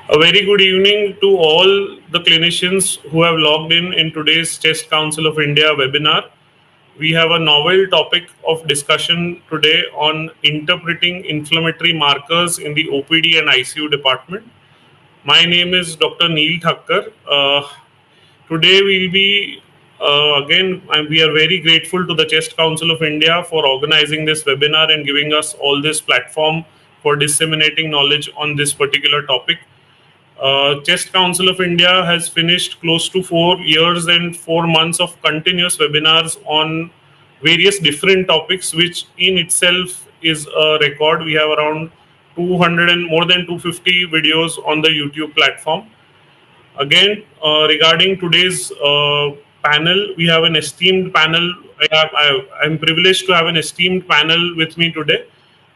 A very good evening to all the clinicians who have logged in today's Chest Council of India webinar. We have a novel topic of discussion today on interpreting inflammatory markers in the OPD and ICU department. My name is Dr. Neel Thakkar. Today we'll be we are very grateful to the Chest Council of India for organizing this webinar and giving us all this platform for disseminating knowledge on this particular topic. Chest Council of India has finished close to 4 years and 4 months of continuous webinars on various different topics, which in itself is a record. We have around 200 and more than 250 videos on the YouTube platform. Again, regarding today's panel, we have an esteemed panel. I'm privileged to have an esteemed panel with me today.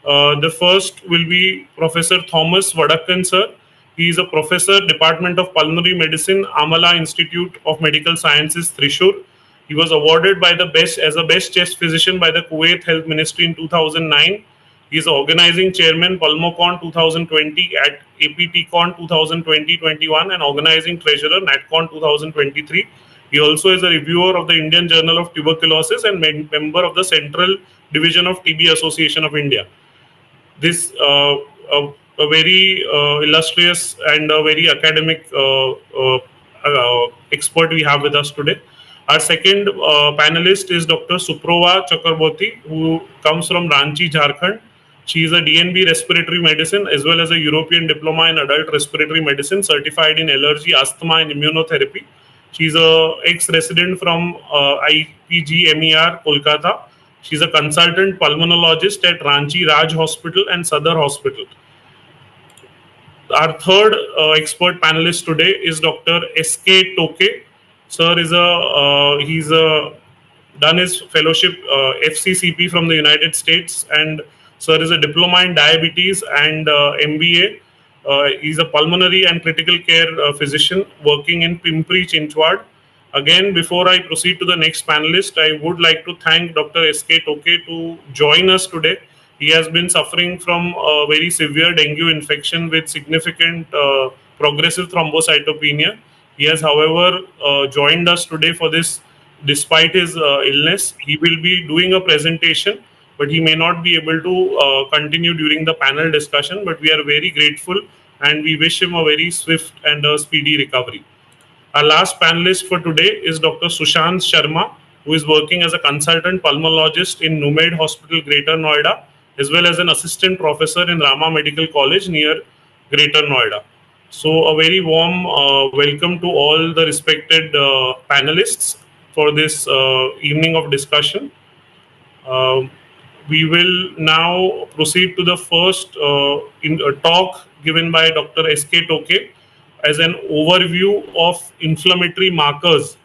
The first will be Professor Thomas Vadakkan, sir. He is a professor, Department of Pulmonary Medicine, Amala Institute of Medical Sciences, Thrissur. He was awarded by the best chest physician by the Kuwait Health Ministry in 2009. He is organizing chairman Pulmocon 2020 at APTCon 2020-21 and organizing treasurer NatCon 2023. He also is a reviewer of the Indian Journal of Tuberculosis and member of the Central Division of TB Association of India. This a very illustrious and a very academic expert we have with us today. Our second panelist is Dr. Suprova Chakraborty, who comes from Ranchi, Jharkhand. She is a DNB Respiratory Medicine as well as a European Diploma in Adult Respiratory Medicine, certified in allergy, asthma, and immunotherapy. She is a ex-resident from IPGMER, Kolkata. She is a consultant pulmonologist at Ranchi Raj Hospital and Sadar Hospital. Our third expert panelist today is Dr. SK Toke. Sir is he's done his fellowship FCCP from the United States, and sir is a diploma in diabetes and MBA. He's a pulmonary and critical care physician working in Pimpri Chinchwad. Again, before I proceed to the next panelist, I would like to thank Dr. SK Toke to join us today. He has been suffering from a very severe dengue infection with significant progressive thrombocytopenia. He has, however, joined us today for this despite his illness. He will be doing a presentation, but he may not be able to continue during the panel discussion. But we are very grateful and we wish him a very swift and a speedy recovery. Our last panelist for today is Dr. Sushant Sharma, who is working as a consultant pulmonologist in Numed Hospital, Greater Noida, as well as an assistant professor in Rama Medical College near Greater Noida. So a very warm welcome to all the respected panelists for this evening of discussion. We will now proceed to the first talk given by Dr. SK Toke as an overview of inflammatory markers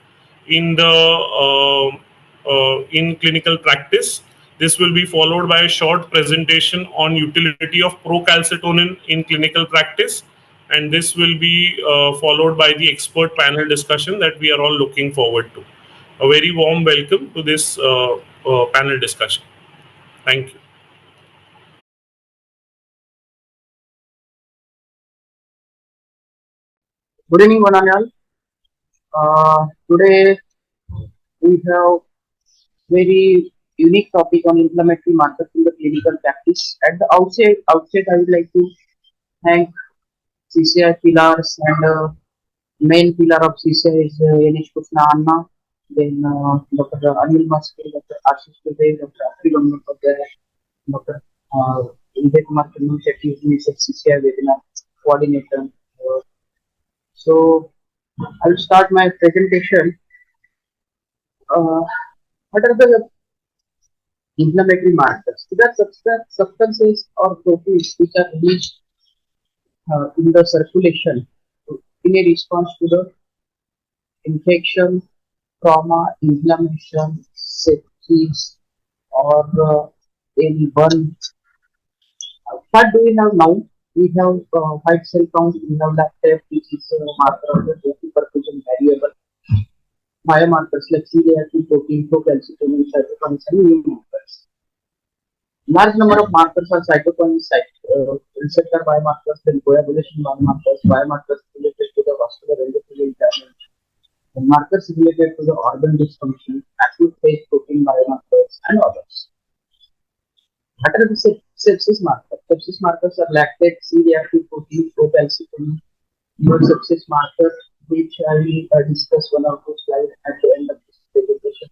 in the in clinical practice. This will be followed by a short presentation on utility of procalcitonin in clinical practice, and this will be followed by the expert panel discussion that we are all looking forward to. A very warm welcome to this panel discussion. Thank you. Good evening, one and all. Today we have very unique topic on inflammatory markers in the clinical practice. At the outset, I would like to thank CCI pillars, and main pillar of CCI is NH Krishna Anna, then Dr. Anil Maske, Dr. Ashish Dubey, Dr. Dr. Vivek Martin, CCI webinar coordinator. So I will start my presentation. What are the inflammatory markers? These are substances or proteins which are released in the circulation in a response to the infection, trauma, inflammation, sepsis, or any burn. What do we have now? We have white cell count, we have lactate, which is a marker of the perfusion variable. Biomarkers like C-reactive protein, procalcitonin, cytokines, and new markers. Large number of markers are cytokine receptor biomarkers, then coagulation biomarkers, biomarkers related to the vascular endothelial damage, and markers related to the organ dysfunction, acute phase protein biomarkers, and others. What are the sepsis markers? Sepsis markers are lactate, C-reactive protein, procalcitonin, sepsis markers, which I will discuss one or two slides at the end of this presentation.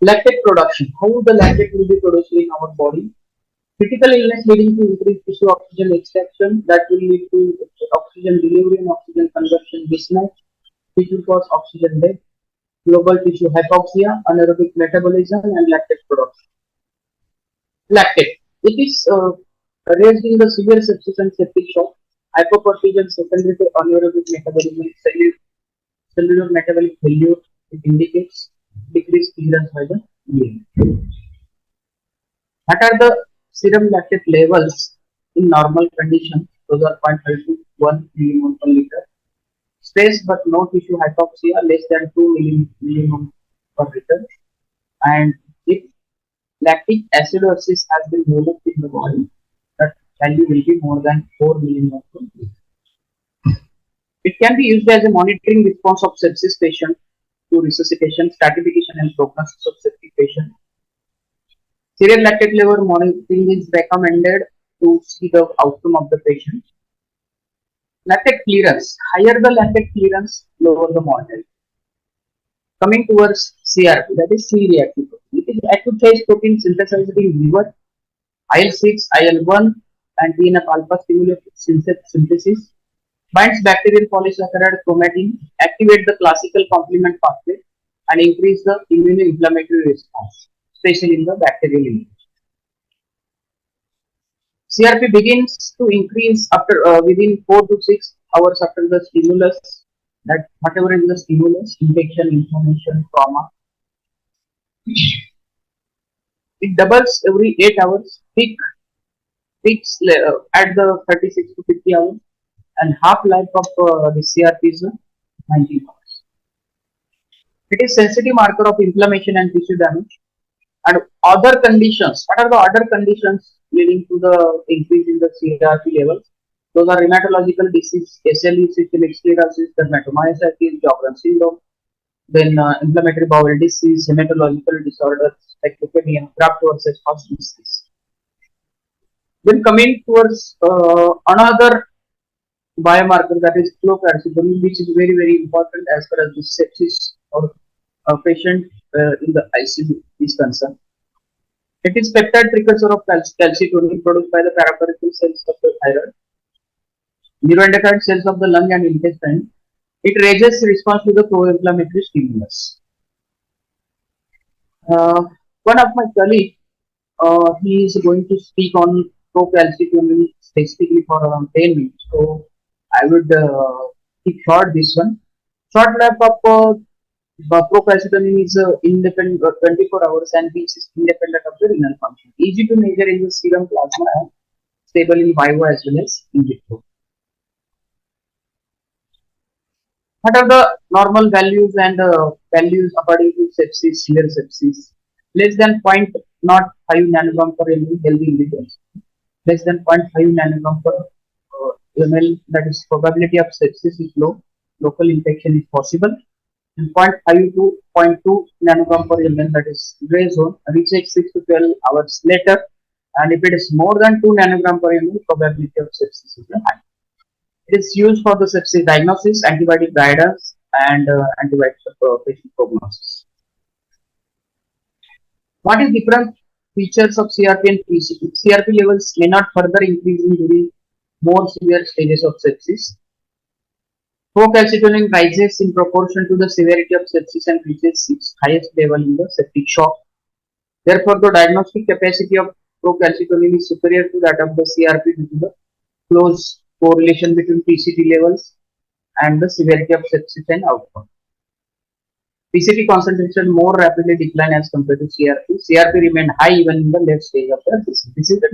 Lactate production. How the lactate will be produced in our body? Critical illness leading to increased tissue oxygen extraction that will lead to oxygen delivery and oxygen consumption mismatch, which will cause oxygen death, global tissue hypoxia, anaerobic metabolism, and lactate production. Lactate. It is raised in the severe sepsis and septic shock, hypoperfusion secondary to anaerobic metabolism, cellular metabolic failure. It indicates decreased clearance by the urine. What are the serum lactate levels in normal conditions? Those are 0.5 to 1 millimole per liter. Space but no tissue hypoxia less than 2 millimole per liter. And if lactic acidosis has been developed in the body, that value will be more than 4 millimole per liter. It can be used as a monitoring response of sepsis patient to resuscitation, stratification, and prognosis of septic patient. Serial lactate level monitoring is recommended to see the outcome of the patient. Lactate clearance. Higher the lactate clearance, lower the mortality. Coming towards CRP, that is C-reactive protein. It is acute phase protein synthesized in liver, IL-6, IL-1, and TNF-alpha stimulate synthesis, binds bacterial polysaccharide chromatin, activate the classical complement pathway, and increase the immunoinflammatory response, especially in the bacterial immunity. CRP begins to increase after within 4 to 6 hours after the stimulus, that whatever is the stimulus, infection, inflammation, trauma. It doubles every 8 hours, peaks at the 36 to 50 hours, and half-life of the CRP is 90 hours. It is sensitive marker of inflammation and tissue damage. And other conditions, what are the other conditions leading to the increase in the CRP levels? Those are rheumatological disease, SLE, systemic sclerosis, dermatomyositis, Sjogren's syndrome, then inflammatory bowel disease, hematological disorders like leukemia, graft versus host disease. Then coming towards another biomarker, that is procalcitonin, which is very, very important as far as the sepsis or a patient in the ICU is concerned. It is peptide precursor of calcitonin produced by the paraperitoneal cells of the thyroid, neuroendocrine cells of the lung and intestine. It raises response to the pro-inflammatory stimulus. One of my colleagues, he is going to speak on procalcitonin specifically for around 10 minutes. So I would keep short this one. Short life of procalcitonin is independent 24 hours and which is independent of the renal function. Easy to measure in the serum plasma and stable in vivo as well as in vitro. What are the normal values and values according to sepsis, severe sepsis? Less than 0.05 nanogram per ml healthy individuals. Less than 0.5 nanogram per ml, that is probability of sepsis is low. Local infection is possible. And 0.5 to 0.2 nanogram per ml, that is gray zone, reaches 6 to 12 hours later. And if it is more than 2 nanogram per ml, probability of sepsis is high. It is used for the sepsis diagnosis, antibiotic guidance, and antibiotic patient prognosis. What is different features of CRP and PCP? CRP levels may not further increase during more severe stages of sepsis. Procalcitonin rises in proportion to the severity of sepsis and reaches its highest level in the septic shock. Therefore, the diagnostic capacity of procalcitonin is superior to that of the CRP due to the close correlation between PCT levels and the severity of sepsis and outcome. PCT concentration more rapidly decline as compared to CRP. CRP remain high even in the late stage of the disease. This is the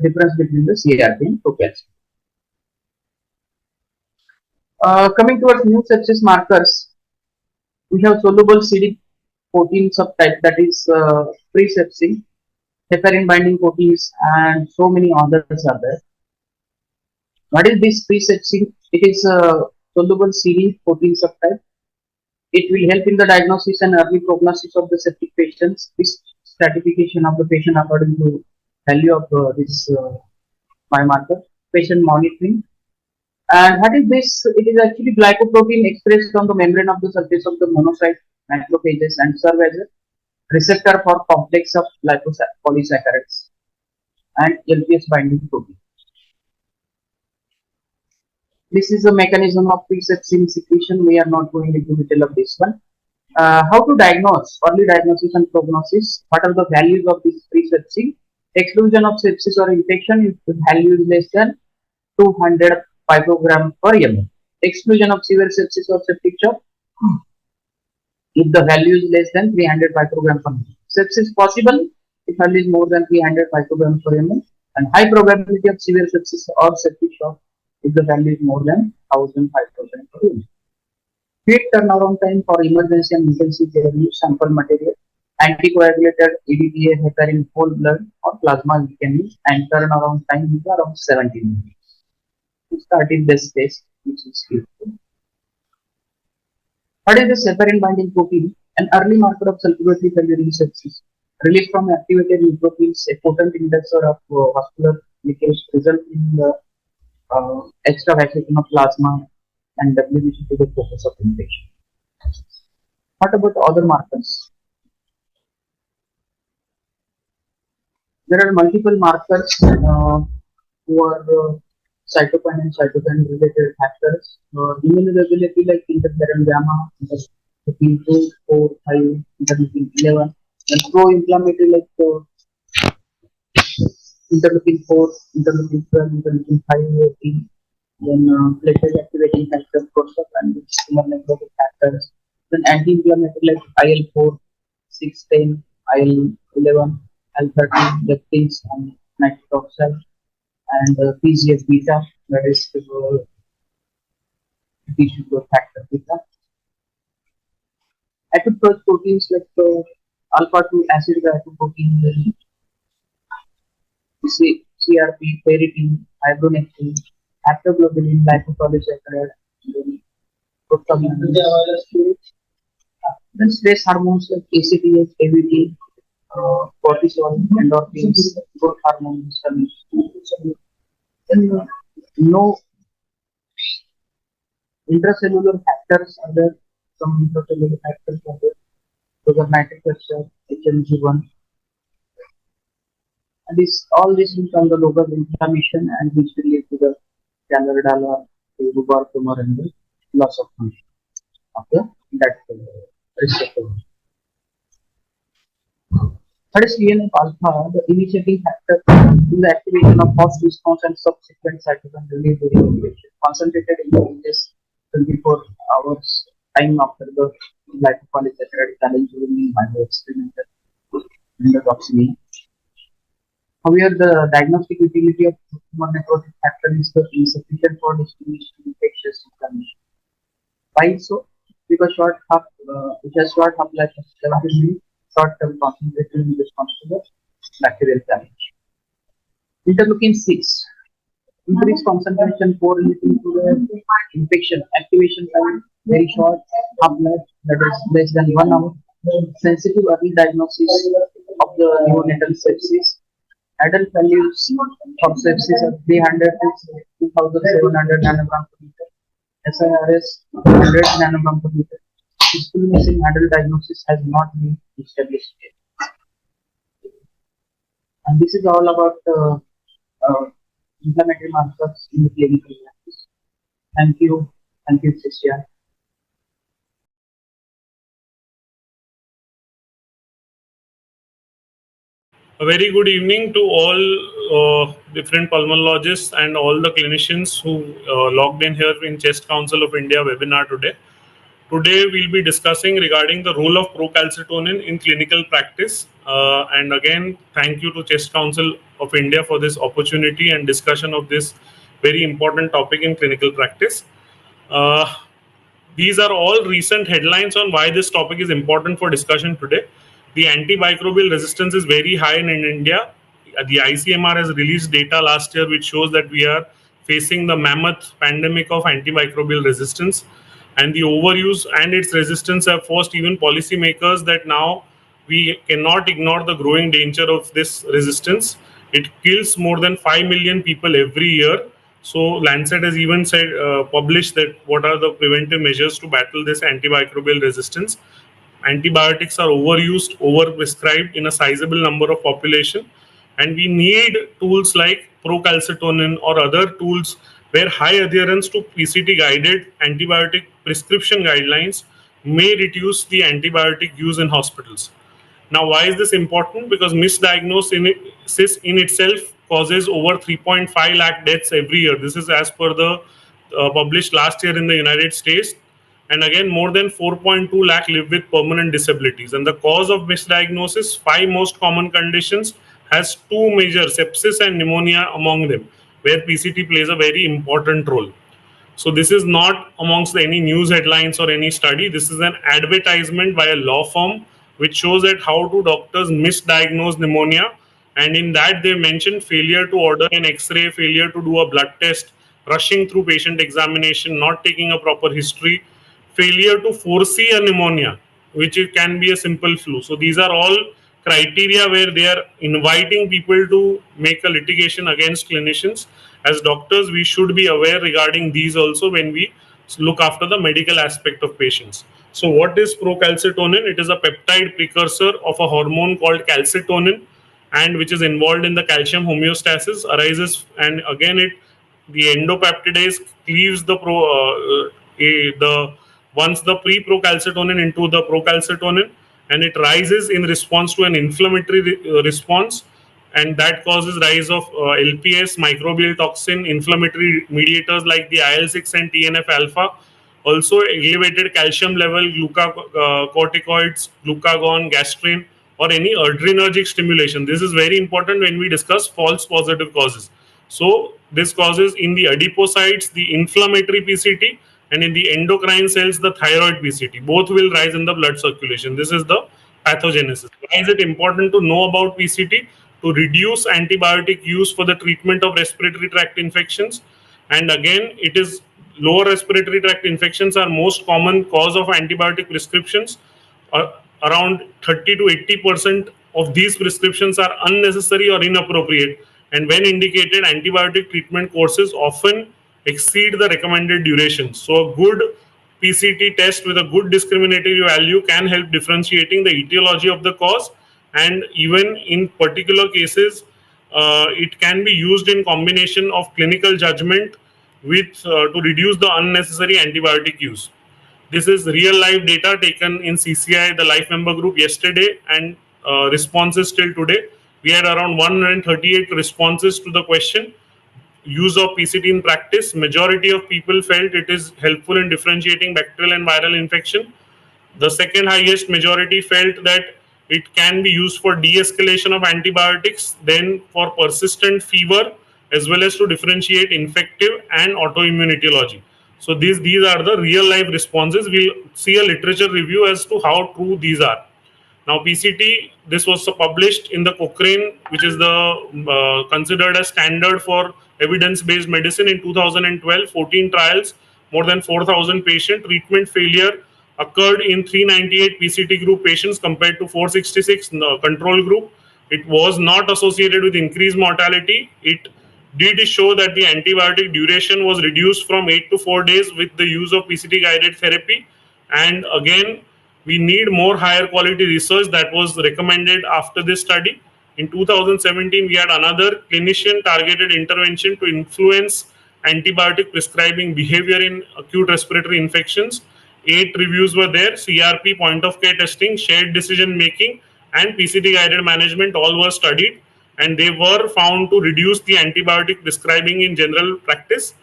difference between the CRP and procalcitonin. Coming towards new sepsis markers, we have soluble CD14 subtype, that is pre-sepsis. heparin binding proteins, and so many others are there. What is this pre-sepsin? It is a soluble series protein subtype. It will help in the diagnosis and early prognosis of the septic patients. This stratification of the patient according to value of this biomarker, patient monitoring. And what is this? It is actually glycoprotein expressed on the membrane of the surface of the monocyte macrophages and serve as a receptor for complex of polysaccharides and LPS binding protein. This is a mechanism of pre-sepsin secretion. We are not going into detail of this one. How to diagnose, early diagnosis and prognosis. What are the values of this pre-sepsin? Exclusion of sepsis or infection if the value is less than 200 picogram per ml. Exclusion of severe sepsis or septic shock if the value is less than 300 picogram per ml. Sepsis possible if value is more than 300 picogram per ml, and high probability of severe sepsis or septic shock if the value is more than 1000 picogram per ml. Quick turnaround time for emergency and intensive care use sample material, anticoagulated EDTA, heparin, whole blood or plasma we can use, and turnaround time is around 17 minutes. To start in this test, which is useful. What is the heparin binding protein? An early marker of circulatory failure in sepsis. Release from activated neutrophils, a potent inducer of vascular leakage, result in the extravasation of plasma and WBC to the focus of infection. What about other markers? There are multiple markers who are cytokine and cytokine related factors. Immunoregulatory like interferon gamma, interleukin 2, 4, 5, interleukin 11, and pro-inflammatory like interleukin 4, interleukin 12, interleukin 5, 18, then platelet activating factors, prostaglandins, tumor necrotic factors, then anti-inflammatory like IL-4, 6, 10, IL-11, IL-13, lectins, and nitric oxide, and PGF beta, that is tissue growth factor beta. Acute growth proteins like alpha-2 acid glycoprotein, CRP, ferritin, hydronectin, actoglobulin, lipopolysaccharide, then stress hormones like ACTH, AVT, cortisol, endorphins, growth hormones, then no intracellular factors are there, some intracellular factors are there, those are nitric oxide, HMG1, and this all this will come the local inflammation and which will lead to the Gallerdala, rhubarb tumor, and the loss of function. Okay, that's the receptor. What is TNF alpha, the initiating factor in the activation of host response and subsequent cytokine release during infection, concentrated in the just 24 hours time after the lipopolysaccharide challenge during bioexperimental endotoxemia. However, the diagnostic utility of tumor necrotic factor is insufficient for distinguishing infectious inflammation. Why so? Because it has short half-life of 7 minutes, short-term concentration in response to the bacterial challenge. Interleukin 6, increased concentration correlating to the infection, activation time very short, half-life that is less than 1 hour, sensitive early diagnosis of the neonatal sepsis. Adult values of sepsis are 300 to 2700 nanogram per liter. SIRS 100 nanogram per liter. Discrimination adult diagnosis has not been established yet. And this is all about inflammatory markers in the clinical practice. Thank you, Sishya. A very good evening to all different pulmonologists and all the clinicians who logged in here in Chest Council of India webinar today. Today we'll be discussing regarding the role of procalcitonin in clinical practice. And again, thank you to Chest Council of India for this opportunity and discussion of this very important topic in clinical practice. These are all recent headlines on why this topic is important for discussion today. The antimicrobial resistance is very high in India. The ICMR has released data last year which shows that we are facing the mammoth pandemic of antimicrobial resistance, and the overuse and its resistance have forced even policymakers that now we cannot ignore the growing danger of this resistance. It kills more than 5 million people every year. So Lancet has even said, published that what are the preventive measures to battle this antimicrobial resistance. Antibiotics are overused, overprescribed in a sizable number of population, and we need tools like procalcitonin or other tools where high adherence to PCT guided antibiotic prescription guidelines may reduce the antibiotic use in hospitals. Now, why is this important? Because misdiagnosis in itself causes over 3.5 lakh deaths every year. This is as per the published last year in the United States. And again, more than 4.2 lakh live with permanent disabilities. And the cause of misdiagnosis, five most common conditions, has two major, sepsis and pneumonia among them, where PCT plays a very important role. So this is not amongst any news headlines or any study. This is an advertisement by a law firm which shows that how do doctors misdiagnose pneumonia. And in that they mentioned failure to order an X-ray, failure to do a blood test, rushing through patient examination, not taking a proper history, failure to foresee a pneumonia, which can be a simple flu. So these are all criteria where they are inviting people to make a litigation against clinicians. As doctors, we should be aware regarding these also when we look after the medical aspect of patients. So what is procalcitonin? It is a peptide precursor of a hormone called calcitonin, and which is involved in the calcium homeostasis, arises, and again it the endopeptidase cleaves the once the pre-procalcitonin into the procalcitonin, and it rises in response to an inflammatory response, and that causes rise of LPS, microbial toxin, inflammatory mediators like the IL-6 and TNF alpha, also elevated calcium level, glucocorticoids, glucagon, gastrin, or any adrenergic stimulation. This is very important when we discuss false positive causes. So this causes in the adipocytes the inflammatory PCT, and in the endocrine cells the thyroid PCT. Both will rise in the blood circulation. This is the pathogenesis. Why is it important to know about PCT? To reduce antibiotic use for the treatment of respiratory tract infections. And again, it is lower respiratory tract infections are most common cause of antibiotic prescriptions. Around 30 to 80% of these prescriptions are unnecessary or inappropriate, and when indicated, antibiotic treatment courses often exceed the recommended duration. So a good PCT test with a good discriminatory value can help differentiating the etiology of the cause, and even in particular cases, it can be used in combination of clinical judgment with to reduce the unnecessary antibiotic use. This is real life data taken in CCI, the life member group, yesterday, and responses till today. We had around 138 responses to the question, use of PCT in practice. Majority of people felt it is helpful in differentiating bacterial and viral infection. The second highest majority felt that it can be used for de-escalation of antibiotics, then for persistent fever, as well as to differentiate infective and autoimmune etiology. So these are the real life responses. We'll see a literature review as to how true these are. Now PCT, this was published in the Cochrane, which is the considered as standard for evidence-based medicine in 2012. 14 trials, more than 4,000 patients. Treatment failure occurred in 398 PCT group patients compared to 466 control group. It was not associated with increased mortality. It did show that the antibiotic duration was reduced from 8 to 4 days with the use of PCT guided therapy. And again, we need more higher quality research that was recommended after this study. In 2017, we had another clinician targeted intervention to influence antibiotic prescribing behavior in acute respiratory infections. 8 reviews were there: CRP, point of care testing, shared decision making, and PCT guided management all were studied, and they were found to reduce the antibiotic prescribing in general practice.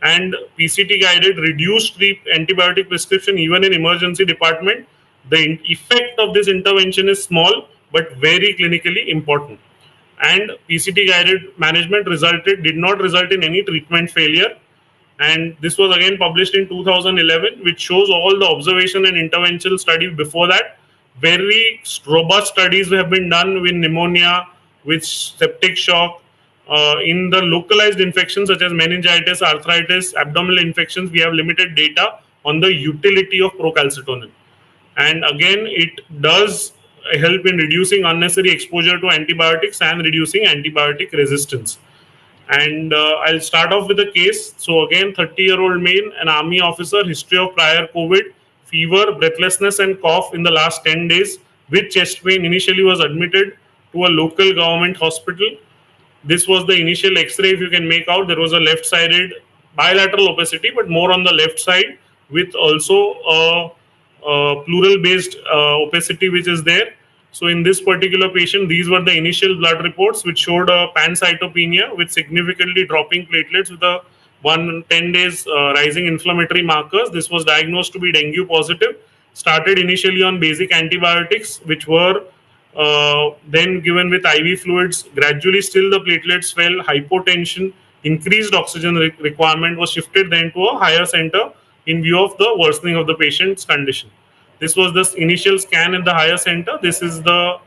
And PCT guided reduced the antibiotic prescription even in emergency department. The effect of this intervention is small but very clinically important. And PCT guided management did not result in any treatment failure. And this was again published in 2011, which shows all the observation and intervention study before that. Very robust studies have been done with pneumonia, with septic shock. In the localized infections such as meningitis, arthritis, abdominal infections, we have limited data on the utility of procalcitonin. And again, it does help in reducing unnecessary exposure to antibiotics and reducing antibiotic resistance. And I'll start off with a case. So again, 30-year-old male, an army officer, history of prior COVID, fever, breathlessness, and cough in the last 10 days with chest pain. Initially was admitted to a local government hospital. This was the initial X-ray. If you can make out, there was a left-sided bilateral opacity, but more on the left side, with also a pleural-based opacity which is there. So in this particular patient, these were the initial blood reports which showed a pancytopenia with significantly dropping platelets with a 10 days rising inflammatory markers. This was diagnosed to be dengue positive. Started initially on basic antibiotics, which were then given with IV fluids. Gradually, still the platelets fell, hypotension, increased oxygen requirement was shifted then to a higher center in view of the worsening of the patient's condition. This was the initial scan at the higher center. This is the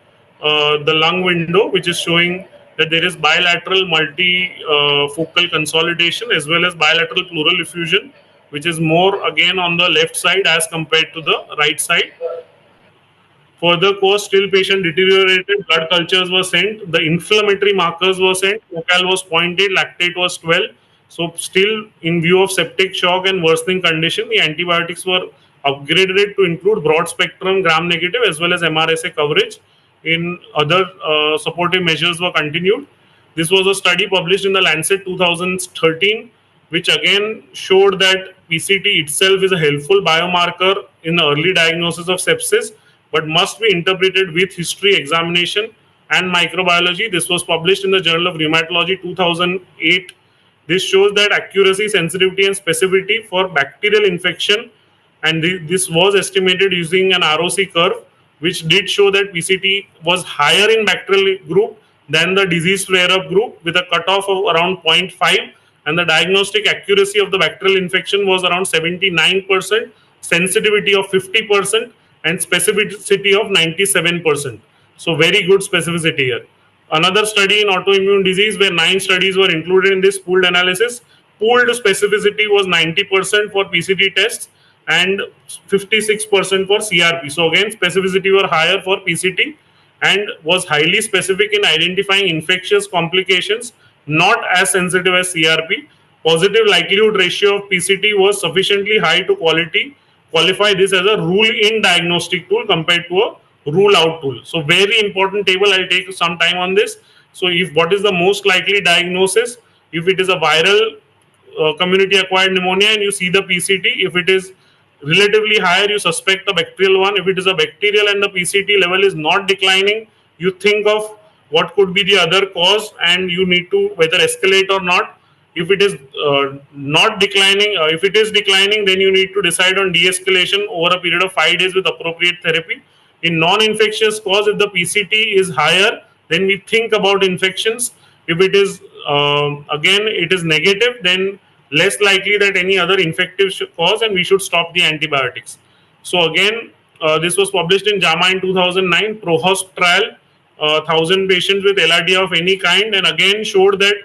lung window, which is showing that there is bilateral multifocal consolidation as well as bilateral pleural effusion, which is more again on the left side as compared to the right side. Further course, still patient deteriorated. Blood cultures were sent. The inflammatory markers were sent. Focal was 0.8, lactate was 12. So still in view of septic shock and worsening condition, the antibiotics were upgraded to include broad spectrum gram negative as well as MRSA coverage. In other supportive measures were continued. This was a study published in the Lancet 2013, which again showed that PCT itself is a helpful biomarker in early diagnosis of sepsis, but must be interpreted with history, examination, and microbiology. This was published in the Journal of Rheumatology 2008. This shows that accuracy, sensitivity, and specificity for bacterial infection, and this was estimated using an ROC curve, which did show that PCT was higher in bacterial group than the disease flare-up group, with a cutoff of around 0.5, and the diagnostic accuracy of the bacterial infection was around 79%, sensitivity of 50%, and specificity of 97%. So very good specificity here. Another study in autoimmune disease where 9 studies were included in this pooled analysis. Pooled specificity was 90% for PCT tests and 56% for CRP. So again, specificity were higher for PCT and was highly specific in identifying infectious complications, not as sensitive as CRP. Positive likelihood ratio of PCT was sufficiently high to qualify this as a rule-in diagnostic tool compared to a rule-out tool. So very important table. I'll take some time on this. So if what is the most likely diagnosis? If it is a viral community-acquired pneumonia and you see the PCT, if it is relatively higher, you suspect a bacterial one. If it is a bacterial and the PCT level is not declining, you think of what could be the other cause and you need to whether escalate or not. If it is not declining, if it is declining, then you need to decide on de-escalation over a period of 5 days with appropriate therapy. In non-infectious cause, if the PCT is higher, then we think about infections. If it is again it is negative, then less likely that any other infective cause, and we should stop the antibiotics. So again, this was published in JAMA in 2009, ProHosp trial, 1,000 patients with LRDA of any kind, and again showed that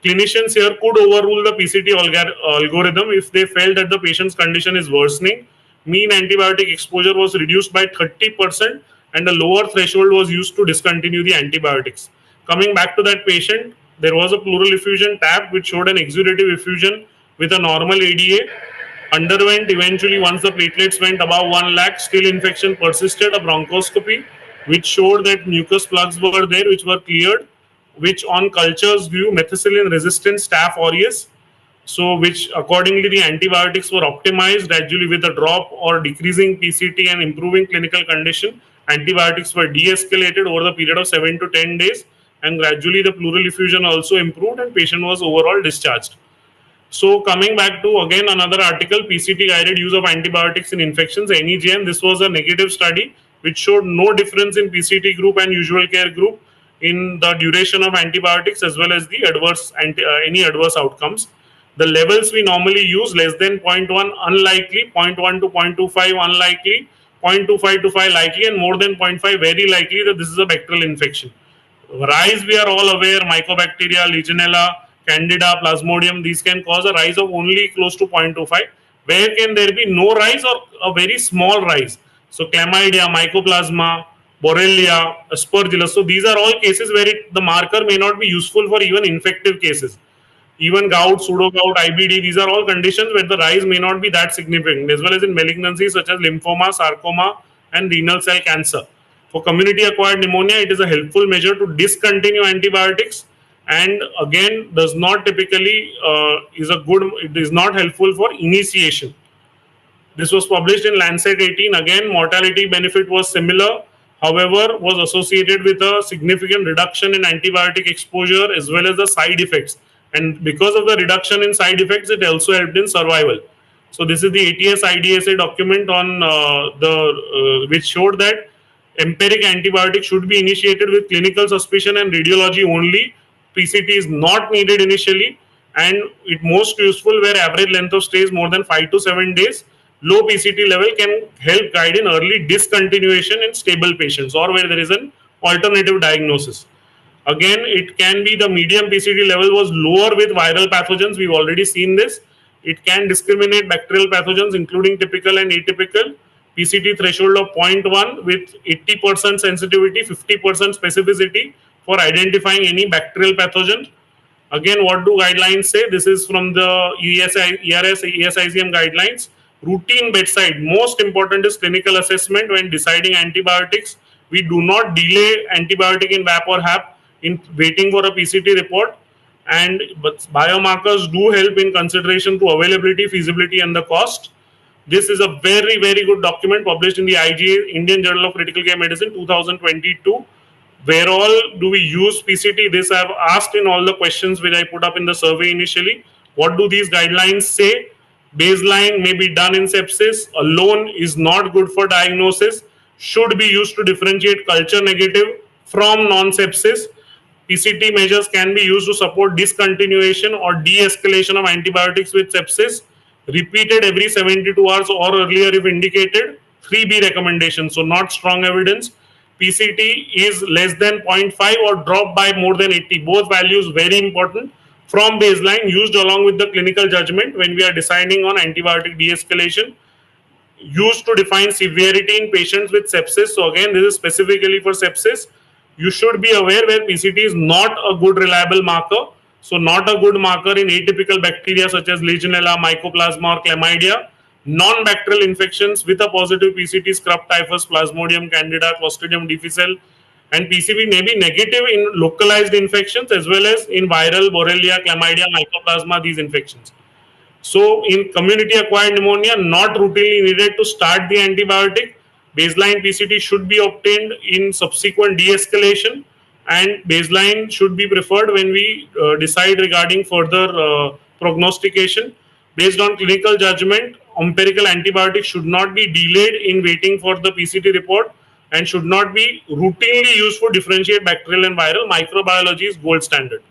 clinicians here could overrule the PCT algorithm if they felt that the patient's condition is worsening. Mean antibiotic exposure was reduced by 30%, and a lower threshold was used to discontinue the antibiotics. Coming back to that patient, there was a pleural effusion tap which showed an exudative effusion with a normal ADA. Underwent eventually, once the platelets went above 1 lakh, still infection persisted, a bronchoscopy which showed that mucus plugs were there which were cleared, which on cultures grew methicillin resistant staph aureus. So which accordingly the antibiotics were optimized gradually with a drop or decreasing PCT and improving clinical condition. Antibiotics were de-escalated over the period of 7 to 10 days, and gradually the pleural effusion also improved and patient was overall discharged. So coming back to again another article, PCT guided use of antibiotics in infections, NEJM. This was a negative study which showed no difference in PCT group and usual care group in the duration of antibiotics as well as the any adverse outcomes. The levels we normally use less than 0.1 unlikely, 0.1 to 0.25 unlikely, 0.25 to 5 likely, and more than 0.5 very likely that this is a bacterial infection. Rise, we are all aware, mycobacteria, legionella, candida, plasmodium, these can cause a rise of only close to 0.25. Where can there be no rise or a very small rise? So chlamydia, mycoplasma, borrelia, aspergillus. So these are all cases where the marker may not be useful for even infective cases. Even gout, pseudo-gout, IBD, these are all conditions where the rise may not be that significant, as well as in malignancies such as lymphoma, sarcoma, and renal cell cancer. For community-acquired pneumonia, it is a helpful measure to discontinue antibiotics, and again, does not typically it is not helpful for initiation. This was published in Lancet 18. Again, mortality benefit was similar, however, was associated with a significant reduction in antibiotic exposure as well as the side effects. And because of the reduction in side effects, it also helped in survival. So this is the ATS IDSA document on which showed that empiric antibiotic should be initiated with clinical suspicion and radiology only. PCT is not needed initially, and it most useful where average length of stay is more than 5 to 7 days. Low PCT level can help guide in early discontinuation in stable patients or where there is an alternative diagnosis. Again, it can be the medium PCT level was lower with viral pathogens. We've already seen this. It can discriminate bacterial pathogens, including typical and atypical. PCT threshold of 0.1 with 80% sensitivity, 50% specificity for identifying any bacterial pathogen. Again, what do guidelines say? This is from the ESICM guidelines. Routine bedside. Most important is clinical assessment when deciding antibiotics. We do not delay antibiotic in VAP or HAP in waiting for a PCT report. But biomarkers do help in consideration to availability, feasibility, and the cost. This is a very, very good document published in the IGA, Indian Journal of Critical Care Medicine, 2022. Where all do we use PCT? This I've asked in all the questions which I put up in the survey initially. What do these guidelines say? Baseline may be done in sepsis. Alone is not good for diagnosis. Should be used to differentiate culture negative from non-sepsis. PCT measures can be used to support discontinuation or de-escalation of antibiotics with sepsis. Repeated every 72 hours or earlier if indicated. 3B recommendation, so not strong evidence. PCT is less than 0.5 or drop by more than 80. Both values very important from baseline, used along with the clinical judgment when we are deciding on antibiotic de-escalation. Used to define severity in patients with sepsis. So again, this is specifically for sepsis. You should be aware where PCT is not a good reliable marker. So not a good marker in atypical bacteria such as Legionella, Mycoplasma or Chlamydia. Non-bacterial infections with a positive PCT, scrub typhus, Plasmodium, Candida, Clostridium difficile, and PCV may be negative in localized infections as well as in viral, Borrelia, Chlamydia, Mycoplasma, these infections. So in community-acquired pneumonia, not routinely needed to start the antibiotic. Baseline PCT should be obtained in subsequent de-escalation, and baseline should be preferred when we decide regarding further prognostication. Based on clinical judgment, empirical antibiotics should not be delayed in waiting for the PCT report and should not be routinely used for differentiate bacterial and viral. Microbiology is gold standard.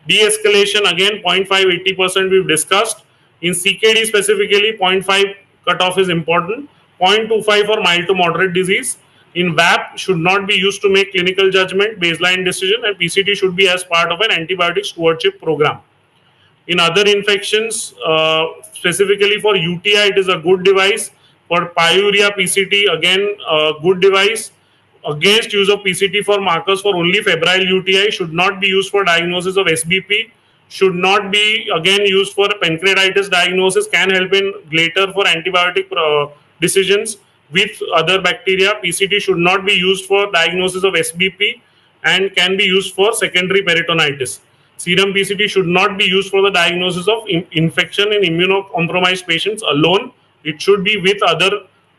De-escalation, again, 0.5, 80% we've discussed. In CKD specifically, 0.5 cutoff is important. 0.25 for mild to moderate disease. In VAP, should not be used to make clinical judgment, baseline decision, and PCT should be as part of an antibiotic stewardship program. In other infections, specifically for UTI, it is a good device. For pyuria, PCT, again, a good device. Against use of PCT for markers for only febrile UTI, should not be used for diagnosis of SBP, should not be again used for pancreatitis diagnosis, can help in later for antibiotic decisions with other bacteria. PCT should not be used for diagnosis of SBP and can be used for secondary peritonitis. Serum PCT should not be used for the diagnosis of infection in immunocompromised patients alone. It should be with other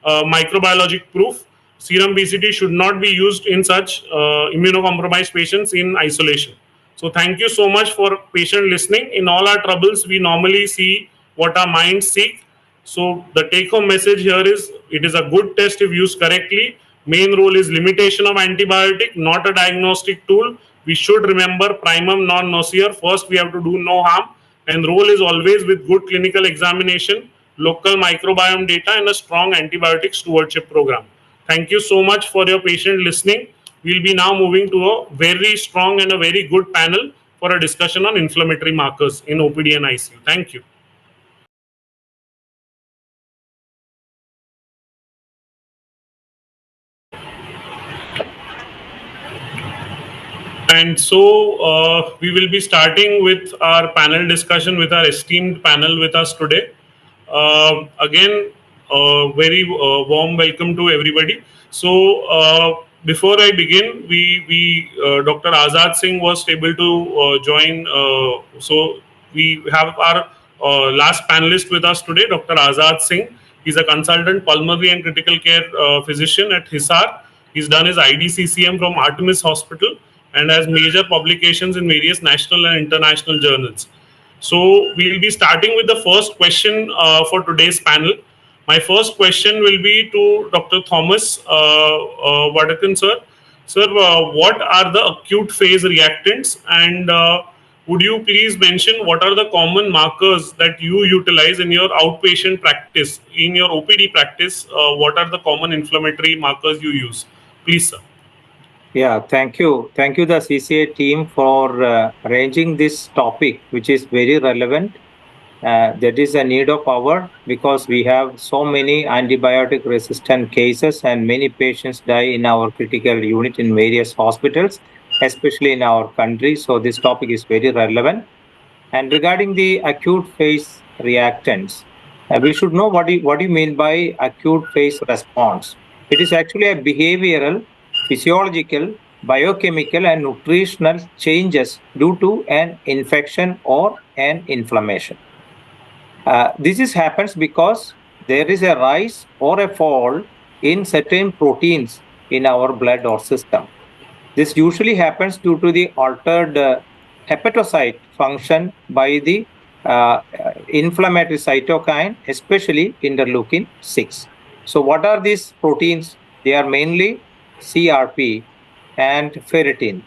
microbiologic proof. Serum PCT should not be used in such immunocompromised patients in isolation. So thank you so much for patient listening. In all our troubles, we normally see what our minds seek. So the take-home message here is, it is a good test if used correctly. Main role is limitation of antibiotic, not a diagnostic tool. We should remember primum non nocere. First, we have to do no harm. And role is always with good clinical examination, local microbiome data, and a strong antibiotic stewardship program. Thank you so much for your patient listening. We'll be now moving to a very strong and a very good panel for a discussion on inflammatory markers in OPD and ICU. Thank you. And so we will be starting with our panel discussion with our esteemed panel with us today. Again, very warm welcome to everybody. So before I begin, we Dr. Azad Singh was able to join. So we have our last panelist with us today, Dr. Azad Singh. He's a consultant pulmonary and critical care physician at Hisar. He's done his IDCCM from Artemis Hospital and has major publications in various national and international journals. So we'll be starting with the first question for today's panel. My first question will be to Dr. Thomas Vadakkan, sir. Sir, what are the acute phase reactants, and would you please mention what are the common markers that you utilize in your outpatient practice, in your OPD practice? What are the common inflammatory markers you use? Please, sir. Yeah, thank you. Thank you, the CCI team, for arranging this topic, which is very relevant. That is a need of hour because we have so many antibiotic resistant cases and many patients die in our critical unit in various hospitals, especially in our country. So this topic is very relevant. And regarding the acute phase reactants, we should know what you mean by acute phase response. It is actually a behavioral, physiological, biochemical, and nutritional changes due to an infection or an inflammation. This happens because there is a rise or a fall in certain proteins in our blood or system. This usually happens due to the altered hepatocyte function by the inflammatory cytokine, especially interleukin 6. So what are these proteins? They are mainly CRP and ferritin,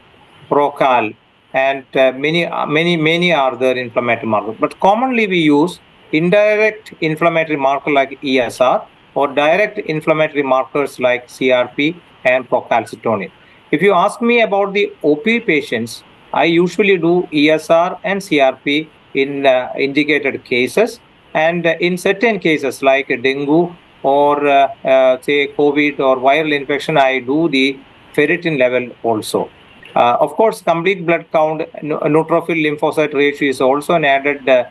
procal, and many other inflammatory markers. But commonly we use indirect inflammatory marker like ESR or direct inflammatory markers like CRP and procalcitonin. If you ask me about the OP patients, I usually do ESR and CRP in indicated cases, and in certain cases like dengue or say COVID or viral infection, I do the ferritin level also. Of course, complete blood count, neutrophil lymphocyte ratio is also an added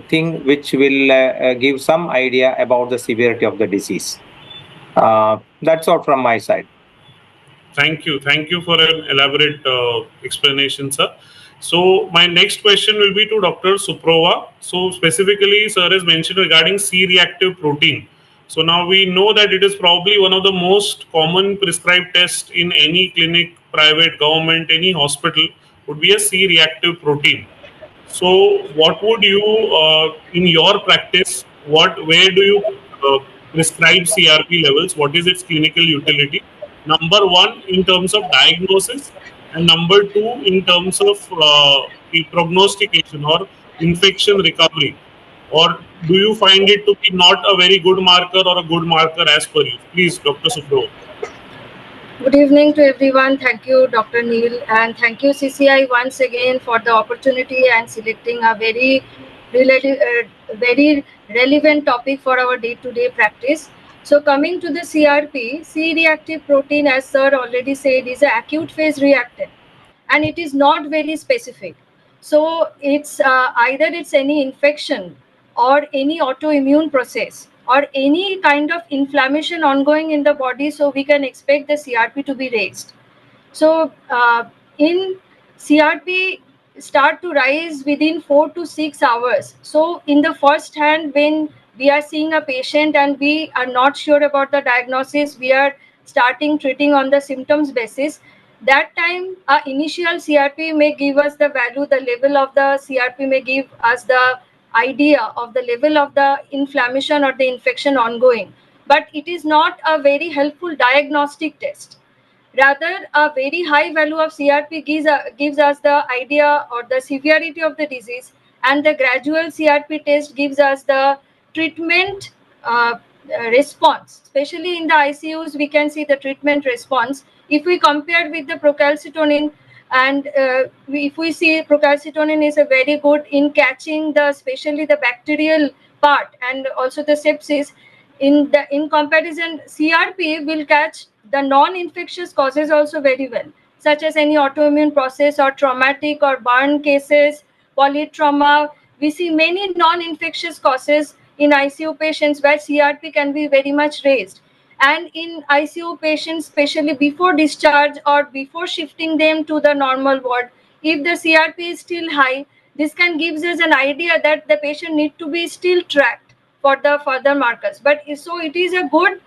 thing which will give some idea about the severity of the disease. That's all from my side. Thank you. Thank you for an elaborate explanation, sir. So my next question will be to Dr. Suprova. So specifically, sir has mentioned regarding C-reactive protein. So now we know that it is probably one of the most common prescribed tests in any clinic, private, government, any hospital would be a C-reactive protein. So what would you, in your practice, where do you prescribe CRP levels? What is its clinical utility? Number one, in terms of diagnosis, and number two, in terms of the prognostication or infection recovery. Or do you find it to be not a very good marker or a good marker as per you? Please, Dr. Suprova. Good evening to everyone. Thank you, Dr. Neel, and thank you, CCI, once again for the opportunity and selecting a very relevant topic for our day-to-day practice. So coming to the CRP, C-reactive protein, as sir already said, is an acute phase reactant, and it is not very specific. So it's either it's any infection or any autoimmune process or any kind of inflammation ongoing in the body, so we can expect the CRP to be raised. So in CRP start to rise within 4 to 6 hours. So in the first hand, when we are seeing a patient and we are not sure about the diagnosis, we are starting treating on the symptoms basis. That time, initial CRP may give us the value, the level of the CRP may give us the idea of the level of the inflammation or the infection ongoing. But it is not a very helpful diagnostic test. Rather, a very high value of CRP gives us the idea or the severity of the disease, and the gradual CRP test gives us the treatment response, especially in the ICUs, we can see the treatment response. If we compare with the procalcitonin, and if we see procalcitonin is a very good in catching the, especially the bacterial part and also the sepsis. In comparison, CRP will catch the non-infectious causes also very well, such as any autoimmune process or traumatic or burn cases, polytrauma. We see many non-infectious causes in ICU patients where CRP can be very much raised. And in ICU patients, especially before discharge or before shifting them to the normal ward, if the CRP is still high, this can give us an idea that the patient need to be still tracked for the further markers. But so it is a good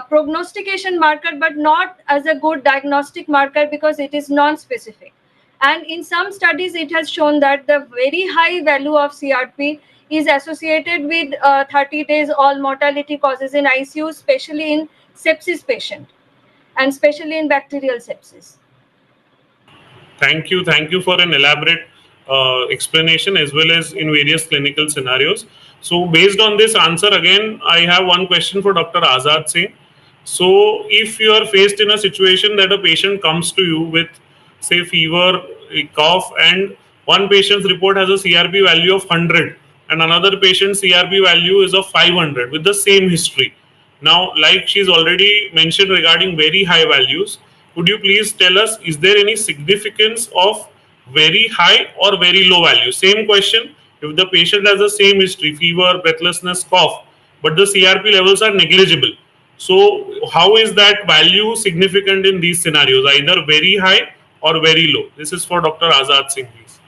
prognostication marker, but not as a good diagnostic marker because it is non-specific. And in some studies, it has shown that the very high value of CRP is associated with 30 days all mortality causes in ICU, especially in sepsis patient and especially in bacterial sepsis. Thank you for an elaborate explanation as well as in various clinical scenarios. So based on this answer, again, I have one question for Dr. Azad Singh. So if you are faced in a situation that a patient comes to you with, say, fever, a cough, and one patient's report has a CRP value of 100 and another patient's CRP value is of 500 with the same history. Now, like she's already mentioned regarding very high values, could you please tell us, is there any significance of very high or very low value? Same question, if the patient has the same history, fever, breathlessness, cough, but the CRP levels are negligible. So how is that value significant in these scenarios, either very high or very low? This is for Dr. Azad Singh, please.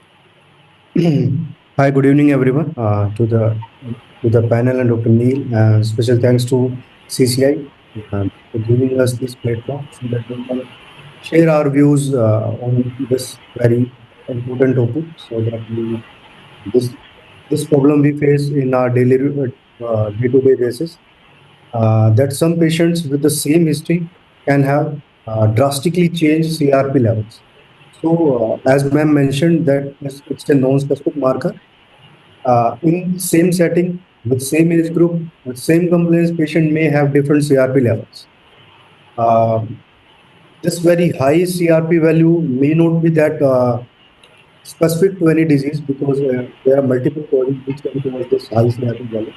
Hi, good evening, everyone. To the panel and Dr. Neel. Special thanks to CCI for giving us this platform so that we can share our views on this very important topic. So that this problem we face in our daily day-to-day basis, that some patients with the same history can have drastically changed CRP levels. So, as ma'am mentioned, that it's a non-specific marker. In same setting, with same age group, with same complaints, patient may have different CRP levels. This very high CRP value may not be that specific to any disease because there are multiple causes which can cause this high CRP value.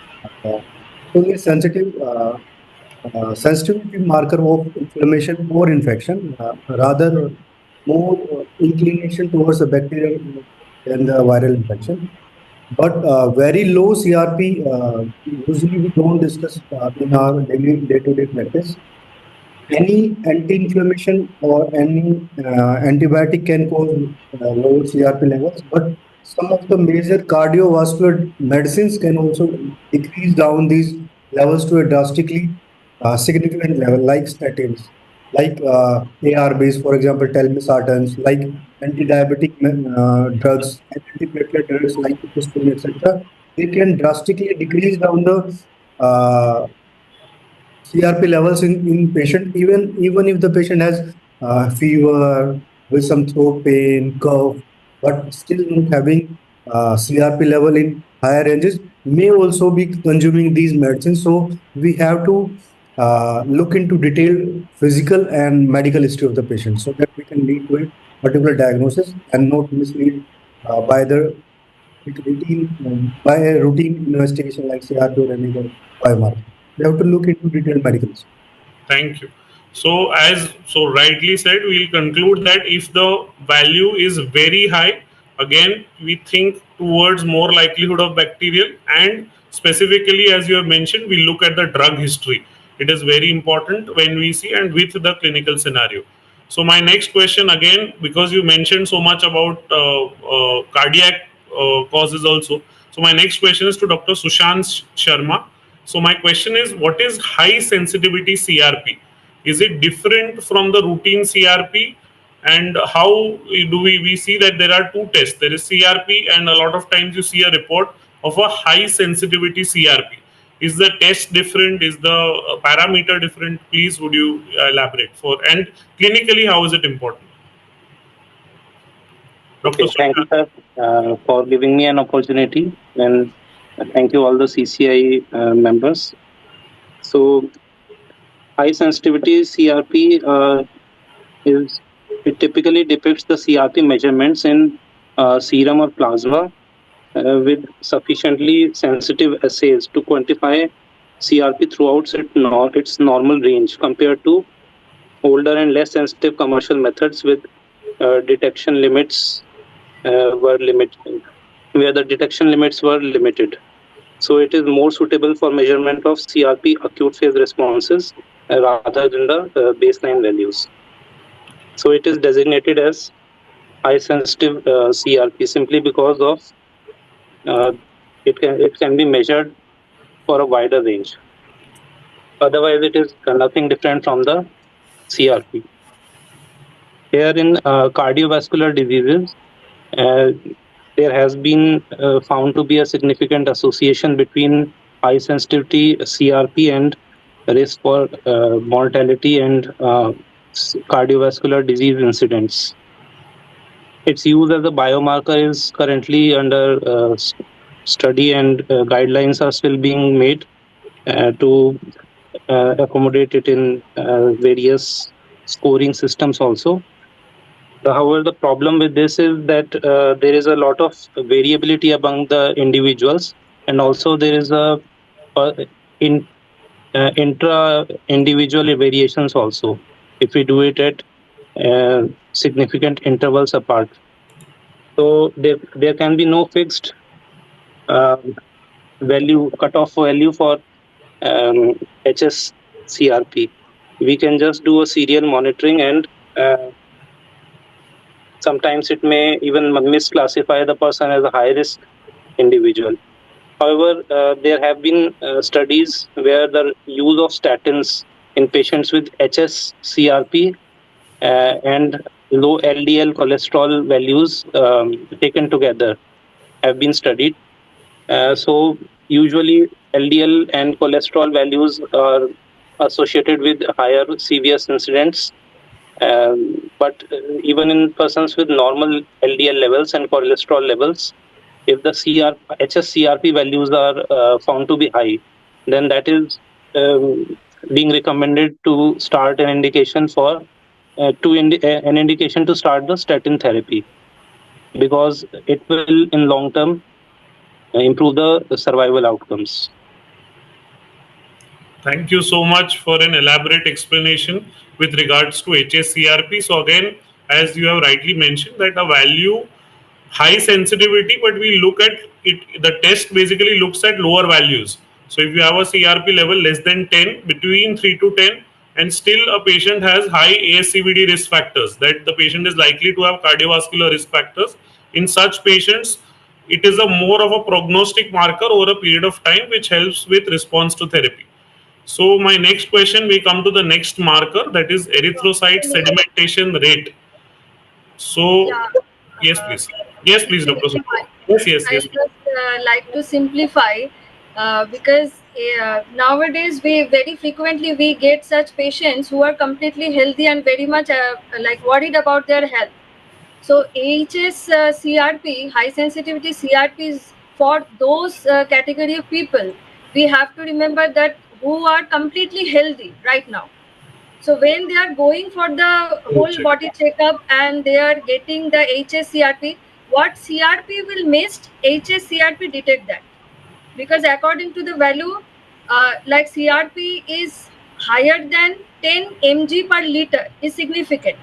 Only sensitivity marker of inflammation or infection, rather more inclination towards the bacterial than the viral infection. But very low CRP, usually we don't discuss in our day-to-day practice. Any anti-inflammation or any antibiotic can cause low CRP levels, but some of the major cardiovascular medicines can also decrease down these levels to a drastically significant level, like statins, like ARBs, for example, telmisartans, like anti-diabetic drugs, and antiplatelet drugs like histamine, etc. They can drastically decrease down the CRP levels in patient, even if the patient has fever with some throat pain, cough, but still not having CRP level in higher ranges, may also be consuming these medicines. So we have to look into detailed physical and medical history of the patient so that we can lead to a particular diagnosis and not mislead by a routine investigation like CRP or any other biomarker. We have to look into detailed medical history. Thank you. So as so rightly said, we'll conclude that if the value is very high, again, we think towards more likelihood of bacterial, and specifically, as you have mentioned, we look at the drug history. It is very important when we see and with the clinical scenario. So my next question, again, because you mentioned so much about cardiac causes also. So my next question is to Dr. Sushant Sharma. So my question is, what is high sensitivity CRP? Is it different from the routine CRP? And how do we see that there are two tests? There is CRP, and a lot of times you see a report of a high sensitivity CRP. Is the test different? Is the parameter different? Please, would you elaborate for, and clinically, how is it important? Okay, thank you, sir, for giving me an opportunity, and thank you all the CCI members. So high sensitivity CRP it typically depicts the CRP measurements in serum or plasma with sufficiently sensitive assays to quantify CRP throughout its normal range compared to older and less sensitive commercial methods with detection limits were limited, where the detection limits were limited. So it is more suitable for measurement of CRP acute phase responses rather than the baseline values. So it is designated as high sensitive CRP simply because of it can be measured for a wider range. Otherwise, it is nothing different from the CRP. Here in cardiovascular diseases, uh, there has been found to be a significant association between high sensitivity CRP and risk for mortality and cardiovascular disease incidents. Its use as a biomarker is currently under study, and guidelines are still being made to accommodate it in various scoring systems also. However, the problem with this is that there is a lot of variability among the individuals, and also there is a intra-individual variations also if we do it at significant intervals apart. So there can be no fixed cutoff value for HSCRP. We can just do a serial monitoring, and sometimes it may even misclassify the person as a high risk individual. However, there have been studies where the use of statins in patients with HSCRP and low LDL cholesterol values taken together have been studied. So usually LDL and cholesterol values are associated with higher CVS incidents. But even in persons with normal LDL levels and cholesterol levels, if the HSCRP values are found to be high, then that is being recommended to start an indication for an indication to start the statin therapy, because it will in long term improve the survival outcomes. Thank you so much for an elaborate explanation with regards to HSCRP. So again, as you have rightly mentioned, that a value high sensitivity, but we look at it, the test basically looks at lower values. So if you have a CRP level less than 10, between 3 to 10, and still a patient has high ASCVD risk factors, that the patient is likely to have cardiovascular risk factors, in such patients it is a more of a prognostic marker over a period of time, which helps with response to therapy. So my next question, we come to the next marker, that is erythrocyte sedimentation rate. So Yeah. yes, please. Yes, please, Dr. Suprova. Yes, yes, I yes. just like to simplify because nowadays we very frequently we get such patients who are completely healthy and very much like worried about their health. So AHS CRP, high sensitivity CRP, is for those category of people. We have to remember that who are completely healthy right now. So when they are going for the whole body checkup and they are getting the HSCRP, what CRP will miss, HSCRP detect that. Because according to the value, like CRP is higher than 10 mg per liter is significant.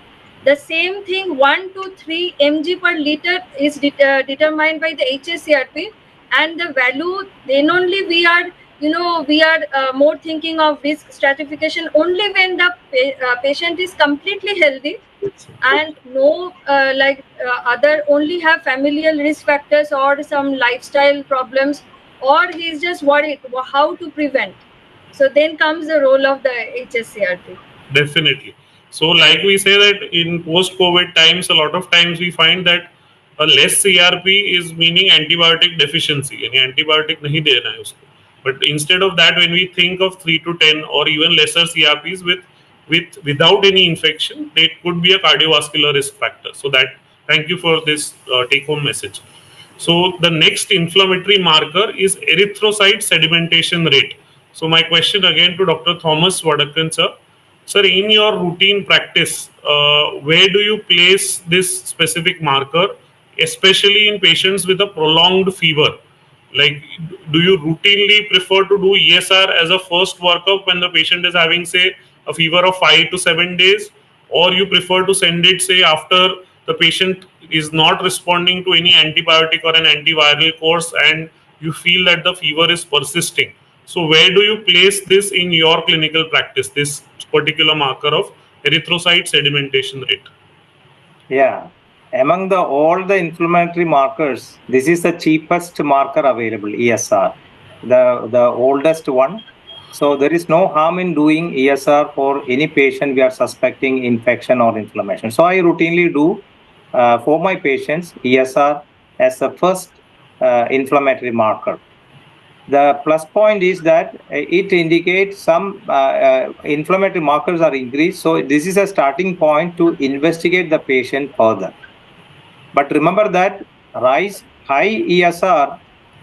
The same thing 1 to 3 mg per liter is determined by the HSCRP, and the value then only we are more thinking of risk stratification only when the patient is completely healthy and no other only have familial risk factors or some lifestyle problems, or he's just worried how to prevent. So then comes the role of the HSCRP. Definitely. So, like we say that in post-COVID times, a lot of times we find that a less CRP is meaning antibiotic deficiency. यानी antibiotic नहीं देना है उसको. But instead of that, when we think of 3 to 10 or even lesser CRPs without any infection, it could be a cardiovascular risk factor. So that, thank you for this take-home message. So the next inflammatory marker is erythrocyte sedimentation rate. So my question again to Dr. Thomas Vadakkan, sir. Sir, in your routine practice, where do you place this specific marker, especially in patients with a prolonged fever? Like, do you routinely prefer to do ESR as a first workup when the patient is having, say, a fever of 5 to 7 days, or you prefer to send it, say, after the patient is not responding to any antibiotic or an antiviral course and you feel that the fever is persisting? So where do you place this in your clinical practice, this particular marker of erythrocyte sedimentation rate? Yeah. Among all the inflammatory markers, this is the cheapest marker available, ESR, the oldest one. So there is no harm in doing ESR for any patient we are suspecting infection or inflammation. So I routinely do for my patients ESR as the first inflammatory marker. The plus point is that it indicates some inflammatory markers are increased. So this is a starting point to investigate the patient further. But remember that high ESR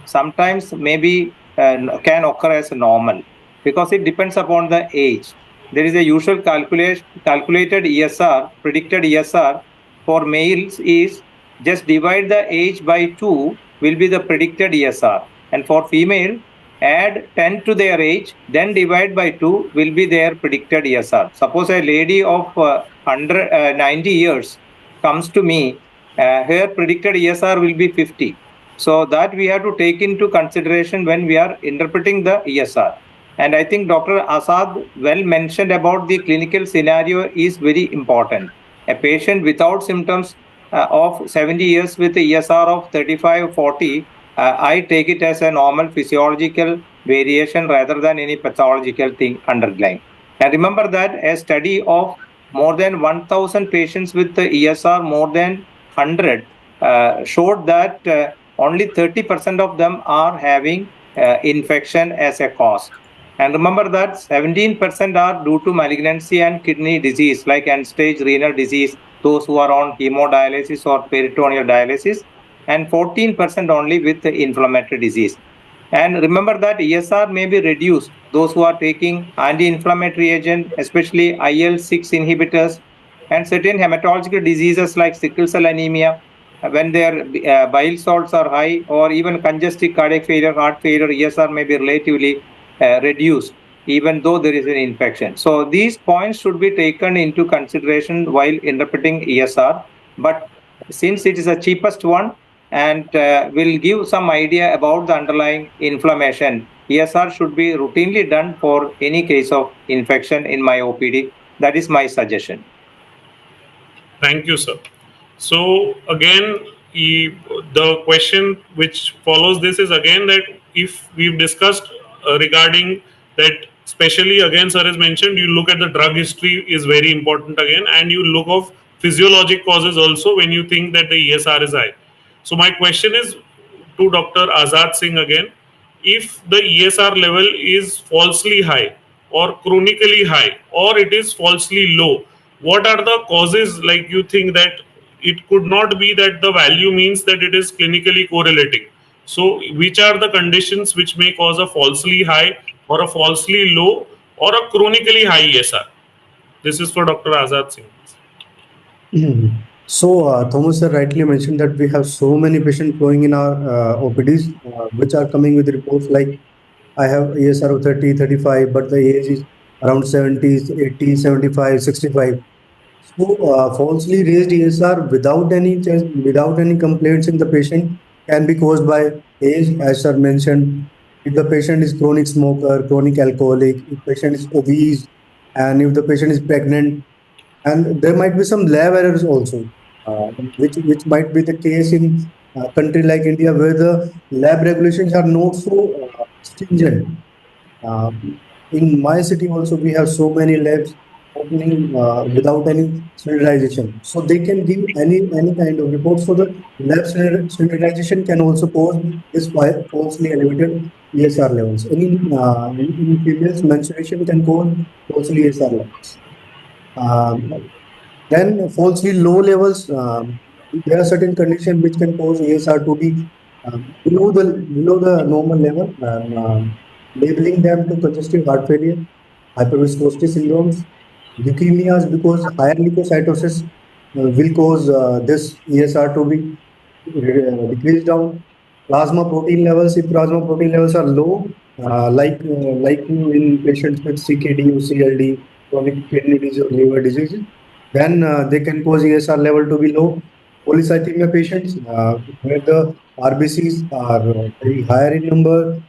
sometimes maybe can occur as normal because it depends upon the age. There is a usual calculated ESR, predicted ESR for males is just divide the age by 2 will be the predicted ESR. And for female, add 10 to their age, then divide by 2 will be their predicted ESR. Suppose a lady of 90 years comes to me, her predicted ESR will be 50. So that we have to take into consideration when we are interpreting the ESR. And I think Dr. Azad well mentioned about the clinical scenario is very important. A patient without symptoms of 70 years with the ESR of 35 40, I take it as a normal physiological variation rather than any pathological thing underlying. And remember that a study of more than 1,000 patients with the ESR more than 100 showed that only 30% of them are having infection as a cause. And remember that 17% are due to malignancy and kidney disease like end-stage renal disease, those who are on hemodialysis or peritoneal dialysis, and 14% only with the inflammatory disease. And remember that ESR may be reduced. Those who are taking anti-inflammatory agent, especially IL-6 inhibitors, and certain hematological diseases like sickle cell anemia, when their bile salts are high, or even congestive cardiac failure, heart failure, ESR may be relatively reduced, even though there is an infection. So these points should be taken into consideration while interpreting ESR. But since it is the cheapest one and will give some idea about the underlying inflammation, ESR should be routinely done for any case of infection in my OPD. That is my suggestion. Thank you, sir. So again, the question which follows this is again that if we've discussed regarding that, especially again, sir has mentioned, you look at the drug history is very important again, and you look of physiologic causes also when you think that the ESR is high. So my question is to Dr. Azad Singh again, if the ESR level is falsely high or chronically high or it is falsely low, what are the causes? Like, you think that it could not be that the value means that it is clinically correlating. So which are the conditions which may cause a falsely high or a falsely low or a chronically high ESR? This is for Dr. Azad Singh. So, Thomas sir rightly mentioned that we have so many patients going in our OPDs, which are coming with reports like, I have ESR of 30, 35, but the age is around 70s, 80, 75, 65. So, falsely raised ESR without any complaints in the patient can be caused by age, as sir mentioned. If the patient is chronic smoker, chronic alcoholic, if patient is obese, and if the patient is pregnant, and there might be some lab errors also, which might be the case in a country like India, where the lab regulations are not so stringent. In my city also, we have so many labs opening without any standardization, so they can give any kind of report. So the lab standardization can also cause this falsely elevated ESR levels. In females, menstruation can cause falsely ESR levels. Then falsely low levels, there are certain conditions which can cause ESR to be below the normal level. And labeling them to congestive heart failure, hyperviscosity syndromes, leukemias, because higher leukocytosis will cause this ESR to be decreased down. Plasma protein levels, if plasma protein levels are low, like in patients with CKD, CLD, chronic kidney disease or liver disease, then they can cause ESR level to be low. Polycythemia patients, where the RBCs are very higher in number,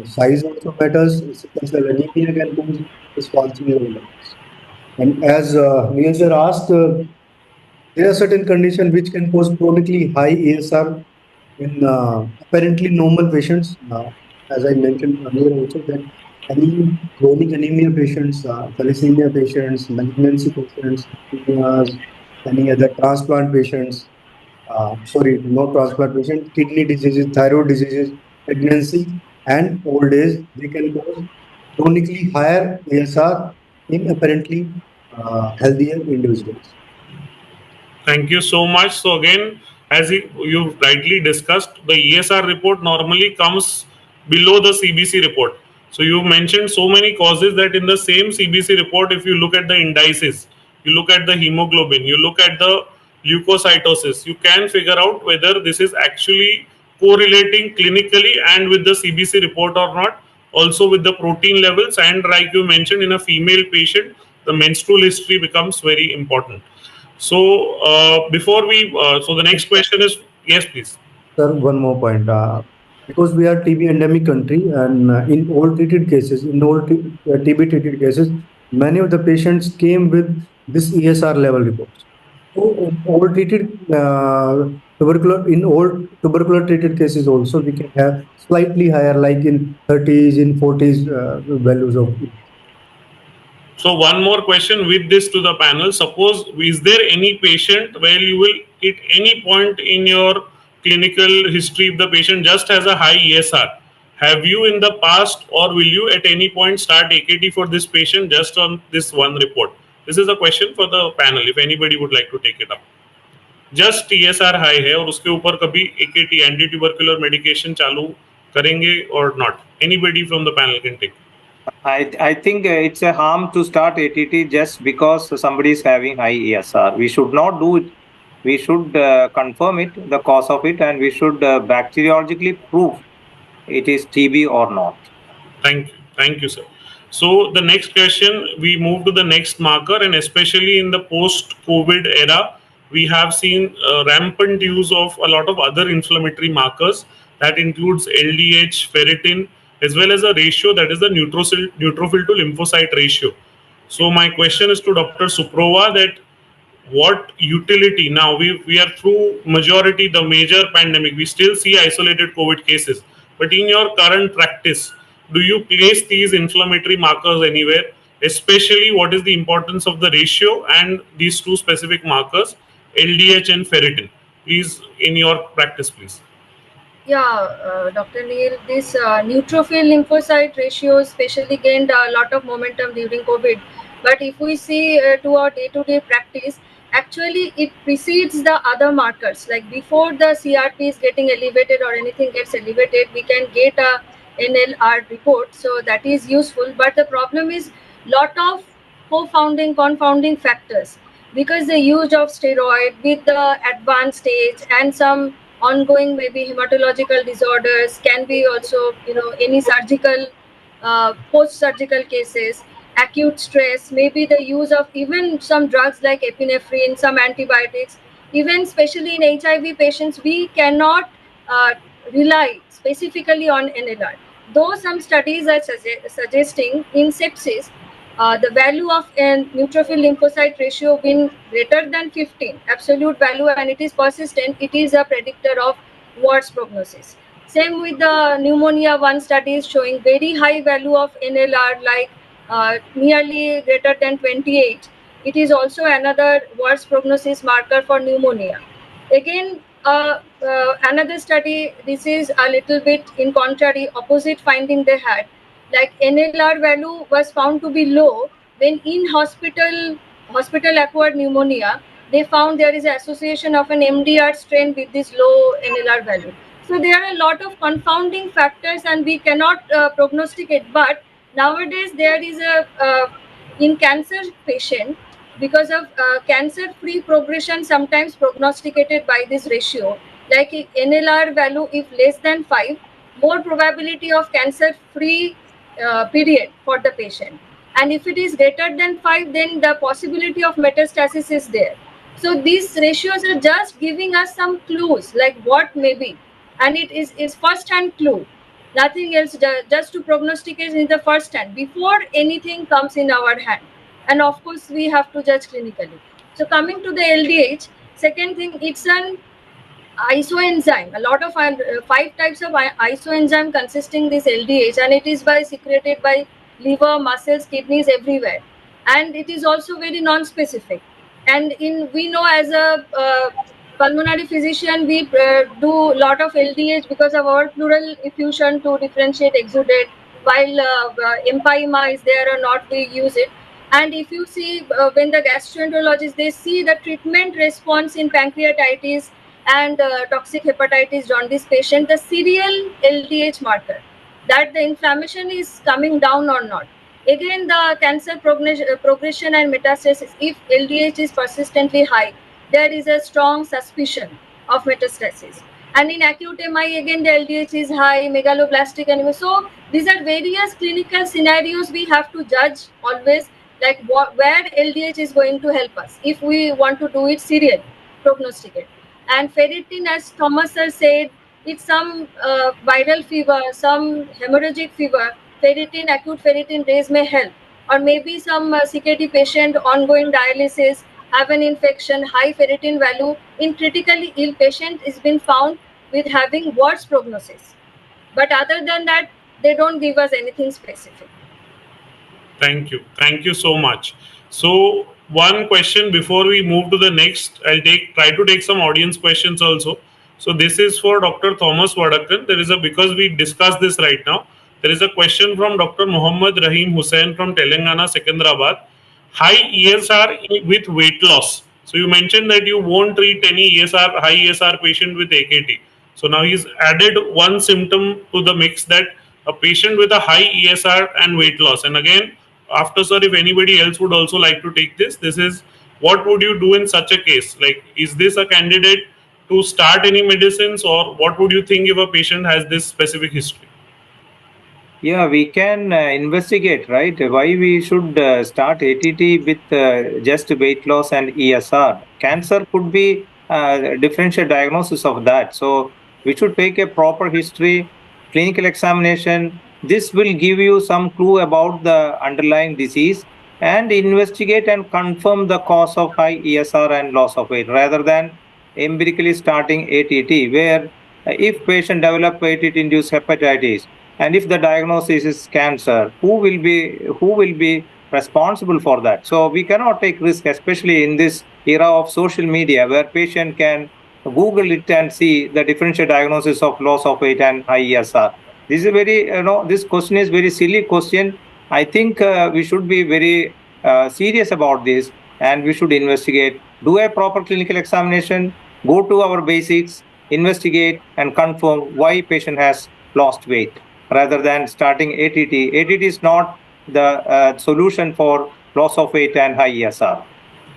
size also matters. Sickle cell anemia can cause this functional levels. And as Neel sir asked, there are certain conditions which can cause chronically high ESR in apparently normal patients. As I mentioned earlier, also that any chronic anemia patients, thalassemia patients, malignancy patients, leukemias, any other transplant patients, sorry, no transplant patients, kidney diseases, thyroid diseases, pregnancy, and old age, they can cause chronically higher ESR in apparently healthier individuals. Thank you so much. So again, as you rightly discussed, the ESR report normally comes below the CBC report. So you mentioned so many causes that in the same CBC report, if you look at the indices, you look at the hemoglobin, you look at the leukocytosis, you can figure out whether this is actually correlating clinically and with the CBC report or not. Also with the protein levels, and like you mentioned, in a female patient, the menstrual history becomes very important. So so the next question is, yes, please. Sir, one more point. Because we are TB endemic country, and in all treated cases, in all TB treated cases, many of the patients came with this ESR level reports. So all treated in all tubercular treated cases also, we can have slightly higher, like in 30s, in 40s values of. So one more question with this to the panel. Suppose, is there any patient where you will, at any point in your clinical history, if the patient just has a high ESR, have you in the past or will you at any point start AKT for this patient just on this one report? This is a question for the panel, if anybody would like to take it up. Just ESR high है और उसके ऊपर कभी AKT anti tubercular medication चालू करेंगे और not? Anybody from the panel can take. I think it's a harm to start ATT just because somebody is having high ESR. We should not do it. We should confirm it, the cause of it, and we should bacteriologically prove it is TB or not. Thank you, sir. So the next question, we move to the next marker, and especially in the post-COVID era, we have seen rampant use of a lot of other inflammatory markers that includes LDH, ferritin, as well as a ratio that is the neutrophil to lymphocyte ratio. So my question is to Dr. Suprova that what utility, now we are through majority the major pandemic, we still see isolated COVID cases, but in your current practice, do you place these inflammatory markers anywhere? Especially, what is the importance of the ratio and these two specific markers, LDH and ferritin? Please, in your practice, please. Yeah, Dr. Neel, this neutrophil lymphocyte ratio especially gained a lot of momentum during COVID. But if we see to our day-to-day practice, actually it precedes the other markers. Like before the CRP is getting elevated or anything gets elevated, we can get a NLR report. So that is useful. But the problem is lot of confounding factors, because the use of steroid with the advanced stage and some ongoing maybe hematological disorders, can be also any surgical post-surgical cases, acute stress, maybe the use of even some drugs like epinephrine, some antibiotics, even especially in HIV patients, we cannot rely specifically on NLR. Though some studies are suggesting in sepsis, the value of a neutrophil lymphocyte ratio being greater than 15 absolute value, and it is persistent, it is a predictor of worse prognosis. Same with the pneumonia, one study is showing very high value of NLR, like nearly greater than 28. It is also another worse prognosis marker for pneumonia. Again, another study, this is a little bit in contrary, opposite finding they had. Like NLR value was found to be low when in hospital acquired pneumonia, they found there is an association of an MDR strain with this low NLR value. So there are a lot of confounding factors and we cannot prognosticate. But nowadays there is in cancer patient, because of cancer-free progression sometimes prognosticated by this ratio, like if NLR value if less than 5, more probability of cancer-free period for the patient. And if it is greater than 5, then the possibility of metastasis is there. So these ratios are just giving us some clues, like what may be. And it is first-hand clue. Nothing else, just to prognosticate in the first hand, before anything comes in our hand. And of course, we have to judge clinically. So coming to the LDH, second thing, it's an isoenzyme. A lot of 5 types of isoenzyme consisting this LDH, and it is secreted by liver, muscles, kidneys, everywhere. And it is also very non-specific. And we know as a pulmonary physician, we do a lot of LDH because of our pleural effusion to differentiate exudate. While empyema is there or not, we use it. And if you see when the gastroenterologists, they see the treatment response in pancreatitis and toxic hepatitis jaundice patient, the serial LDH marker, that the inflammation is coming down or not. Again, the cancer progression and metastasis, if LDH is persistently high, there is a strong suspicion of metastasis. And in acute MI, again, the LDH is high, megaloblastic anemia. So these are various clinical scenarios we have to judge always, like where LDH is going to help us if we want to do it serial, prognosticate. And ferritin, as Thomas sir said, it's some viral fever, some hemorrhagic fever, ferritin, acute ferritin raise may help. Or maybe some CKD patient, ongoing dialysis, have an infection, high ferritin value in critically ill patient is been found with having worse prognosis. But other than that, they don't give us anything specific. Thank you. Thank you so much. So one question before we move to the next, I'll try to take some audience questions also. So this is for Dr. Thomas Vadakkan. Because we discussed this right now, there is a question from Dr. Muhammad Rahim Hussain from Telangana, Secunderabad. High ESR with weight loss. So you mentioned that you won't treat any high ESR patient with AKT. So now he's added one symptom to the mix, that a patient with a high ESR and weight loss. And again, after sir, if anybody else would also like to take this is what would you do in such a case? Like, is this a candidate to start any medicines, or what would you think if a patient has this specific history? Yeah, we can investigate, right? Why we should start ATT with just weight loss and ESR. Cancer could be differential diagnosis of that. So we should take a proper history, clinical examination. This will give you some clue about the underlying disease and investigate and confirm the cause of high ESR and loss of weight, rather than empirically starting ATT, where if patient develop ATT-induced hepatitis, and if the diagnosis is cancer, who will be responsible for that? So we cannot take risk, especially in this era of social media, where patient can Google it and see the differential diagnosis of loss of weight and high ESR. This is this question is very silly question. I think we should be very serious about this, and we should investigate, do a proper clinical examination, go to our basics, investigate and confirm why patient has lost weight, rather than starting ATT. ATT is not the solution for loss of weight and high ESR.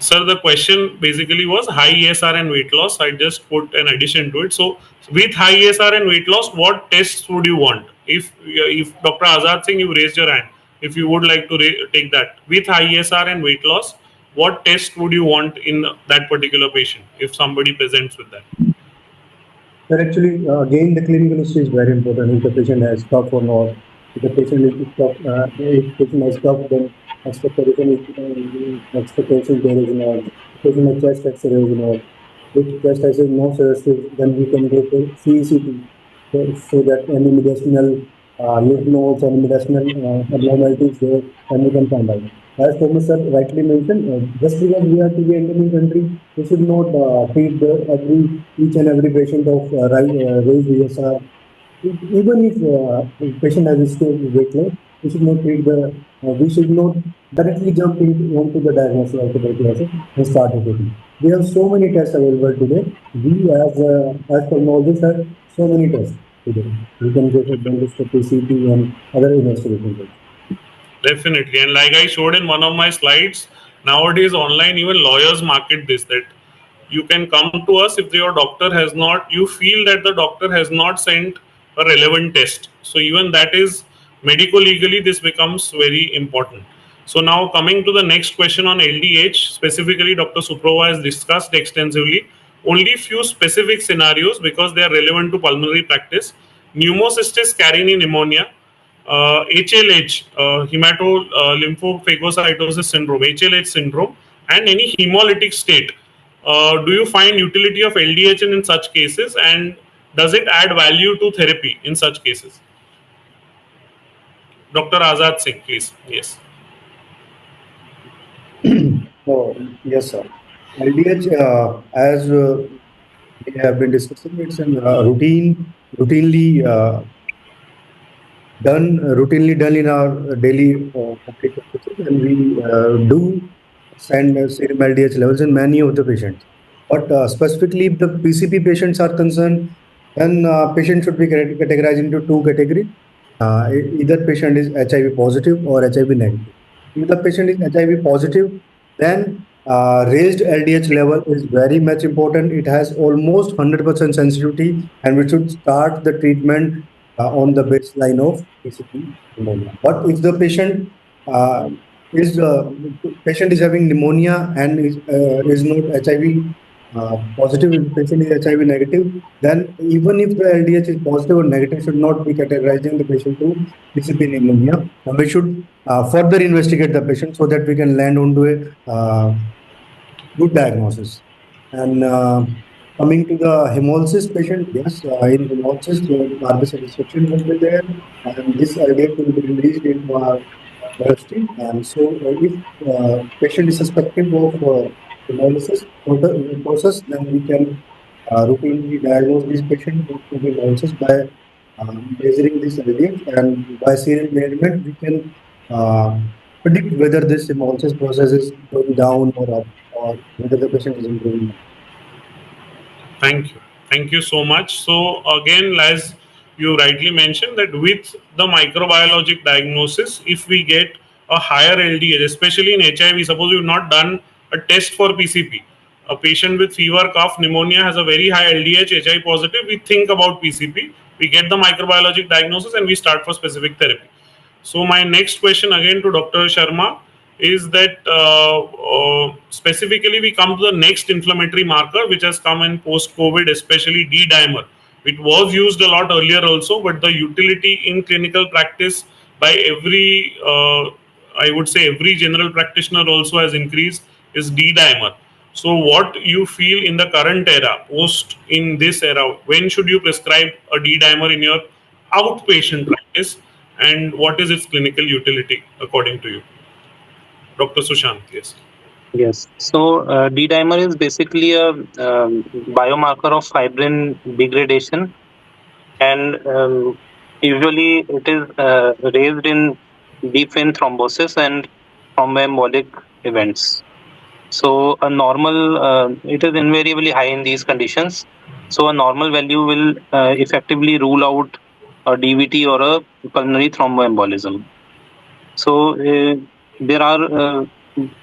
Sir, the question basically was high ESR and weight loss. I just put an addition to it. So with high ESR and weight loss, what tests would you want? If Dr. Azad Singh, you raised your hand, if you would like to take that. With high ESR and weight loss, what test would you want in that particular patient if somebody presents with that? But actually, again, the clinical history is very important. If the patient has cough or not, if the patient is cough, if patient has cough, then expectation there is not. Patient has chest X-ray is not. If chest X-ray is not suggestive, then we can go for CECT, so that any mediastinal lymph nodes and mediastinal abnormalities there, and we can find out. As Thomas sir rightly mentioned, just because we are to be endemic country, we should not treat each and every patient of raised ESR. Even if patient has a still weight loss, we should not treat we should not directly jump onto the diagnosis of tuberculosis and start it. We have so many tests available today. We as pulmonologists have so many tests today. We can go for endoscopy, CT, and other investigations. Definitely. And like I showed in one of my slides, nowadays online, even lawyers market this, that you can come to us if your doctor has not, you feel that the doctor has not sent a relevant test. So even that is medico-legally, this becomes very important. So now coming to the next question on LDH, specifically Dr. Suprova has discussed extensively. Only few specific scenarios because they are relevant to pulmonary practice. Pneumocystis carinii pneumonia, HLH, hemato-lymphophagocytosis syndrome, HLH syndrome, and any hemolytic state. Do you find utility of LDH in such cases, and does it add value to therapy in such cases? Dr. Azad Singh, please. Yes. Oh, yes, sir. LDH, as we have been discussing, it's a routinely done in our daily practical process, and we do send serum LDH levels in many of the patients. But specifically, if the PCP patients are concerned, then patient should be categorized into two categories. Either patient is HIV positive or HIV negative. If the patient is HIV positive, then raised LDH level is very much important. It has almost 100% sensitivity, and we should start the treatment on the baseline of PCP pneumonia. But if the patient is having pneumonia and is not HIV positive, if the patient is HIV negative, then even if the LDH is positive or negative, should not be categorizing the patient to PCP pneumonia. And we should further investigate the patient so that we can land onto a good diagnosis. And coming to the hemolysis patient, yes, in hemolysis, RBC restriction will be there, and this LDH will be released in bloodstream. And so, if patient is suspected of hemolysis process, then we can routinely diagnose this patient with hemolysis by measuring this LDH, and by serial management, we can predict whether this hemolysis process is going down or up, or whether the patient is improving. Thank you. Thank you so much. So again, as you rightly mentioned, that with the microbiologic diagnosis, if we get a higher LDH, especially in HIV, suppose we've not done a test for PCP, a patient with fever, cough, pneumonia has a very high LDH, HIV positive, we think about PCP, we get the microbiologic diagnosis and we start for specific therapy. So my next question again to Dr. Sharma is that specifically we come to the next inflammatory marker which has come in post-COVID, especially D-dimer. It was used a lot earlier also, but the utility in clinical practice by every, I would say every general practitioner also has increased, is D-dimer. So what you feel in the current era, post in this era, when should you prescribe a D-dimer in your outpatient practice, and what is its clinical utility according to you? Dr. Sushant, yes. Yes. So D-dimer is basically a biomarker of fibrin degradation, and usually it is raised in deep vein thrombosis and thromboembolic events. So a normal, it is invariably high in these conditions. So a normal value will effectively rule out a DVT or a pulmonary thromboembolism. So there are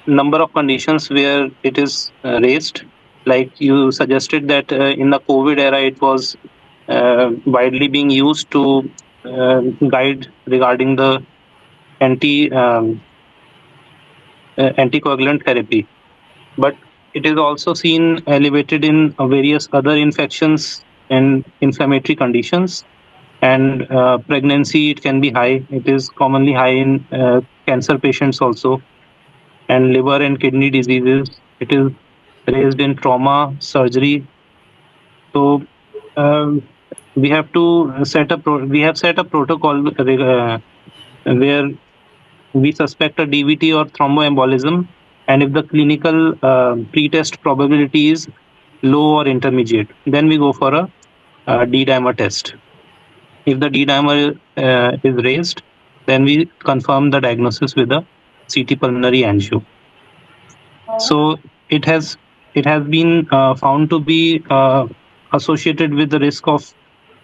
number of conditions where it is raised. Like you suggested that in the COVID era, it was widely being used to guide regarding the anticoagulant therapy. But it is also seen elevated in various other infections and inflammatory conditions. And pregnancy, it can be high. It is commonly high in cancer patients also, and liver and kidney diseases. It is raised in trauma, surgery. So we have to set a protocol where we suspect a DVT or thromboembolism, and if the clinical pre-test probability is low or intermediate, then we go for a D-dimer test. If the D-dimer is raised, then we confirm the diagnosis with a CT pulmonary angio. So it has been found to be associated with the risk of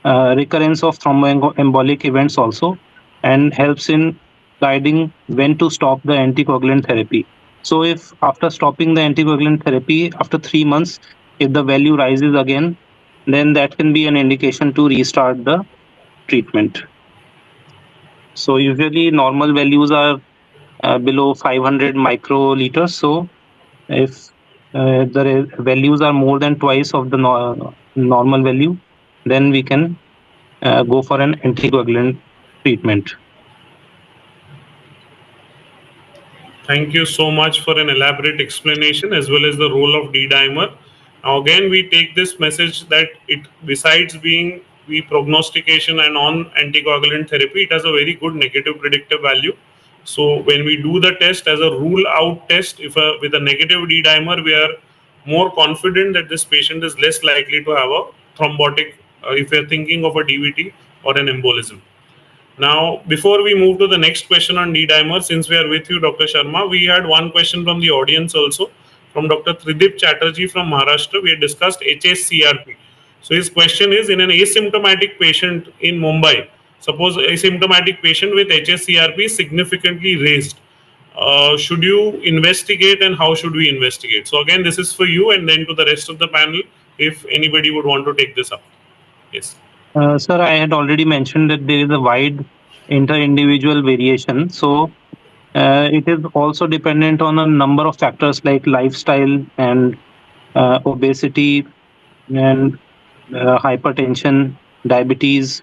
recurrence of thromboembolic events also, and helps in guiding when to stop the anticoagulant therapy. So if after stopping the anticoagulant therapy after 3 months, if the value rises again, then that can be an indication to restart the treatment. So usually normal values are below 500 microliters. So if the values are more than twice of the normal value, then we can go for an anticoagulant treatment. Thank you so much for an elaborate explanation as well as the role of D-dimer. Now again, we take this message that it, besides being the prognostication and on anticoagulant therapy, it has a very good negative predictive value. So when we do the test as a rule out test, if with a negative D-dimer, we are more confident that this patient is less likely to have a thrombotic, if we are thinking of a DVT or an embolism. Now, before we move to the next question on D-dimer, since we are with you, Dr. Sharma, we had one question from the audience also, from Dr. Tridip Chatterjee from Maharashtra. We had discussed HSCRP. So his question is, in an asymptomatic patient in Mumbai, suppose asymptomatic patient with HSCRP is significantly raised, should you investigate and how should we investigate? So again, this is for you and then to the rest of the panel, if anybody would want to take this up. Yes. Sir, I had already mentioned that there is a wide inter-individual variation. So it is also dependent on a number of factors like lifestyle and obesity and hypertension, diabetes.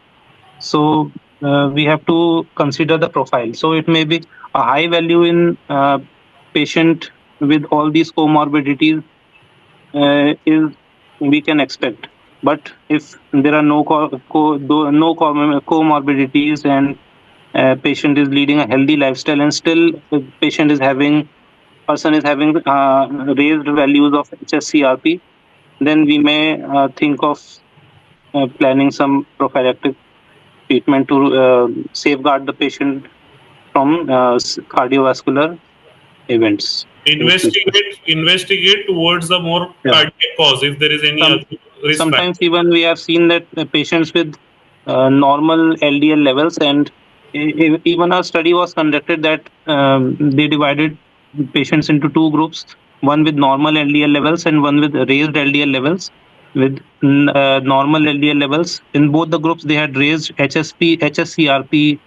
So we have to consider the profile. So it may be a high value in patient with all these comorbidities is we can expect. But if there are no comorbidities and patient is leading a healthy lifestyle and still the person is having raised values of HSCRP, then we may think of planning some prophylactic treatment to safeguard the patient from cardiovascular events. Investigate towards the more cardiac cause if there is any other risk sometimes factor. Even we have seen that patients with normal LDL levels, and even a study was conducted that they divided patients into two groups, one with normal LDL levels and one with raised LDL levels. With normal LDL levels, in both the groups they had raised HSCRP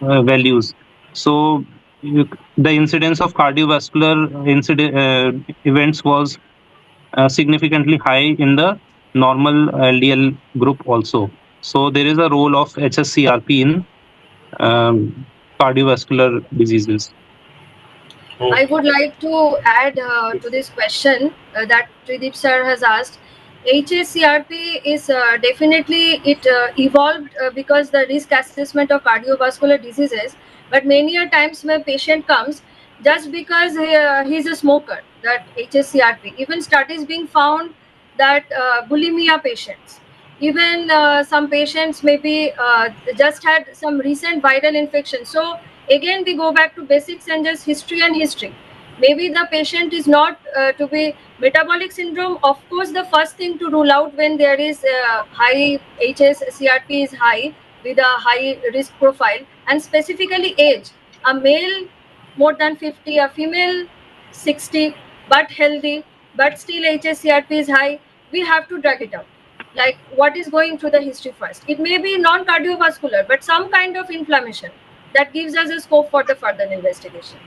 values. So the incidence of cardiovascular events was significantly high in the normal LDL group also. So there is a role of HSCRP in cardiovascular diseases. I would like to add to this question that Tridip sir has asked. HSCRP is definitely it evolved because the risk assessment of cardiovascular diseases. But many a times when patient comes just because he is a smoker, that HSCRP. Even studies being found that bulimia patients, even some patients maybe just had some recent viral infection. So again we go back to basics and just history. Maybe the patient is not to be metabolic syndrome. Of course, the first thing to rule out when there is high HSCRP is high with a high risk profile, and specifically age. A male more than 50, a female 60, but healthy, but still HSCRP is high. We have to drag it out. Like what is going through the history first? It may be non-cardiovascular, but some kind of inflammation that gives us a scope for the further investigation.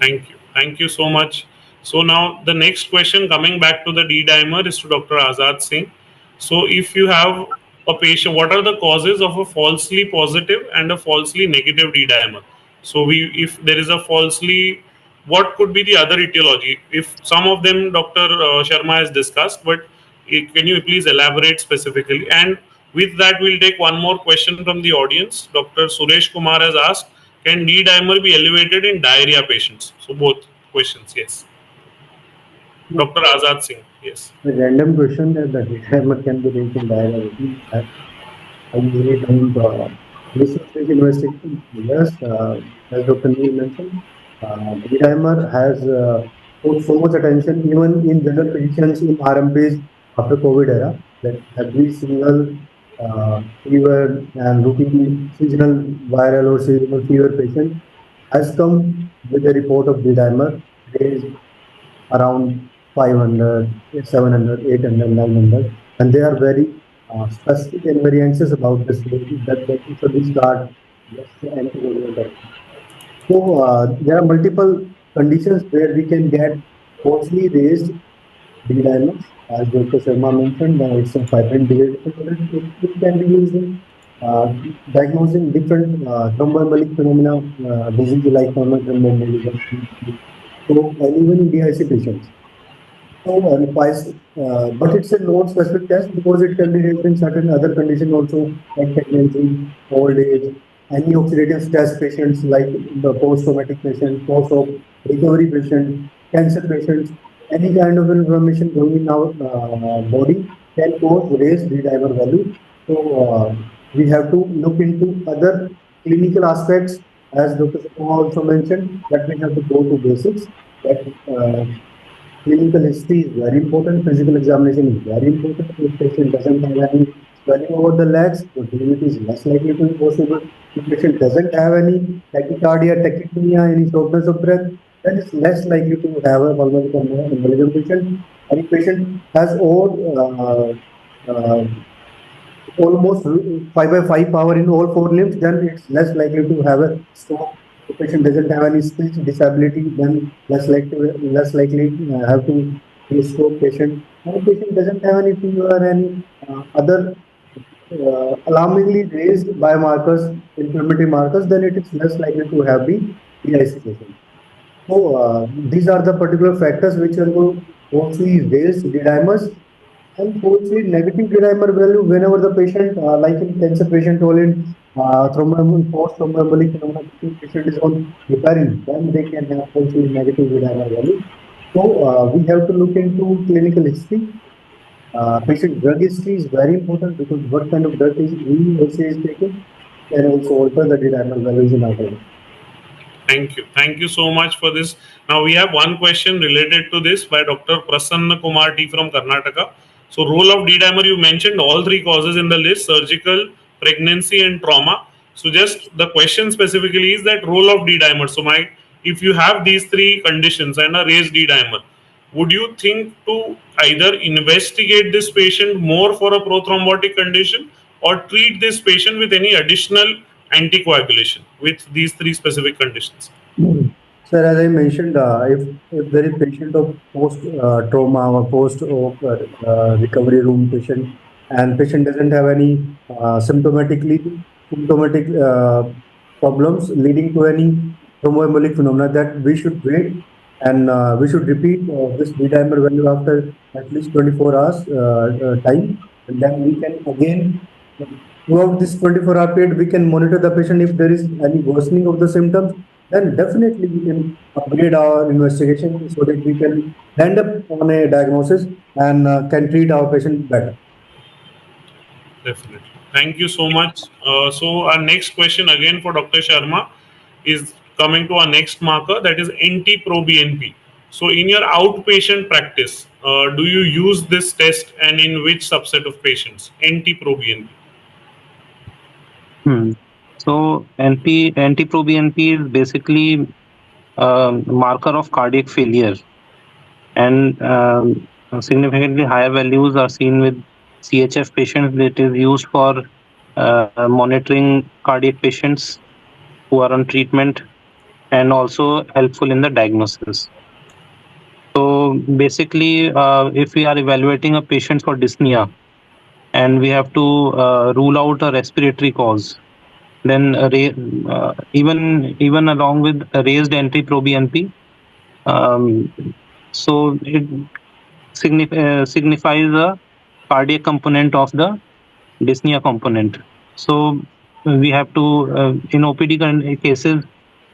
Thank you so much. So now the next question, coming back to the D-dimer, is to Dr. Azad Singh. So if you have a patient, what are the causes of a falsely positive and a falsely negative D-dimer? So if there is a falsely, what could be the other etiology? If some of them Dr. Sharma has discussed, but can you please elaborate specifically? And with that, we'll take one more question from the audience. Dr. Suresh Kumar has asked, can D-dimer be elevated in diarrhea patients? So both questions, yes. Dr. Azad Singh, yes. A random question that the D-dimer can be raised in diarrhea. I usually don't research investigation. Yes, as Dr. Neel mentioned, D-dimer has put so much attention even in general physicians in RMPs after COVID era. that every single fever and routine seasonal viral or seasonal fever patient has come with a report of D-dimer raised around 500, 700, 800, 900, and they are very specific and very anxious about this, that should we start this antibody infection. So there are multiple conditions where we can get falsely raised D-dimers. As Dr. Sharma mentioned, it's a fibrin degradation. It can be used in diagnosing different thromboembolic phenomena, disease like thromboembolism, so and even in DIC patients. So, but it's a non-specific test because it can be used in certain other conditions also, like pregnancy, old age, any oxidative stress patients like the post-traumatic patient, post-op recovery patient, cancer patients, any kind of inflammation going in our body can cause raised D-dimer value. So we have to look into other clinical aspects, as Dr. Suprova also mentioned, that we have to go to basics. That clinical history is very important. Physical examination is very important. If patient doesn't have any swelling over the legs, the delivery is less likely to be possible. If patient doesn't have any tachycardia, tachypnea, any shortness of breath, then it's less likely to have a pulmonary embolism patient. And if patient has almost 5 by 5 power in all four limbs, then it's less likely to have a stroke. If patient doesn't have any speech disability, then less likely have to be a stroke patient. And if patient doesn't have any fever or any other alarmingly raised biomarkers, inflammatory markers, then it is less likely to have the PIC patient. So these are the particular factors which are going to falsely raise D-dimers. And falsely negative D-dimer value whenever the patient, like in cancer patient or in post-thromboembolic phenomena, patient is on heparin, then they can have falsely negative D-dimer value. So we have to look into clinical history. Patient drug history is very important because what kind of drug is he or she is taking can also alter the D-dimer values in our body. Thank you. Thank you so much for this. Now we have one question related to this by Dr. Prasanna Kumar T from Karnataka. So role of D-dimer, you mentioned all three causes in the list: surgical, pregnancy, and trauma. So just the question specifically is that role of D-dimer. So if you have these three conditions and a raised D-dimer, would you think to either investigate this patient more for a prothrombotic condition or treat this patient with any additional anticoagulation with these three specific conditions? Sir, as I mentioned, if there is patient of post trauma or post recovery room patient, and patient doesn't have any symptomatic problems leading to any thromboembolic phenomena, that we should wait and we should repeat this D-dimer value after at least 24 hours time, and then we can again throughout this 24-hour period we can monitor the patient. If there is any worsening of the symptoms, then definitely we can upgrade our investigation so that we can end up on a diagnosis and can treat our patient better. Definitely. Thank you so much. So our next question again for Dr. Sharma is coming to our next marker, that is NT-proBNP. So in your outpatient practice, do you use this test and in which subset of patients? NT-proBNP. So NT-proBNP is basically a marker of cardiac failure, and significantly higher values are seen with CHF patients. It is used for monitoring cardiac patients who are on treatment and also helpful in the diagnosis. So basically, if we are evaluating a patient for dyspnea and we have to rule out a respiratory cause, then even along with a raised NT-proBNP, so it signifies a cardiac component of the dyspnea component. So we have to, in OPD cases,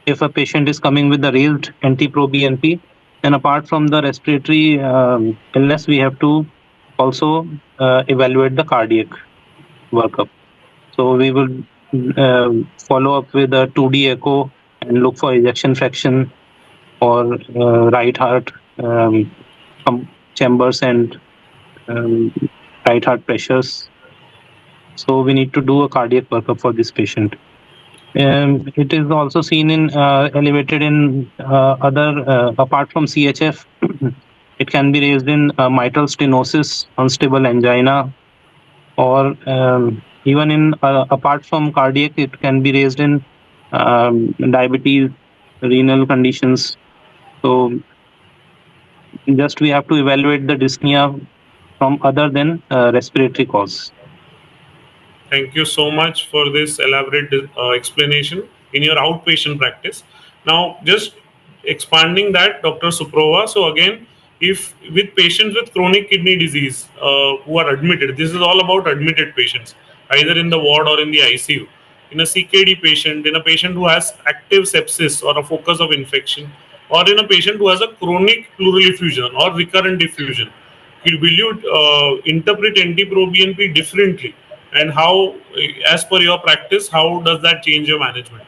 if a patient is coming with the raised NT-proBNP, then apart from the respiratory illness, we have to also evaluate the cardiac workup. So we will follow up with a 2D echo and look for ejection fraction or right heart chambers and right heart pressures. So we need to do a cardiac workup for this patient. It is also seen in elevated in other apart from CHF. It can be raised in mitral stenosis, unstable angina, or even in apart from cardiac, it can be raised in diabetes, renal conditions. So just we have to evaluate the dyspnea from other than respiratory cause. Thank you so much for this elaborate explanation in your outpatient practice. Now, just expanding that, Dr. Suprova. So again, if with patients with chronic kidney disease who are admitted, this is all about admitted patients, either in the ward or in the ICU. In a CKD patient, in a patient who has active sepsis or a focus of infection, or in a patient who has a chronic pleural effusion or recurrent diffusion, will you interpret NT-proBNP differently? And how, as per your practice, how does that change your management?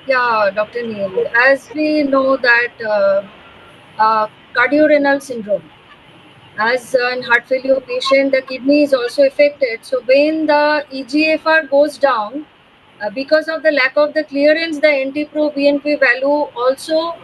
Yeah, Dr. Neel, as we know that cardiorenal syndrome, as in heart failure patient, the kidney is also affected. So when the EGFR goes down, because of the lack of the clearance, the NT-proBNP value also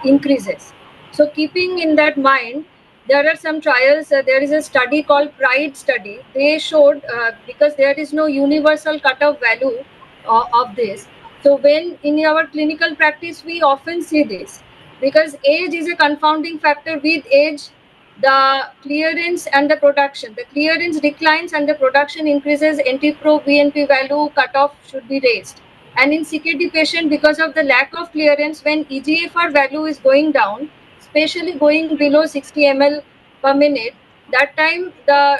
increases. So keeping in that mind, there are some trials. There is a study called PRIDE study. They showed because there is no universal cutoff value of this. So when in our clinical practice, we often see this because age is a confounding factor. With age, the clearance and the production. The clearance declines and the production increases. NT-proBNP value cutoff should be raised. And in CKD patient, because of the lack of clearance, when EGFR value is going down, especially going below 60 ml per minute, that time the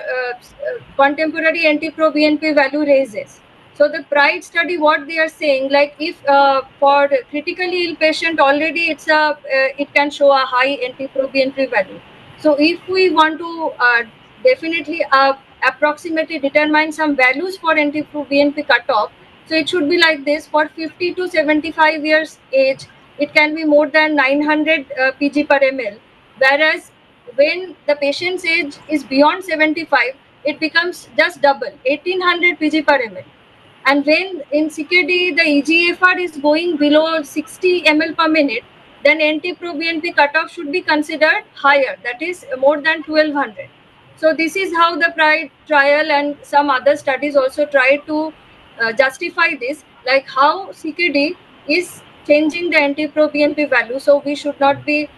contemporary NT-proBNP value raises. So the PRIDE study, what they are saying, like if for critically ill patient already it can show a high NT-proBNP value. So if we want to definitely approximately determine some values for NT-proBNP cutoff, so it should be like this: for 50 to 75 years age, it can be more than 900 pg per ml, whereas when the patient's age is beyond 75, it becomes just double, 1800 pg per ml. And when in CKD the EGFR is going below 60 ml per minute, then NT-proBNP cutoff should be considered higher, that is more than 1200. So this is how the PRIDE trial and some other studies also try to justify this, like how CKD is changing the NT-proBNP value. So we should not be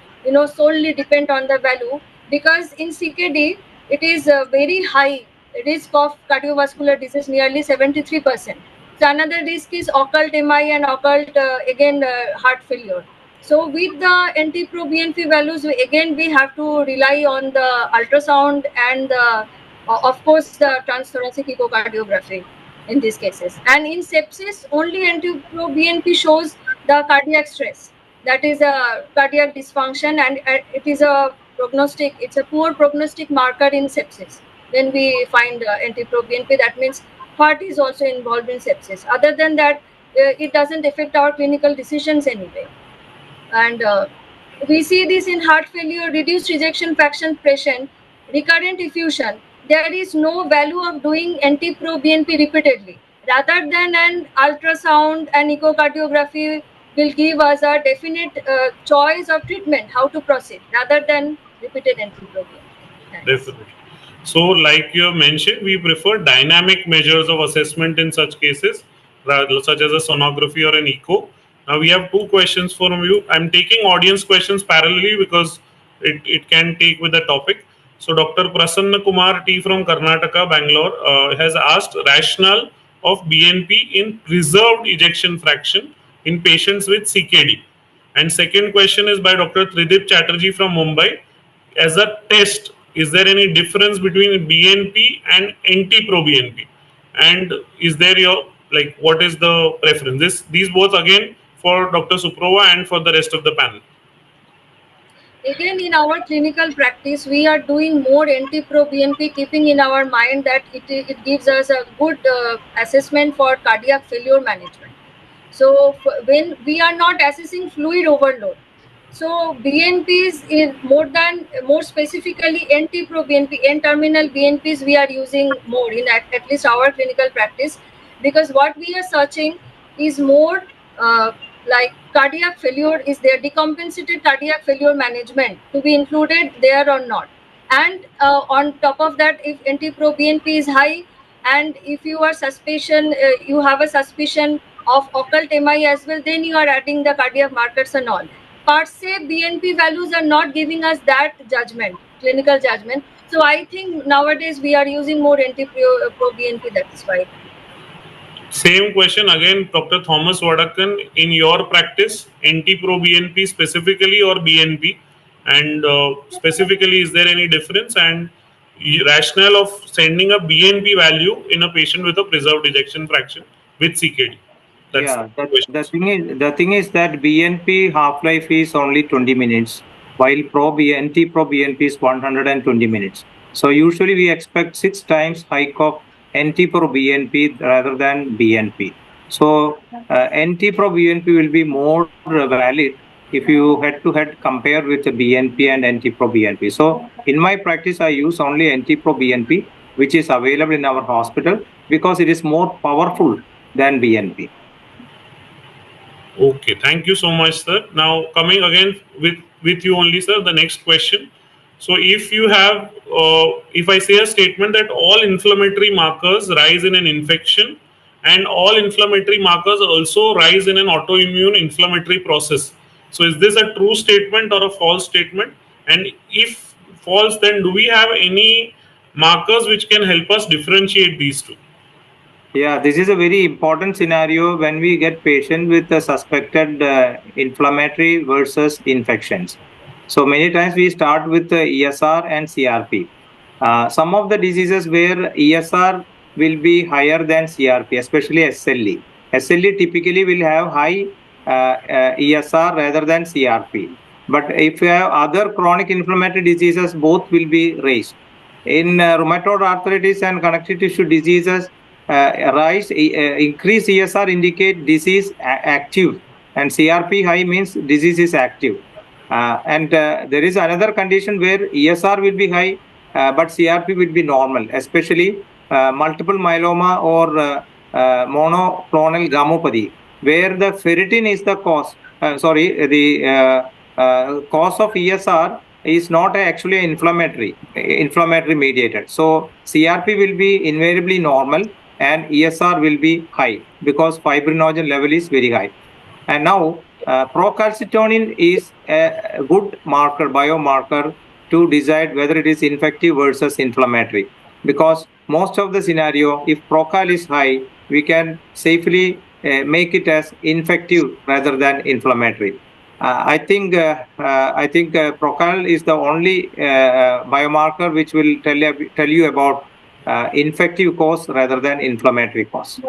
solely depend on the value, because in CKD it is very high risk of cardiovascular disease, nearly 73%. So another risk is occult MI and occult heart failure. So with the NT-proBNP values, we have to rely on the ultrasound and of course the transthoracic echocardiography in these cases. And in sepsis, only NT-proBNP shows the cardiac stress, that is a cardiac dysfunction, and it is a prognostic. It's a poor prognostic marker in sepsis. When we find NT-proBNP, that means heart is also involved in sepsis. Other than that, it doesn't affect our clinical decisions anyway. And we see this in heart failure, reduced ejection fraction patient, recurrent effusion. There is no value of doing NT-proBNP repeatedly. Rather than an ultrasound and echocardiography will give us a definite choice of treatment, how to proceed, rather than repeated NT-proBNP. Definitely. So, like you have mentioned, we prefer dynamic measures of assessment in such cases, such as a sonography or an echo. Now, we have two questions from you. I'm taking audience questions parallelly because it can take with the topic. So, Dr. Prasanna Kumar T from Karnataka, Bangalore, has asked rationale of BNP in preserved ejection fraction in patients with CKD. And second question is by Dr. Tridip Chatterjee from Mumbai. As a test, is there any difference between BNP and NT-proBNP? And is there what is the preference? These both again for Dr. Suprova and for the rest of the panel. Again, in our clinical practice, we are doing more NT-proBNP, keeping in our mind that it gives us a good assessment for cardiac failure management. So when we are not assessing fluid overload, So BNPs is more specifically NT-proBNP, N-terminal BNPs we are using more in at least our clinical practice, because what we are searching is more like cardiac failure, is there decompensated cardiac failure management to be included there or not. And on top of that, if NT-proBNP is high, and if you are you have a suspicion of occult MI as well, then you are adding the cardiac markers and all. Per se, BNP values are not giving us that judgment, clinical judgment. So I think nowadays we are using more NT-proBNP. That is why. Same question again, Dr. Thomas Vadakkan. In your practice, NT-proBNP specifically or BNP, and specifically, is there any difference? And rationale of sending a BNP value in a patient with a preserved ejection fraction with CKD? That's the thing is that BNP half-life is only 20 minutes, while NT-proBNP is 120 minutes. So usually we expect 6 times hike of NT-proBNP rather than BNP. So NT-proBNP will be more valid if you head-to-head compare with the BNP and NT-proBNP. So in my practice, I use only NT-proBNP, which is available in our hospital because it is more powerful than BNP. Okay, thank you so much, sir. Now coming again with you only, sir, the next question. So if you have, if I say a statement that all inflammatory markers rise in an infection and all inflammatory markers also rise in an autoimmune inflammatory process. So is this a true statement or a false statement? And if false, then do we have any markers which can help us differentiate these two? Yeah, this is a very important scenario when we get patient with a suspected inflammatory versus infections. So many times we start with ESR and CRP. Some of the diseases where ESR will be higher than CRP, especially SLE. SLE typically will have high ESR rather than CRP. But if you have other chronic inflammatory diseases, both will be raised. In rheumatoid arthritis and connective tissue diseases, increase ESR indicate disease active, and CRP high means disease is active. And there is another condition where ESR will be high, but CRP will be normal, especially multiple myeloma or monoclonal gammopathy, where the ferritin is the cause. The cause of ESR is not actually inflammatory mediated. So CRP will be invariably normal and ESR will be high because fibrinogen level is very high. And now procalcitonin is a good biomarker to decide whether it is infective versus inflammatory, because most of the scenario, if procal is high, we can safely make it as infective rather than inflammatory. I think procal is the only biomarker which will tell you about infective cause rather than inflammatory cause.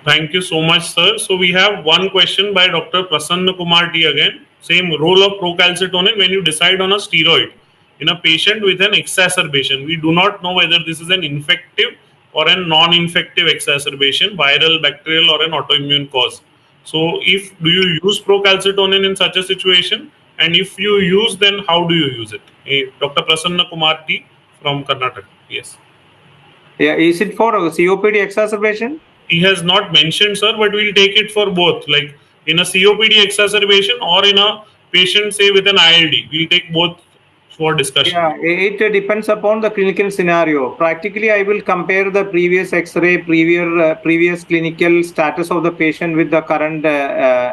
Thank you so much, sir. So we have one question by Dr. Prasanna Kumar T again. Same role of procalcitonin when you decide on a steroid in a patient with an exacerbation. We do not know whether this is an infective or a non-infective exacerbation, viral, bacterial, or an autoimmune cause. So do you use procalcitonin in such a situation? And if you use, then how do you use it? Dr. Prasanna Kumar T from Karnataka. Yes. Yeah, is it for COPD exacerbation? He has not mentioned, sir, but we'll take it for both, like in a COPD exacerbation or in a patient, say, with an ILD. We'll take both for discussion. Yeah, it depends upon the clinical scenario. Practically, I will compare the previous X-ray, previous clinical status of the patient with the current